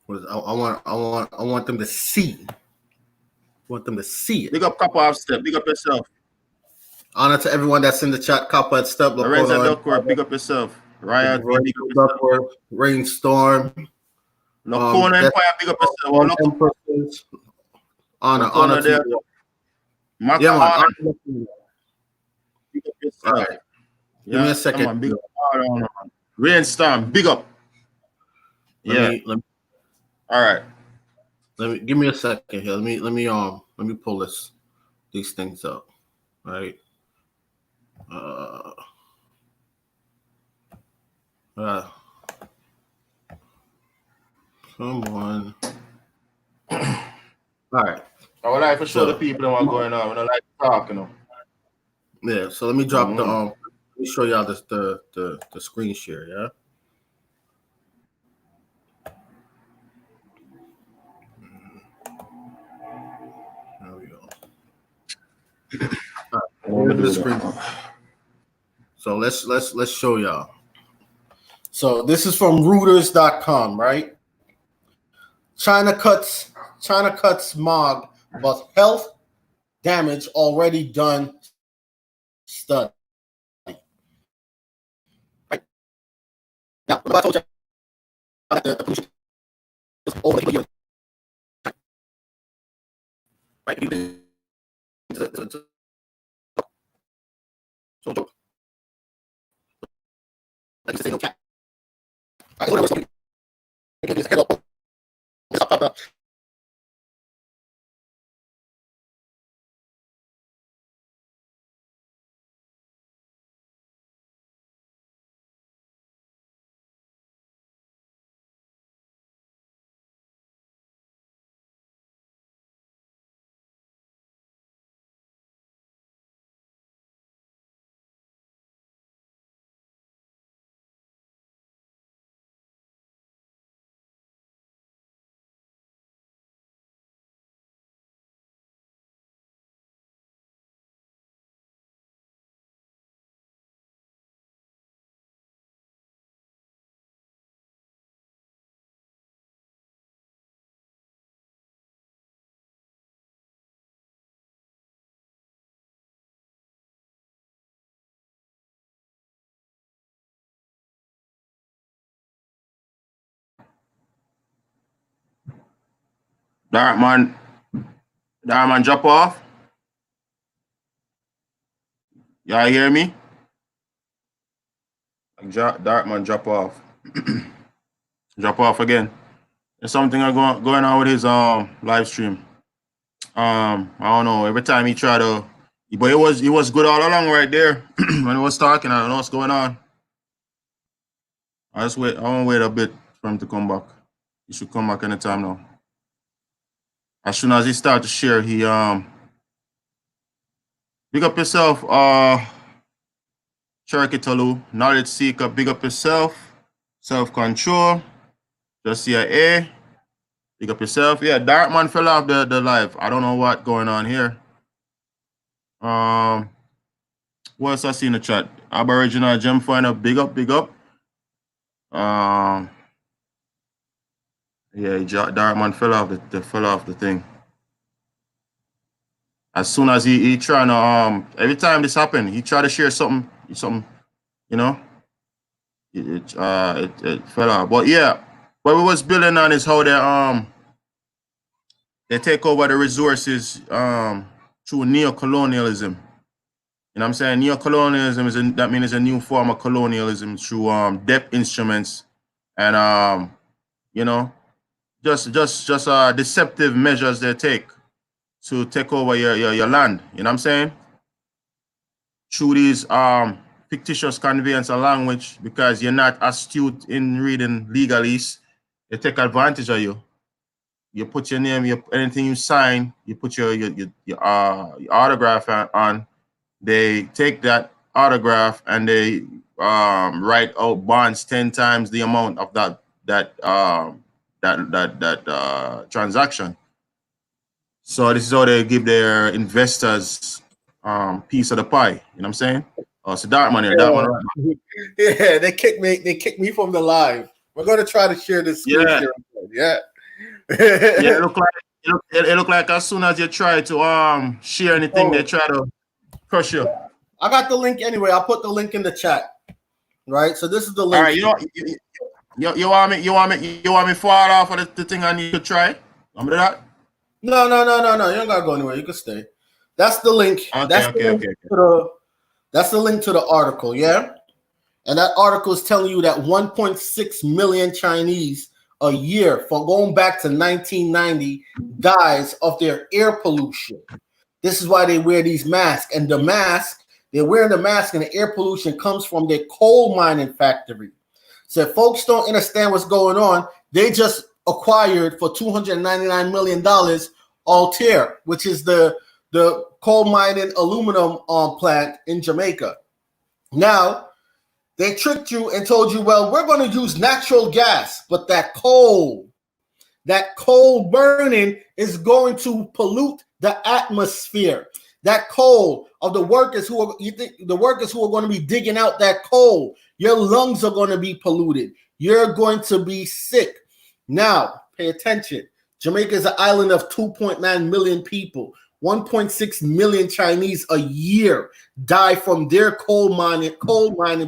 I want them to see. I want them to see it. Big up Copperhead Step. Big up yourself. Honor to everyone that's in the chat. Copperhead Step. Lorenzo Duckworth. Big up yourself. Riot. Big up yourself. Rainstorm. Lacona Empire. Big up yourself. Honor to you. Yeah, man. Big up yourself. Right. Give me a second. On, big up. Rainstorm. Big up. All right. Give me a second here. Let me pull this these things up, right? Come on. All right. I would like to show the people what's going on. I don't like talking. Yeah. So let me drop the Let me show y'all this the screen share. Yeah. There we go. All right, the screen. So let's show y'all. So this is from Reuters.com, right? China cuts smog, but health damage already done study. Right. Now, I told you that the pollution is over the year. Right? So, like you say, no cat. I just want to get this head up. Dark man, drop off. Y'all hear me? Dark man, drop off. Drop off again. There's something going on with his live stream. I don't know. Every time he try to, but he was good all along right there when he was talking. I don't know what's going on. I just wait. I want to wait a bit for him to come back. He should come back anytime now. As soon as he start to share, he big up yourself, Cherokee Tolu, knowledge seeker, big up yourself, self-control, just CIA, big up yourself. Yeah, Darkman fell off the live. I don't know what's going on here. What else I see in the chat? Aboriginal Gem Finder, big up, big up. Yeah, Darkman fell off the thing. As soon as he trying to every time this happen, he try to share something, you know. It fell off. But yeah, what we was building on is how they take over the resources through neocolonialism. You know what I'm saying? Neocolonialism that means a new form of colonialism through depth instruments and you know, just deceptive measures they take to take over your land. You know what I'm saying? Through these fictitious conveyance of language, because you're not astute in reading legalese, they take advantage of you. You put your name, anything you sign, you put your autograph on. They take that autograph and they write out bonds 10 times the amount of that transaction. So this is how they give their investors piece of the pie. You know what I'm saying? Oh, so Darkman here. Darkman. Yeah, they kicked me from the live. We're gonna try to share this screen share. Yeah. Yeah, it look like as soon as you try to share anything, they try to crush you. I got the link anyway. I'll put the link in the chat. Right. So this is the link. All right, you want me fall off of the thing I need to try? Want me to do that? No. You don't gotta go anywhere. You can stay. That's the link. Okay. That's the link to the article, yeah? And that article is telling you that 1.6 million Chinese a year, for going back to 1990, dies of their air pollution. This is why they wear these masks. And the mask, they're wearing the mask, and the air pollution comes from their coal mining factory. So if folks don't understand what's going on, they just acquired for $299 million Altair, which is the coal mining aluminum plant in Jamaica. Now, they tricked you and told you, well, we're going to use natural gas, but that coal burning is going to pollute the atmosphere. That coal of the workers who are going to be digging out that coal, your lungs are going to be polluted. You're going to be sick. Now, pay attention. Jamaica is an island of 2.9 million people. 1.6 million Chinese a year die from their coal mining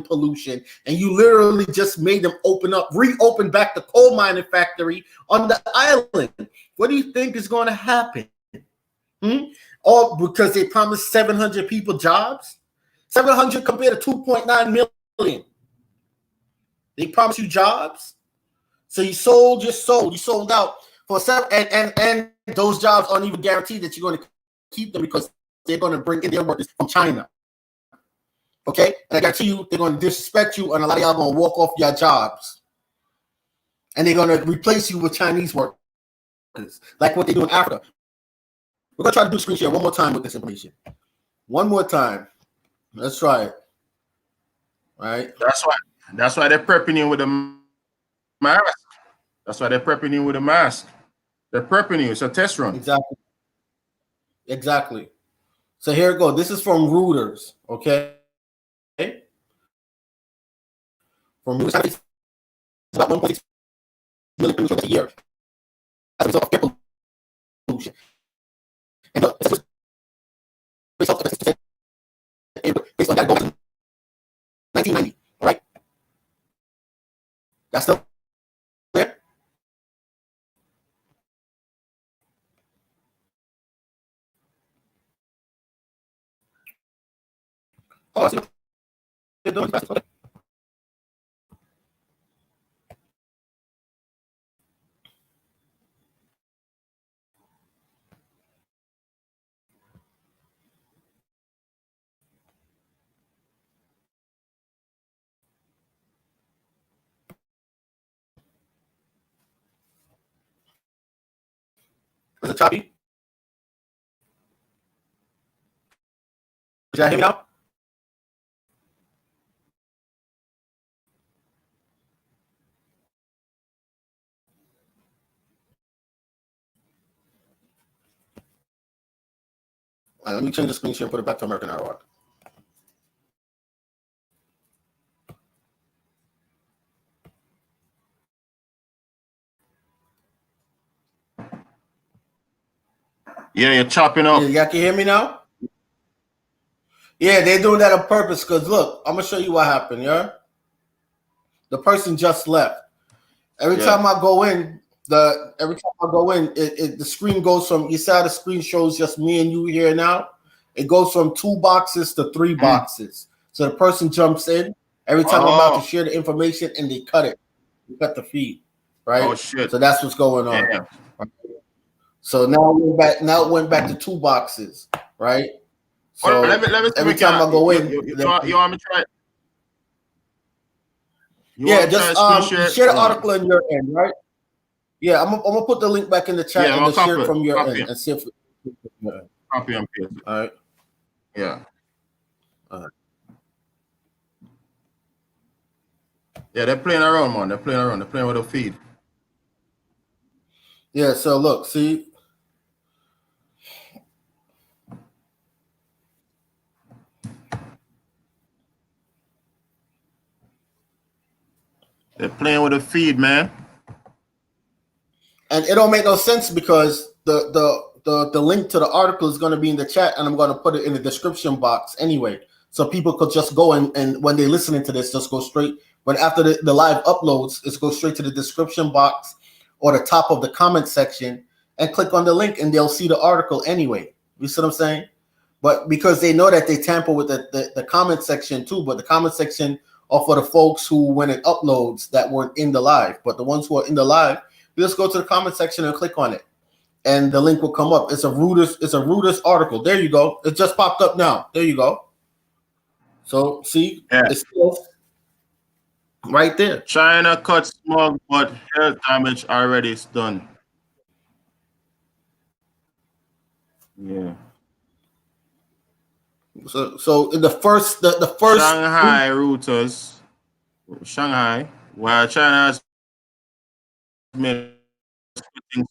pollution, and you literally just made them reopen back the coal mining factory on the island. What do you think is going to happen? All because they promised 700 people jobs? 700 compared to 2.9 million. They promised you jobs, so you sold your soul. You sold out for seven, and those jobs aren't even guaranteed that you're going to keep them because they're going to bring in their workers from China. Okay? And I guarantee you, they're going to disrespect you, and a lot of y'all going to walk off your jobs. And they're going to replace you with Chinese workers, like what they do in Africa. We're going to try to do screen share one more time with this information. One more time. Let's try it. All right? That's why they're prepping you with a mask. That's why they're prepping you with a mask. They're prepping you. It's a test run. Exactly. So here it goes. This is from Reuters, okay? From Reuters, it's about 1.6 million pollution a year as a result of air pollution. And based on that, going to 1990, all right? That's still there? Oh, I see. They're doing fast. Okay. Is it choppy? Did I hear me now? All right, let me change the screen share and put it back to American Hour. Yeah, you're chopping up. Yeah, y'all can hear me now? Yeah, they're doing that on purpose because look, I'm gonna show you what happened. Yeah, the person just left. Every time I go in, the screen goes from, you see how the screen shows just me and you here now? It goes from 2 boxes to 3 boxes. So the person jumps in every time I'm about to share the information, and they cut it. They cut the feed, right? Oh shit! So that's what's going on. Yeah. So now it went back to 2 boxes, right? So let me every time I go in, you want me to try? Just share the article in your end, right? Yeah, I'm gonna put the link back in the chat and just share it from your end and see if copy and paste. All right. Yeah. All right. Yeah, they're playing around, man. They're playing around. They're playing with the feed. Yeah. So look, see. They're playing with the feed, man. And it don't make no sense because the link to the article is going to be in the chat, and I'm going to put it in the description box anyway, so people could just go and when they're listening to this, just go straight. When after the live uploads, it's go straight to the description box or the top of the comment section and click on the link, and they'll see the article anyway. You see what I'm saying? But because they know that they tamper with the comment section too, but the comment section are for the folks who, when it uploads, that weren't in the live. But the ones who are in the live, you just go to the comment section and click on it. and the link will come up. It's a Reuters article. There you go. It just popped up now. There you go. So see, it's still right there. China cut smog, but health damage already is done. Yeah. So in the first Shanghai Reuters, Shanghai, while China has made smog.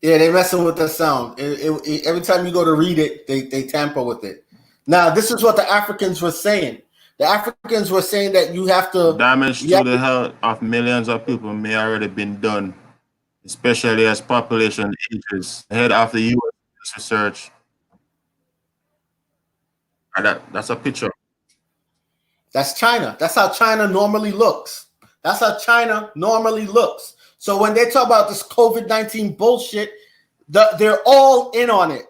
Yeah, they messing with the sound. Every time you go to read it, they tamper with it. Now, this is what the Africans were saying. The Africans were saying that you have to Damage to the health of millions of people may already been done, especially as population ages. Ahead of the U.S. research. And that's a picture. That's China. That's how China normally looks. That's how China normally looks. So when they talk about this COVID-19 bullshit, they're all in on it.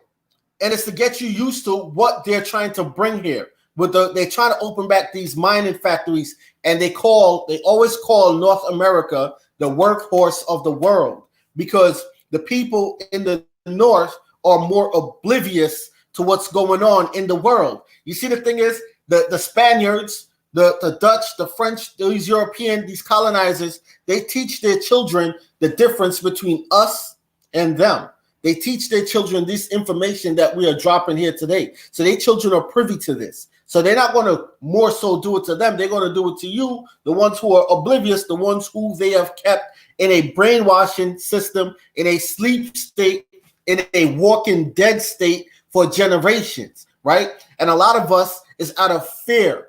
And it's to get you used to what they're trying to bring here. They're trying to open back these mining factories, and they always call North America the workhorse of the world because the people in the North are more oblivious to what's going on in the world. You see, the thing is, the Spaniards, the Dutch, the French, these European, these colonizers, they teach their children the difference between us and them. They teach their children this information that we are dropping here today. So their children are privy to this. So they're not going to more so do it to them. They're going to do it to you, the ones who are oblivious, the ones who they have kept in a brainwashing system, in a sleep state, in a walking dead state for generations, right? And a lot of us is out of fear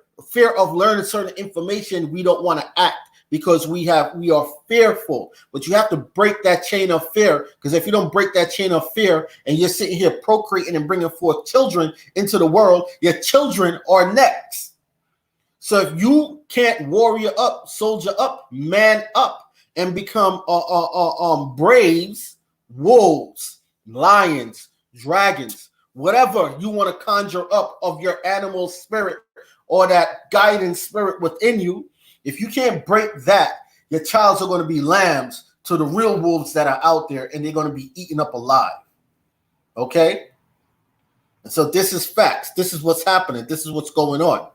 of learning certain information. We don't want to act because we are fearful. But you have to break that chain of fear, because if you don't break that chain of fear and you're sitting here procreating and bringing forth children into the world, your children are next. So if you can't warrior up, soldier up, man up, and become braves, wolves, lions, dragons, whatever you want to conjure up of your animal spirit or that guiding spirit within you, if you can't break that, your childs are going to be lambs to the real wolves that are out there, and they're going to be eaten up alive. Okay? And so this is facts. This is what's happening. This is what's going on.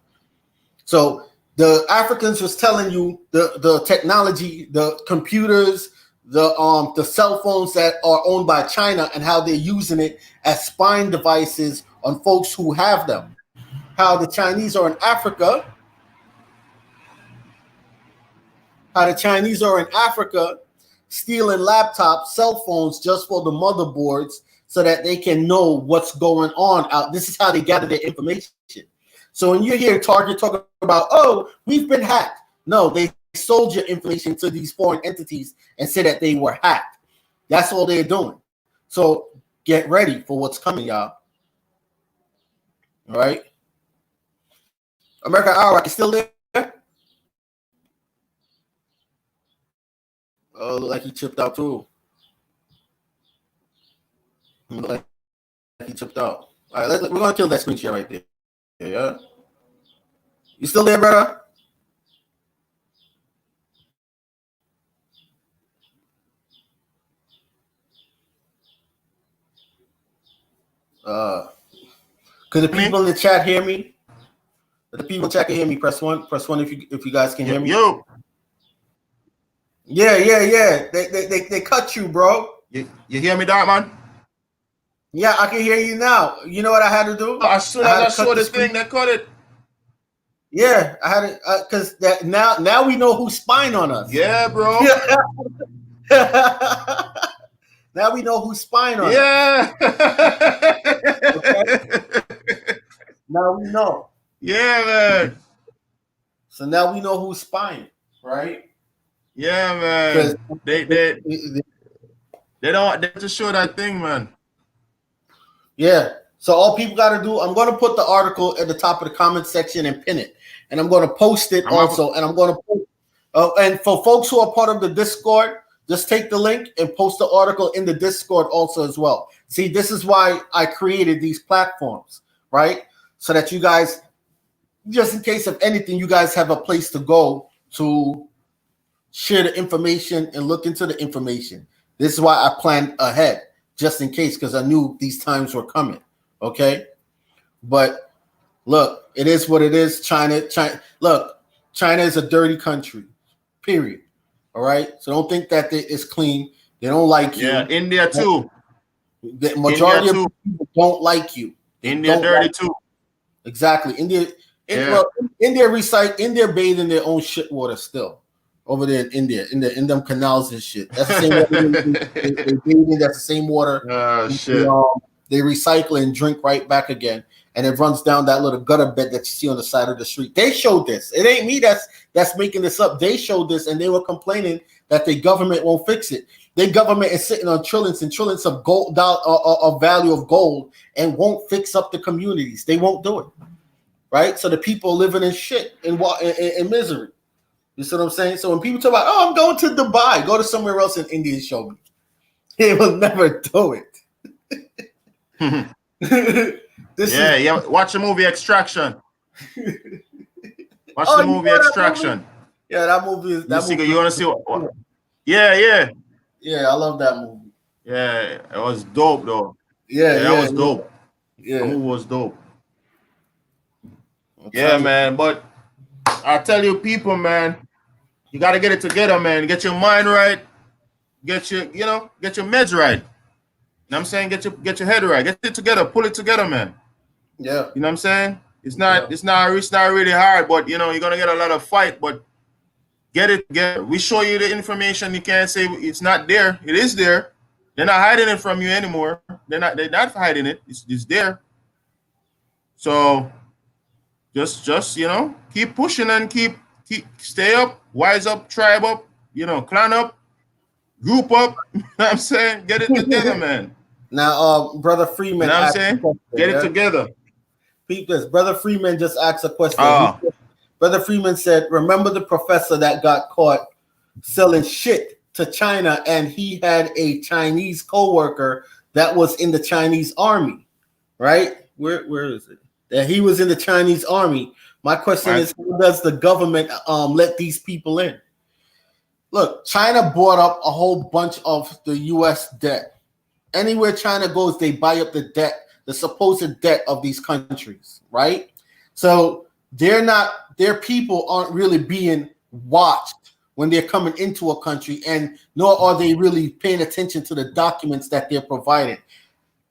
So the Africans was telling you the technology, the computers, the cell phones that are owned by China and how they're using it as spying devices on folks who have them. How the Chinese are in Africa. How the Chinese are in Africa stealing laptops, cell phones just for the motherboards so that they can know what's going on out. This is how they gather their information. So when you hear Target talking about, oh, we've been hacked. No, they sold your information to these foreign entities and said that they were hacked. That's all they're doing. So get ready for what's coming, y'all. All right. American Hour, is still there? Oh, look like he chipped out too. Look like he chipped out. All right, we're gonna kill that screen share right there. Yeah. You still there, brother? Could the people in the chat hear me? If the people in the chat can hear me, press one. Press one if you guys can hear me. Yo. Yeah. They cut you, bro. You hear me, Dark Man? Yeah, I can hear you now. You know what I had to do? As soon as I saw the thing, they cut it. Yeah, I had it because that now we know who's spying on us. Yeah, bro. Now we know who's spying on us. Yeah. Okay? Now we know. Yeah, man. So now we know who's spying, right? Yeah, man. They don't to show that thing, man. Yeah. So all people got to do, I'm going to put the article at the top of the comment section and pin it, and I'm going to post it also, and I'm going to put. And for folks who are part of the Discord, just take the link and post the article in the Discord also as well. See, this is why I created these platforms, right? So that you guys, just in case of anything, you guys have a place to go to share the information and look into the information. This is why I planned ahead, just in case, because I knew these times were coming. Okay, but look, it is what it is. China. Look, China is a dirty country. Period. All right. So don't think that it's clean. They don't like you. Yeah, India too. The majority of people don't like you. India dirty too. Exactly. India recycle. India bathe in their own shit water still. Over there in India, in them canals and shit. That's the same water they bathe in. That's the same water. Shit. They recycle and drink right back again, and it runs down that little gutter bed that you see on the side of the street. They showed this. It ain't me that's making this up. They showed this, and they were complaining that the government won't fix it. Their government is sitting on trillions and trillions of gold, of value of gold, and won't fix up the communities. They won't do it, right? So the people living in shit in misery. You see what I'm saying? So when people talk about, oh, I'm going to Dubai, go to somewhere else in India and show me. They will never do it. Watch the movie Extraction. Watch the movie Extraction. Yeah, that movie is. You want to see what? Yeah, I love that movie. Yeah, it was dope though. That was dope. Yeah, the movie was dope. Man, but I tell you, people, man, you got to get it together, man. Get your mind right. Get your meds right. You know what I'm saying? Get your head right. Get it together. Pull it together, man. Yeah. You know what I'm saying? It's not really hard, but you're gonna get a lot of fight, but get it together. We show you the information. You can't say it's not there. It is there. They're not hiding it from you anymore. They're not hiding it. It's there. So just keep pushing and keep stay up, wise up, tribe up, clan up, group up. You know what I'm saying? Get it together, man. Now, Brother Freeman, you know what I'm saying? Get it together. Peep this. Brother Freeman just asked a question. Brother Freeman said, remember the professor that got caught selling shit to China, and he had a Chinese co-worker that was in the Chinese army, right? Where is it? That he was in the Chinese army. My question is, how does the government let these people in? Look, China bought up a whole bunch of the U.S. debt. Anywhere China goes, they buy up the debt, the supposed debt of these countries, right? So their people aren't really being watched when they're coming into a country, and nor are they really paying attention to the documents that they're providing.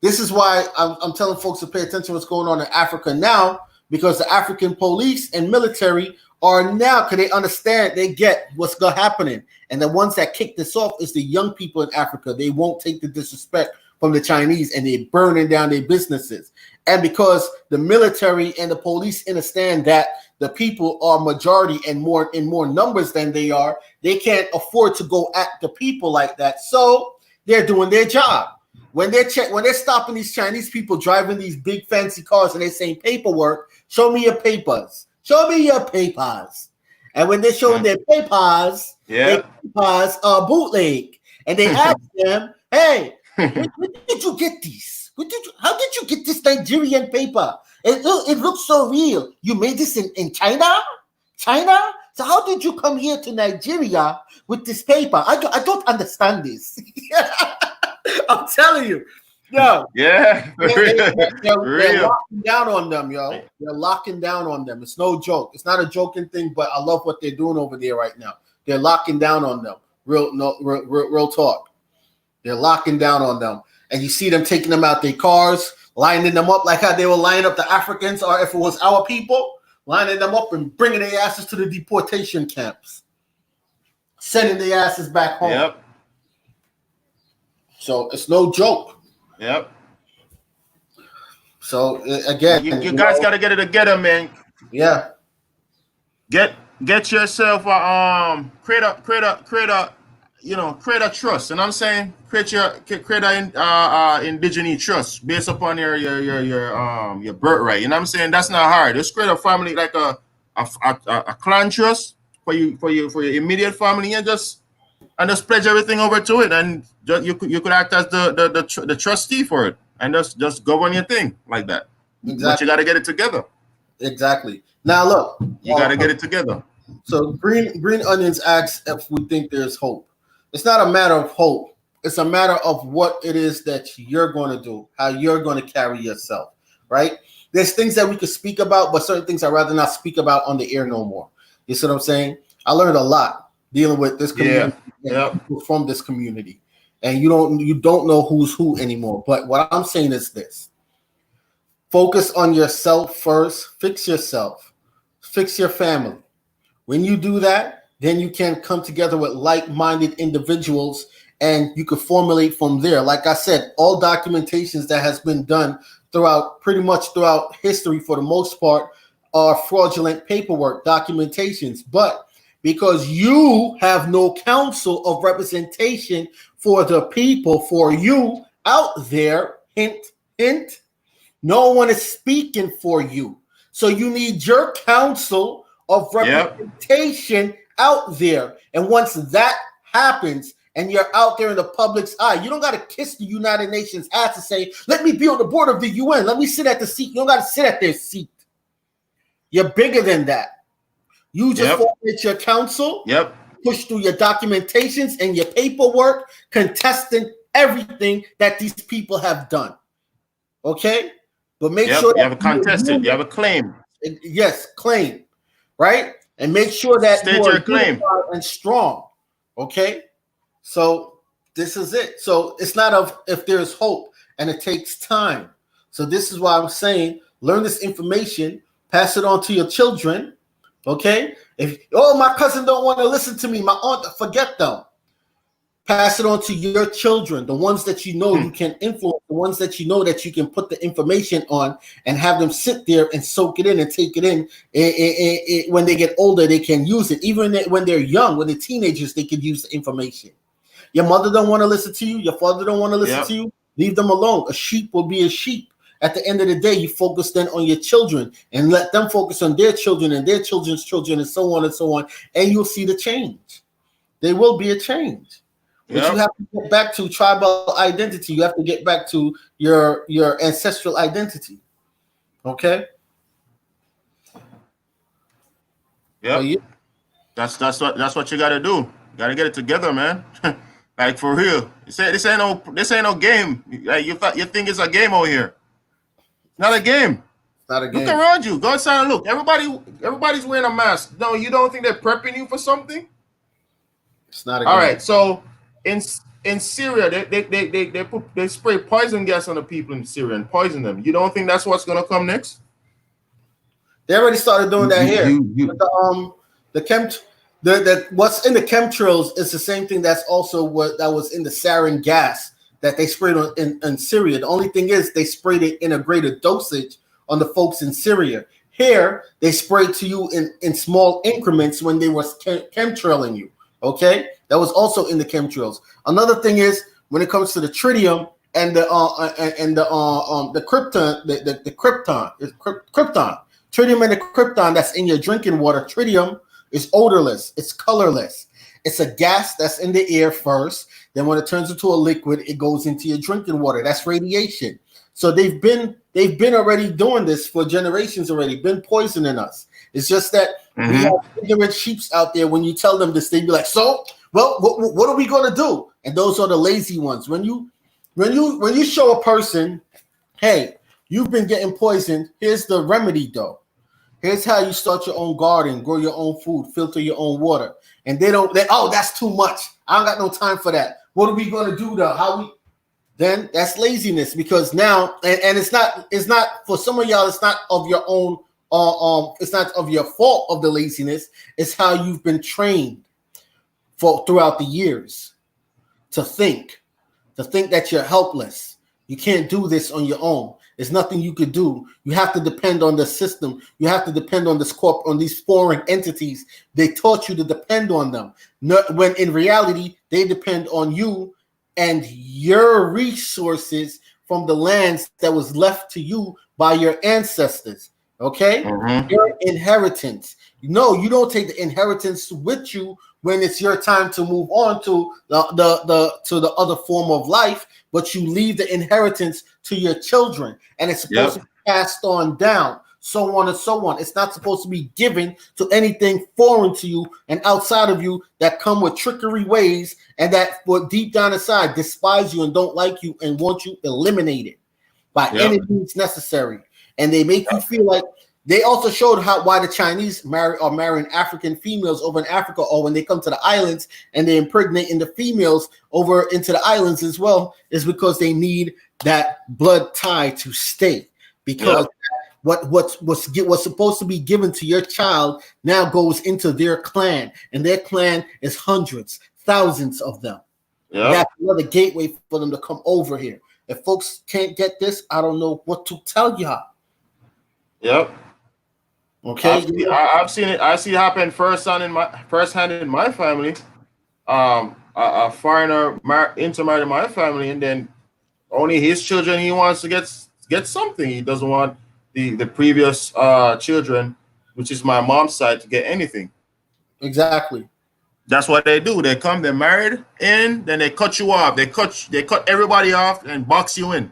This is why I'm telling folks to pay attention to what's going on in Africa now, because the African police and military are now, because they understand, they get what's happening. And the ones that kick this off is the young people in Africa. They won't take the disrespect from the Chinese, and they're burning down their businesses. And because the military and the police understand that the people are majority and in more numbers than they are, they can't afford to go at the people like that. So they're doing their job. When they're stopping these Chinese people driving these big fancy cars and they're saying paperwork, show me your papers. Show me your papers. And when they're showing their papers, their papers are bootleg. And they ask them, hey, where did you get these? How did you get this Nigerian paper? It looks so real. You made this in China? China? So how did you come here to Nigeria with this paper? I don't understand this. I'm telling you. Yo. Yeah. They're locking down on them, yo. They're locking down on them. It's no joke. It's not a joking thing, but I love what they're doing over there right now. They're locking down on them. Real talk. They're locking down on them. And you see them taking them out their cars, lining them up like how they were lining up the Africans, or if it was our people, lining them up and bringing their asses to the deportation camps, sending their asses back home. Yep. So it's no joke. Yep. So again, you guys got to get it together, man. Yeah. Get yourself create a trust. You know what I'm saying? Create a indigenous trust based upon your birthright. You know what I'm saying? That's not hard. Just create a family, like a clan trust for your immediate family, and just pledge everything over to it, and you could act as the trustee for it, and just govern your thing like that. Exactly. But you got to get it together. Exactly. Now look, you got to get it together. So green onions asks if we think there's hope. It's not a matter of hope. It's a matter of what it is that you're going to do, how you're going to carry yourself, right? There's things that we could speak about, but certain things I'd rather not speak about on the air no more. You see what I'm saying? I learned a lot dealing with this community and people from this community. And you don't know who's who anymore. But what I'm saying is this. Focus on yourself first. Fix yourself. Fix your family. When you do that, then you can come together with like-minded individuals and you can formulate from there. Like I said, all documentations that has been done pretty much throughout history for the most part are fraudulent paperwork documentations. But because you have no council of representation for the people, for you out there, hint, hint, no one is speaking for you. So you need your council of representation out there. And once that happens and you're out there in the public's eye, you don't got to kiss the United Nations ass to say, let me be on the board of the UN. Let me sit at the seat. You don't got to sit at their seat. You're bigger than that. You just formulate your council, push through your documentations and your paperwork, contesting everything that these people have done. Okay? But make sure that you have a contested, you have a claim. Yes, claim. Right? And make sure that state your claim and strong. Okay? So this is it. So it's not of if there's hope, and it takes time. So this is why I'm saying learn this information, pass it on to your children. Okay? If my cousin don't want to listen to me, my aunt, forget them. Pass it on to your children, the ones that you know you can influence, the ones that you know that you can put the information on and have them sit there and soak it in and take it in. When they get older, they can use it. Even when they're young, when they're teenagers, they can use the information. Your mother don't want to listen to you. Your father don't want to listen to you. Leave them alone. A sheep will be a sheep. At the end of the day, you focus then on your children and let them focus on their children and their children's children and so on and so on. And you'll see the change. There will be a change. But you have to get back to tribal identity. You have to get back to your ancestral identity. Okay? Yeah. That's what you gotta do. You gotta get it together, man. Like for real. This ain't no game. Like you think it's a game over here. Not a game. Not a game. Look around you. Go outside and look. Everybody's wearing a mask. No, you don't think they're prepping you for something? It's not a game. All right, so in Syria, they spray poison gas on the people in Syria and poison them. You don't think that's what's gonna come next? They already started doing that here. What's in the chemtrails is the same thing that's also what that was in the sarin gas that they sprayed on in Syria. The only thing is they sprayed it in a greater dosage on the folks in Syria. Here, they sprayed to you in small increments when they were chemtrailing you. Okay, that was also in the chemtrails. Another thing is when it comes to the tritium and the krypton, the krypton, tritium and the krypton that's in your drinking water. Tritium is odorless, it's colorless. It's a gas that's in the air first. Then when it turns into a liquid, it goes into your drinking water. That's radiation. So they've been already doing this for generations already, been poisoning us. It's just that we have ignorant sheeps out there. When you tell them this, they be like, so, well, what are we going to do? And those are the lazy ones. When you show a person, hey, you've been getting poisoned, here's the remedy though. Here's how you start your own garden, grow your own food, filter your own water. And that's too much. I don't got no time for that. What are we going to do though? Then that's laziness, because now, and it's not for some of y'all, it's not of your own, it's not of your fault of the laziness. It's how you've been trained throughout the years to think that you're helpless. You can't do this on your own. There's nothing you could do. You have to depend on the system. You have to depend on on these foreign entities. They taught you to depend on them. When in reality, they depend on you and your resources from the lands that was left to you by your ancestors. Okay? Your inheritance. No, you don't take the inheritance with you when it's your time to move on to the other form of life, but you leave the inheritance to your children, and it's supposed to be passed on down. so on and so on. It's not supposed to be given to anything foreign to you and outside of you that come with trickery ways and that for deep down inside despise you and don't like you and want you eliminated by any means necessary. And they make you feel like they also showed why the Chinese are marrying African females over in Africa, or when they come to the islands and they impregnate in the females over into the islands as well, is because they need that blood tie to stay. Because what's supposed to be given to your child now goes into their clan, and their clan is hundreds, thousands of them. That's another gateway for them to come over here. If folks can't get this, I don't know what to tell y'all. Yep. Okay. I've seen it. I see it happen firsthand in my family. A foreigner intermarried in my family, and then only his children he wants to get something. He doesn't want the previous children, which is my mom's side, to get anything. Exactly. That's what they do. They come, they're married, and then they cut you off. They cut everybody off and box you in.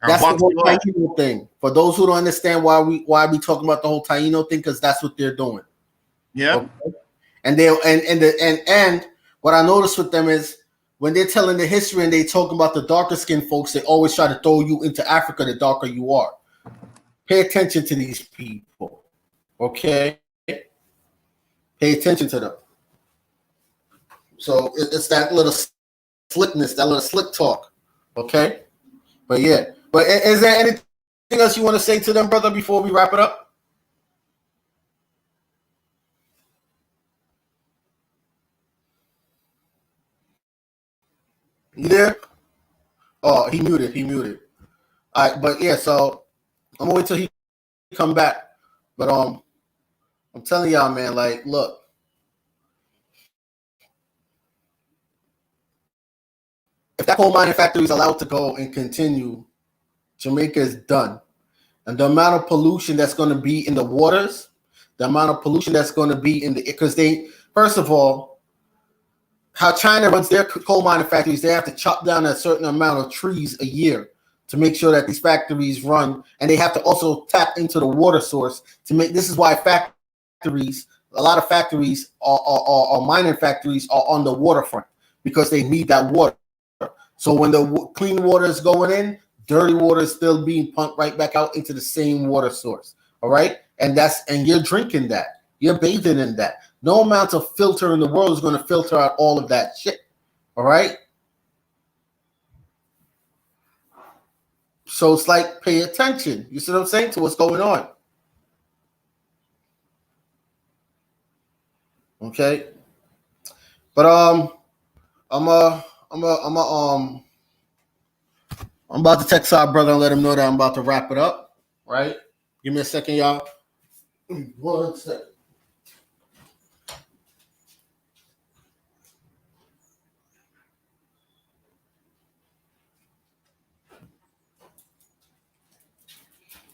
That's the whole Taino thing. For those who don't understand why we talking about the whole Taino thing, because that's what they're doing. Yeah. Okay? And what I noticed with them is when they're telling the history and they talking about the darker skinned folks, they always try to throw you into Africa the darker you are. Pay attention to these people. Okay? Pay attention to them. So it's that little slickness, that little slick talk. Okay? But yeah. But is there anything else you want to say to them, brother, before we wrap it up? You there? Oh, he muted. All right, but yeah, so I'm gonna wait till he come back. But I'm telling y'all, man, like, look. If that coal mining factory is allowed to go and continue, Jamaica is done. And the amount of pollution that's going to be in the waters, the amount of pollution that's going to be in the, because they, first of all, how China runs their coal mining factories, they have to chop down a certain amount of trees a year to make sure that these factories run. And they have to also tap into the water source to make, this is why factories, a lot of factories are mining factories are on the waterfront because they need that water. So when the clean water is going in, dirty water is still being pumped right back out into the same water source. All right. And you're drinking that. You're bathing in that. No amount of filter in the world is going to filter out all of that shit. All right. So it's like, pay attention. You see what I'm saying, to what's going on. Okay. But I'm about to text our brother and let him know that I'm about to wrap it up. Right? Give me a second, y'all. 1 second.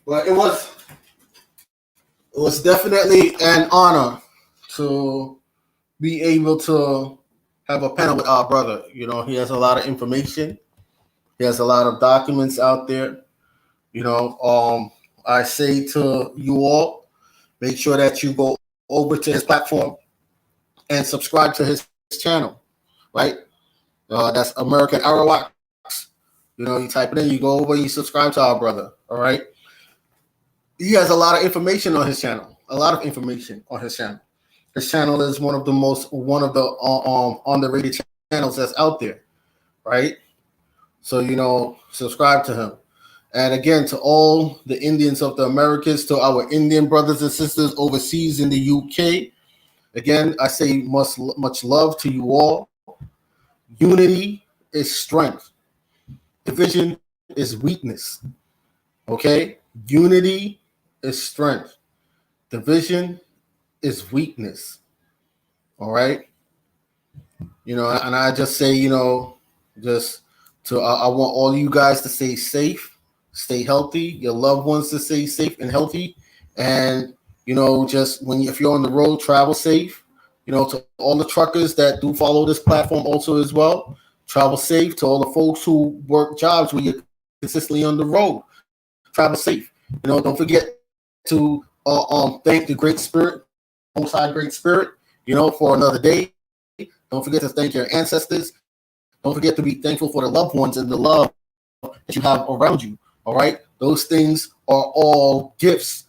Well, it was definitely an honor to be able to have a panel with our brother. You know, he has a lot of information. He has a lot of documents out there. You know, I say to you all, make sure that you go over to his platform and subscribe to his channel, right? That's American Arawaks. You know, you type it in, you go over, you subscribe to our brother, all right? He has a lot of information on his channel, His channel is one of the underrated channels that's out there, right? So, you know, subscribe to him. And again, to all the Indians of the Americas, to our Indian brothers and sisters overseas in the UK, again, I say much love to you all. Unity is strength. Division is weakness. Okay? Unity is strength. Division is weakness. All right? You know, and I just say, you know, I want all you guys to stay safe, stay healthy, your loved ones to stay safe and healthy. And, you know, just if you're on the road, travel safe. You know, to all the truckers that do follow this platform also as well, travel safe. To all the folks who work jobs where you're consistently on the road, travel safe. You know, don't forget to thank the Great Spirit, Most High Great Spirit, for another day. Don't forget to thank your ancestors. Don't forget to be thankful for the loved ones and the love that you have around you. All right, those things are all gifts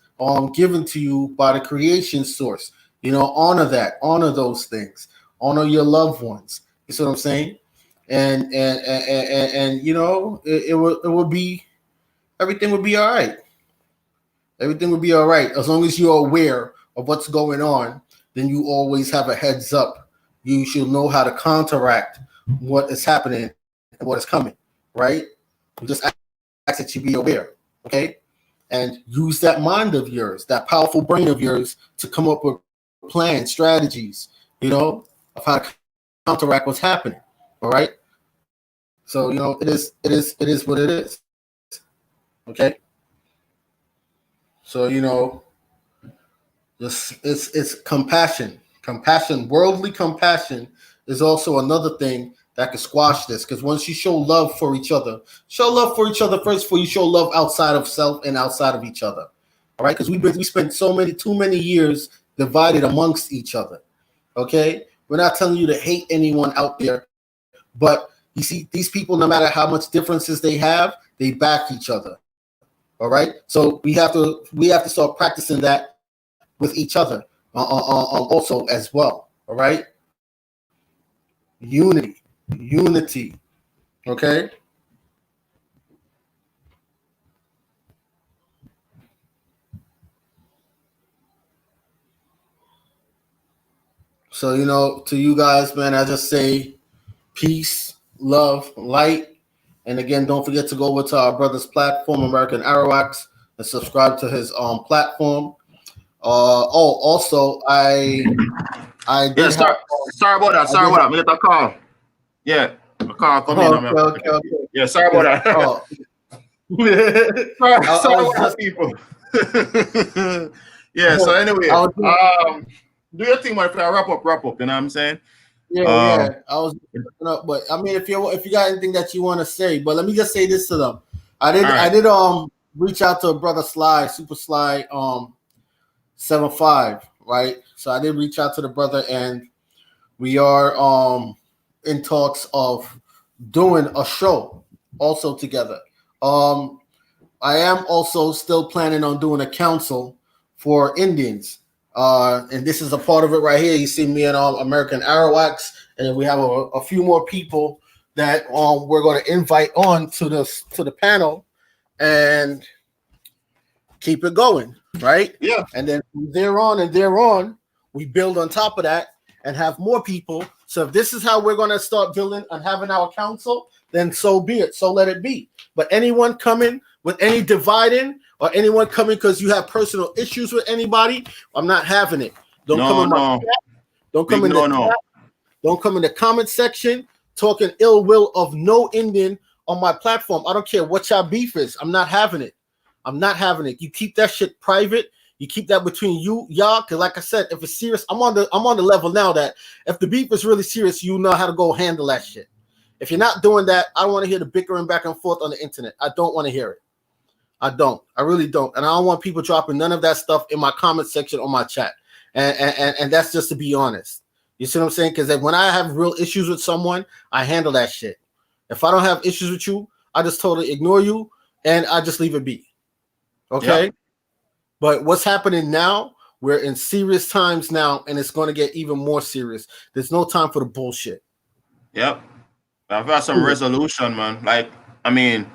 given to you by the creation source. Honor that. Honor those things. Honor your loved ones. You see what I'm saying? And it would be, everything would be all right. Everything would be all right as long as you're aware of what's going on. Then you always have a heads up. You should know how to counteract what is happening and what is coming. Right? Just ask that you be aware. Okay, and use that mind of yours, that powerful brain of yours, to come up with plans, strategies. Of how to counteract what's happening. All right. So it is what it is. Okay. So it's compassion. Compassion, worldly compassion, is also another thing that can squash this. Because once you show love for each other first before you show love outside of self and outside of each other. All right. Because we spent too many years divided amongst each other. Okay. We're not telling you to hate anyone out there, but you see, these people, no matter how much differences they have, they back each other. All right. So we have to start practicing that with each other also as well. All right. Unity. Okay. So to you guys, man, I just say peace, love, light. And again, don't forget to go over to our brother's platform, American Arawaks, and subscribe to his platform. Also, I did sorry about that. Sorry about that. We get a call. Yeah, a call coming in. Okay. Yeah, sorry about that. sorry about that, people. Yeah. So anyway, do your thing, my friend. Wrap up. You know what I'm saying? Yeah. I was, but I mean, if you got anything that you want to say, but let me just say this to them. I did reach out to a brother Sly, Super Sly 75, right? So I did reach out to the brother, and we are in talks of doing a show also together. I am also still planning on doing a council for Indians. And this is a part of it right here. You see me and American Arawaks, and we have a few more people that we're going to invite on to the panel and keep it going, right? Yeah. And then from there on, we build on top of that and have more people. So if this is how we're going to start building and having our council, then so be it. So let it be. But anyone coming with any dividing, or anyone coming because you have personal issues with anybody, I'm not having it. Don't come in my chat. Don't come in the chat. Don't come in the comment section talking ill will of no Indian on my platform. I don't care what y'all beef is. I'm not having it. You keep that shit private. You keep that between y'all. Because like I said, if it's serious, I'm on the level now that if the beef is really serious, you know how to go handle that shit. If you're not doing that, I don't want to hear the bickering back and forth on the internet. I don't want to hear it. I don't. I really don't. And I don't want people dropping none of that stuff in my comment section on my chat. And that's just to be honest. You see what I'm saying? Because when I have real issues with someone, I handle that shit. If I don't have issues with you, I just totally ignore you and I just leave it be. Okay? Yep. But what's happening now, we're in serious times now, and it's going to get even more serious. There's no time for the bullshit. Yep. I've got some resolution, man. Like, I mean,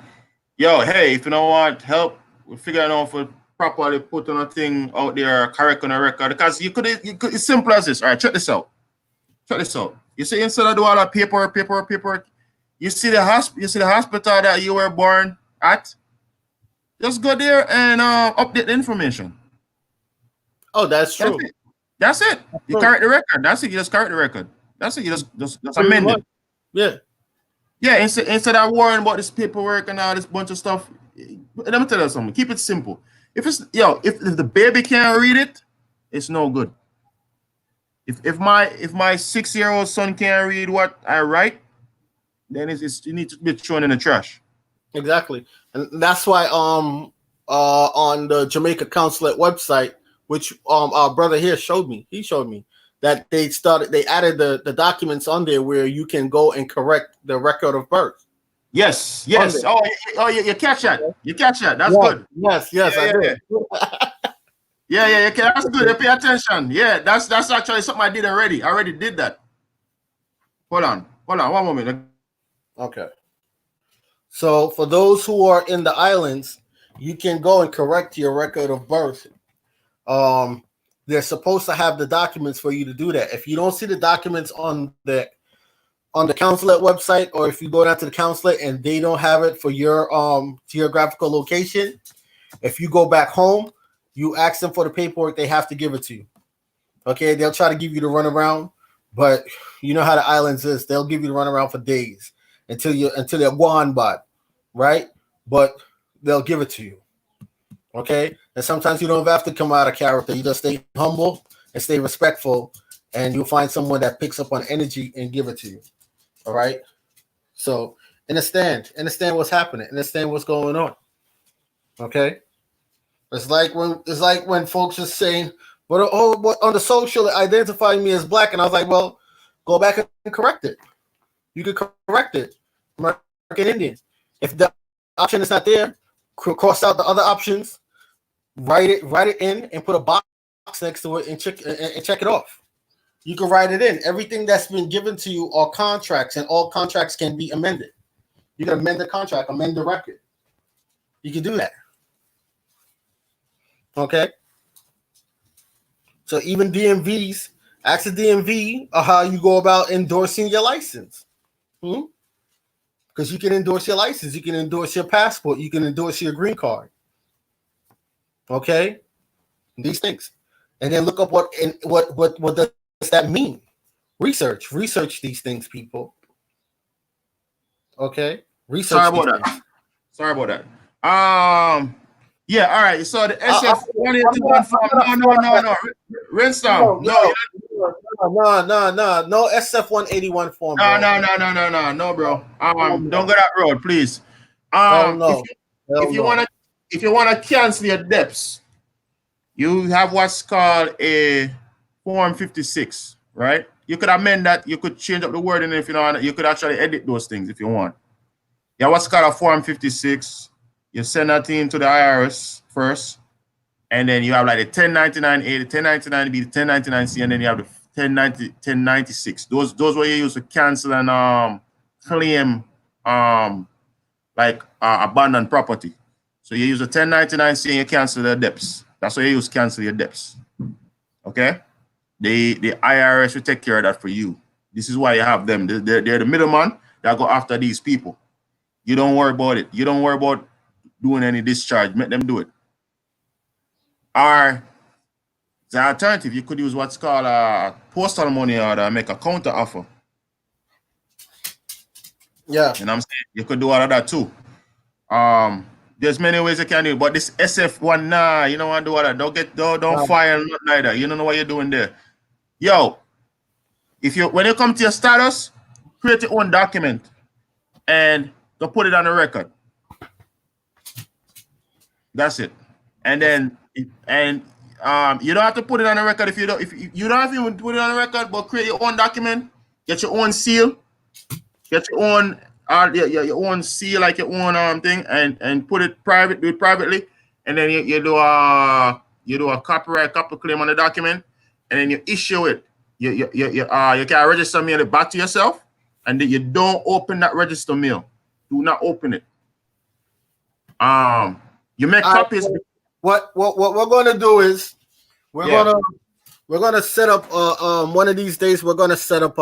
yo, hey, if you don't want help, we're figuring out if we properly put on a thing out there, correct on a record. Because you could, it's simple as this. All right, check this out. You see, instead of doing all that paper, you see the hospital that you were born at. Just go there and update the information. Oh, that's true. That's it. You correct the record. That's it. You just correct the record. That's it. You just amend it. Yeah. Yeah, instead of worrying about this paperwork and all this bunch of stuff, let me tell you something. Keep it simple. If the baby can't read it, it's no good. If my 6-year-old son can't read what I write, then it needs to be thrown in the trash. Exactly, and that's why on the Jamaica consulate website, which our brother here showed me. He showed me that they added the documents on there where you can go and correct the record of birth. Yes. You catch that. You catch that. That's good. Yes, I did. Yeah. That's good. You pay attention. Yeah, that's actually something I did already. I already did that. Hold on. One moment. Okay. So for those who are in the islands, you can go and correct your record of birth. They're supposed to have the documents for you to do that. If you don't see the documents on the consulate website, or if you go down to the consulate and they don't have it for your geographical location, if you go back home, you ask them for the paperwork, they have to give it to you. Okay, they'll try to give you the runaround, but you know how the islands is. They'll give you the runaround for days until they're gone by, right? But they'll give it to you. Okay, and sometimes you don't have to come out of character. You just stay humble and stay respectful, and you'll find someone that picks up on energy and give it to you. All right. So understand what's happening. Understand what's going on. Okay. It's like when folks are saying, "But on the social, identifying me as black," and I was like, "Well, go back and correct it. You can correct it, American Indian. If the option is not there, cross out the other options, write it in, and put a box next to it and check it off. You can write it in. Everything that's been given to you are contracts, and all contracts can be amended. You can amend the contract, amend the record. You can do that. Okay. So even DMVs, ask the DMV how you go about endorsing your license. Because you can endorse your license, you can endorse your passport, you can endorse your green card. Okay, these things, and then look up what does that mean? Research these things, people. Okay, research. Sorry about that. Yeah, all right. So the SF-181 form. No. Rinse down. No SF-181 form. No, bro. Don't go that road, please. If you wanna cancel your debts, you have what's called a Form 56, right? You could amend that. You could change up the wording if you know. You could actually edit those things if you want. Yeah, what's called a Form 56. You send that in to the IRS first, and then you have like the 1099A, the 1099B, the 1099C, and then you have the 1096. Those were you use to cancel and claim like abandoned property. So you use the 1099C and you cancel the debts. That's what you use to cancel your debts. Okay? The IRS will take care of that for you. This is why you have them. They're the middleman that go after these people. You don't worry about it. You don't worry about doing any discharge. Make them do it. Or the alternative, you could use what's called a postal money order, make a counter offer. Yeah. You know what I'm saying? You could do all of that too. There's many ways you can do it, but this SF one, nah, you don't want to do all that. Don't fire nothing either. You don't know what you're doing there. Yo, when you come to your status, create your own document and go put it on the record. That's it. And then you don't have to put it on the record if you don't have to even put it on the record, but create your own document, get your own seal, get your own your own seal, like your own thing, and put it private, do it privately, and then you do a copyright claim on the document, and then you issue it. You can register mail it back to yourself, and then you don't open that register mail. Do not open it. You make copies. What we're gonna do is we're gonna set up one of these days we're gonna set up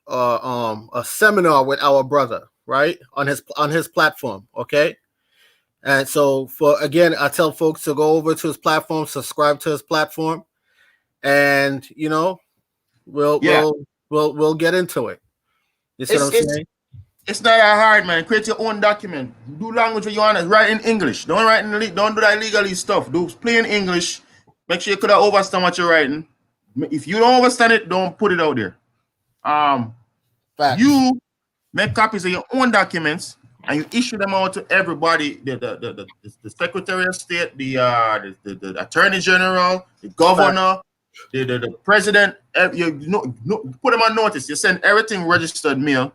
a seminar with our brother, right, on his platform. Okay. And so I tell folks to go over to his platform, subscribe to his platform, and we'll get into it. You see what I'm saying? It's not that hard, man. Create your own document. Do language you want to write in English. Don't do that legally stuff. Do plain English. Make sure you could understand what you're writing. If you don't understand it, don't put it out there. You make copies of your own documents and you issue them out to everybody, the Secretary of State, the Attorney General, the Governor, the President. Put them on notice. You send everything registered mail,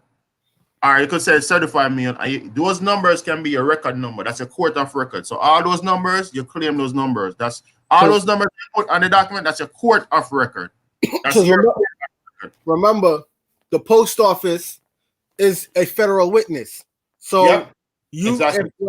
or you could say certified mail. And those numbers can be your record number. That's a court of record. So all those numbers, you claim those numbers. That's all those numbers you put on the document. That's a court of record. That's remember, the post office is a federal witness. So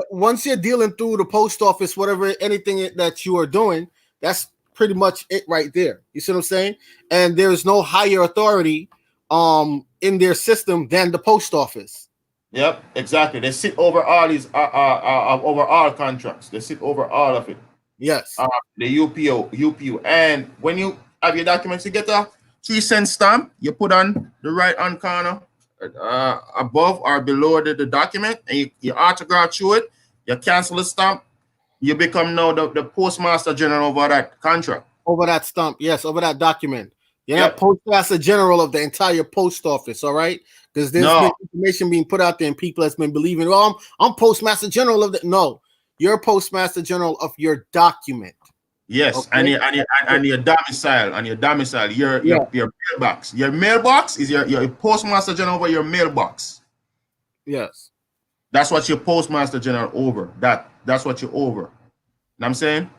once you're dealing through the post office, whatever, anything that you are doing, that's pretty much it right there. You see what I'm saying? And there's no higher authority in their system than the post office. Yep, exactly. They sit over all these over all contracts. They sit over all of it. Yes. The UPO. And when you have your documents, you get a 3-cent stamp. You put on the right hand corner above or below the document, and you autograph through it. You cancel the stamp. You become now the postmaster general over that contract. Over that stamp, yes, over that document. You're not postmaster general of the entire post office, all right? Because there's been information being put out there, and people that's been believing, well, I'm postmaster general of the. No, you're postmaster general of your document. Yes, okay? and your domicile, your mailbox. Your mailbox is your postmaster general over your mailbox. Yes. That's what your postmaster general over. That's what you're over. Know what I'm saying?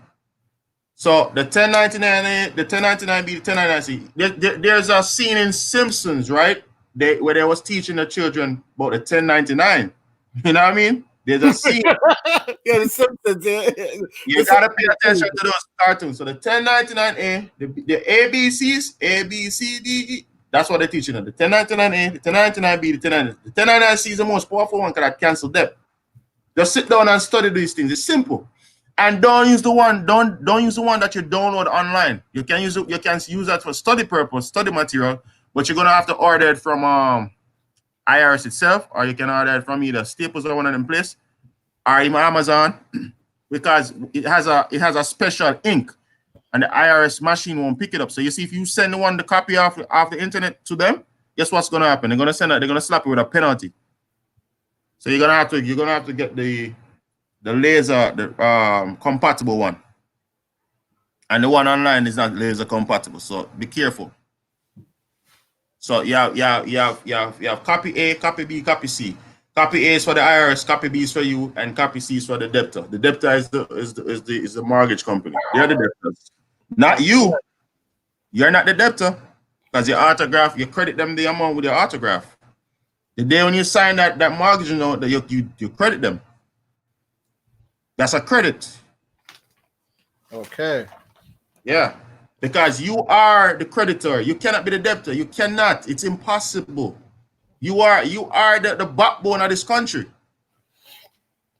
So the 1099A, the 1099B, the 1099C. There's a scene in Simpsons, right? Where they was teaching the children about the 1099. You know what I mean? There's a scene. The Simpsons. You gotta pay attention to those cartoons. So the 1099A, the ABCs, A, B, C, D, E. That's what they're teaching them. The 1099A, the 1099B, the 1099. The 1099C is the most powerful one because I cancel debt. Just sit down and study these things. It's simple. And don't use the one that you download online. You can use that for study purpose, study material, but you're gonna have to order it from IRS itself, or you can order it from either Staples or one of them place, or even Amazon, because it has a special ink, and the IRS machine won't pick it up. So you see, if you send the copy off the internet to them, guess what's gonna happen? They're gonna slap you with a penalty. So you're gonna have to get the laser compatible one, and the one online is not laser compatible. So be careful. So you have copy A, copy B, copy C. Copy A is for the IRS, copy B is for you, and copy C is for the debtor. The debtor is the mortgage company. They're the debtors, not you. You're not the debtor because you credit them the amount with your autograph. The day when you sign that mortgage note, that you credit them. That's a credit. Okay. Yeah. Because you are the creditor. You cannot be the debtor. You cannot. It's impossible. You are the backbone of this country.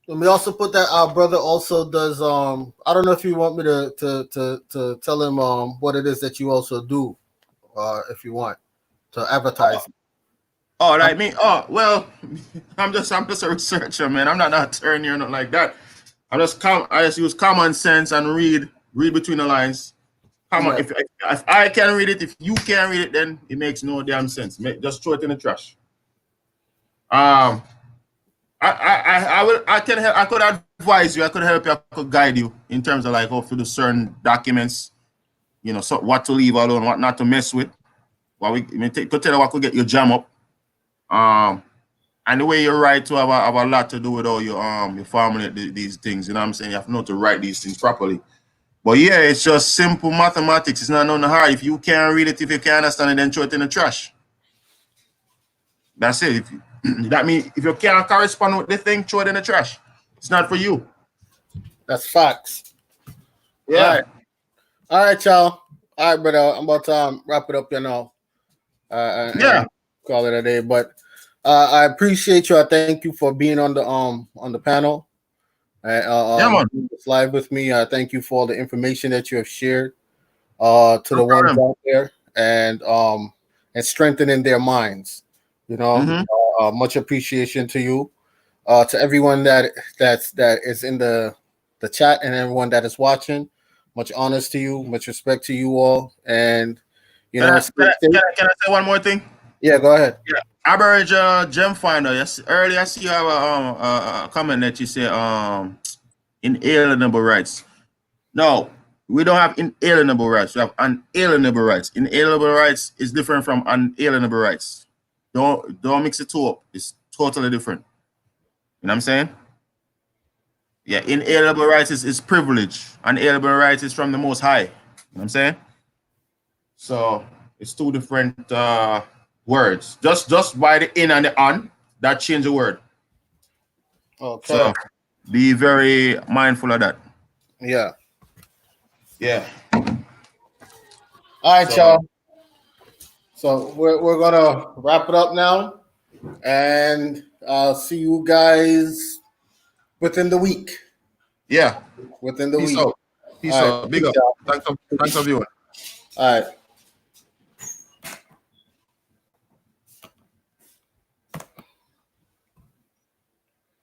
Let me also put that our brother also does. I don't know if you want me to tell him what it is that you also do, if you want to advertise. Oh, like me? Oh, well, I'm just a researcher, man. I'm not an attorney or nothing like that. I just use common sense and read between the lines. If I can read it, if you can't read it, then it makes no damn sense. Just throw it in the trash. I can help. I could advise you. I could help you. I could guide you in terms of like how to do certain documents. You know, so what to leave alone, what not to mess with. Could tell you what could get your jam up. And the way you write to have a lot to do with all your formulate these things. You know what I'm saying? You have to know to write these things properly. But yeah, it's just simple mathematics. It's not nothing hard. If you can't read it, if you can't understand it, then throw it in the trash. That's it. That means if you can't correspond with the thing, throw it in the trash. It's not for you. That's facts. Yeah. All right, y'all. All right, brother. I'm about to wrap it up, you know. Call it a day. But I appreciate you. I thank you for being on the panel. Live with me. I thank you for all the information that you have shared to the ones out there and strengthening their minds. You know, much appreciation to you, to everyone that is in the chat and everyone that is watching. Much honors to you, much respect to you all, and you know. Can I say one more thing? Yeah, go ahead. Yeah, Aboriginal gem finder. Yes, earlier I see you have a comment that you say inalienable rights. No, we don't have inalienable rights. We have unalienable rights. Inalienable rights is different from unalienable rights. Don't mix the two up. It's totally different. You know what I'm saying? Yeah, inalienable rights is privilege. Unalienable rights is from the Most High. You know what I'm saying? So it's two different words. Just by the in and the on, that change the word. Okay. So be very mindful of that. Yeah. Yeah. All right, So- y'all. So we're gonna wrap it up now, and I'll see you guys within the week. Yeah. Within the Peace week. out. Peace All right. out. Big Peace up. out. Thanks for viewing. All right.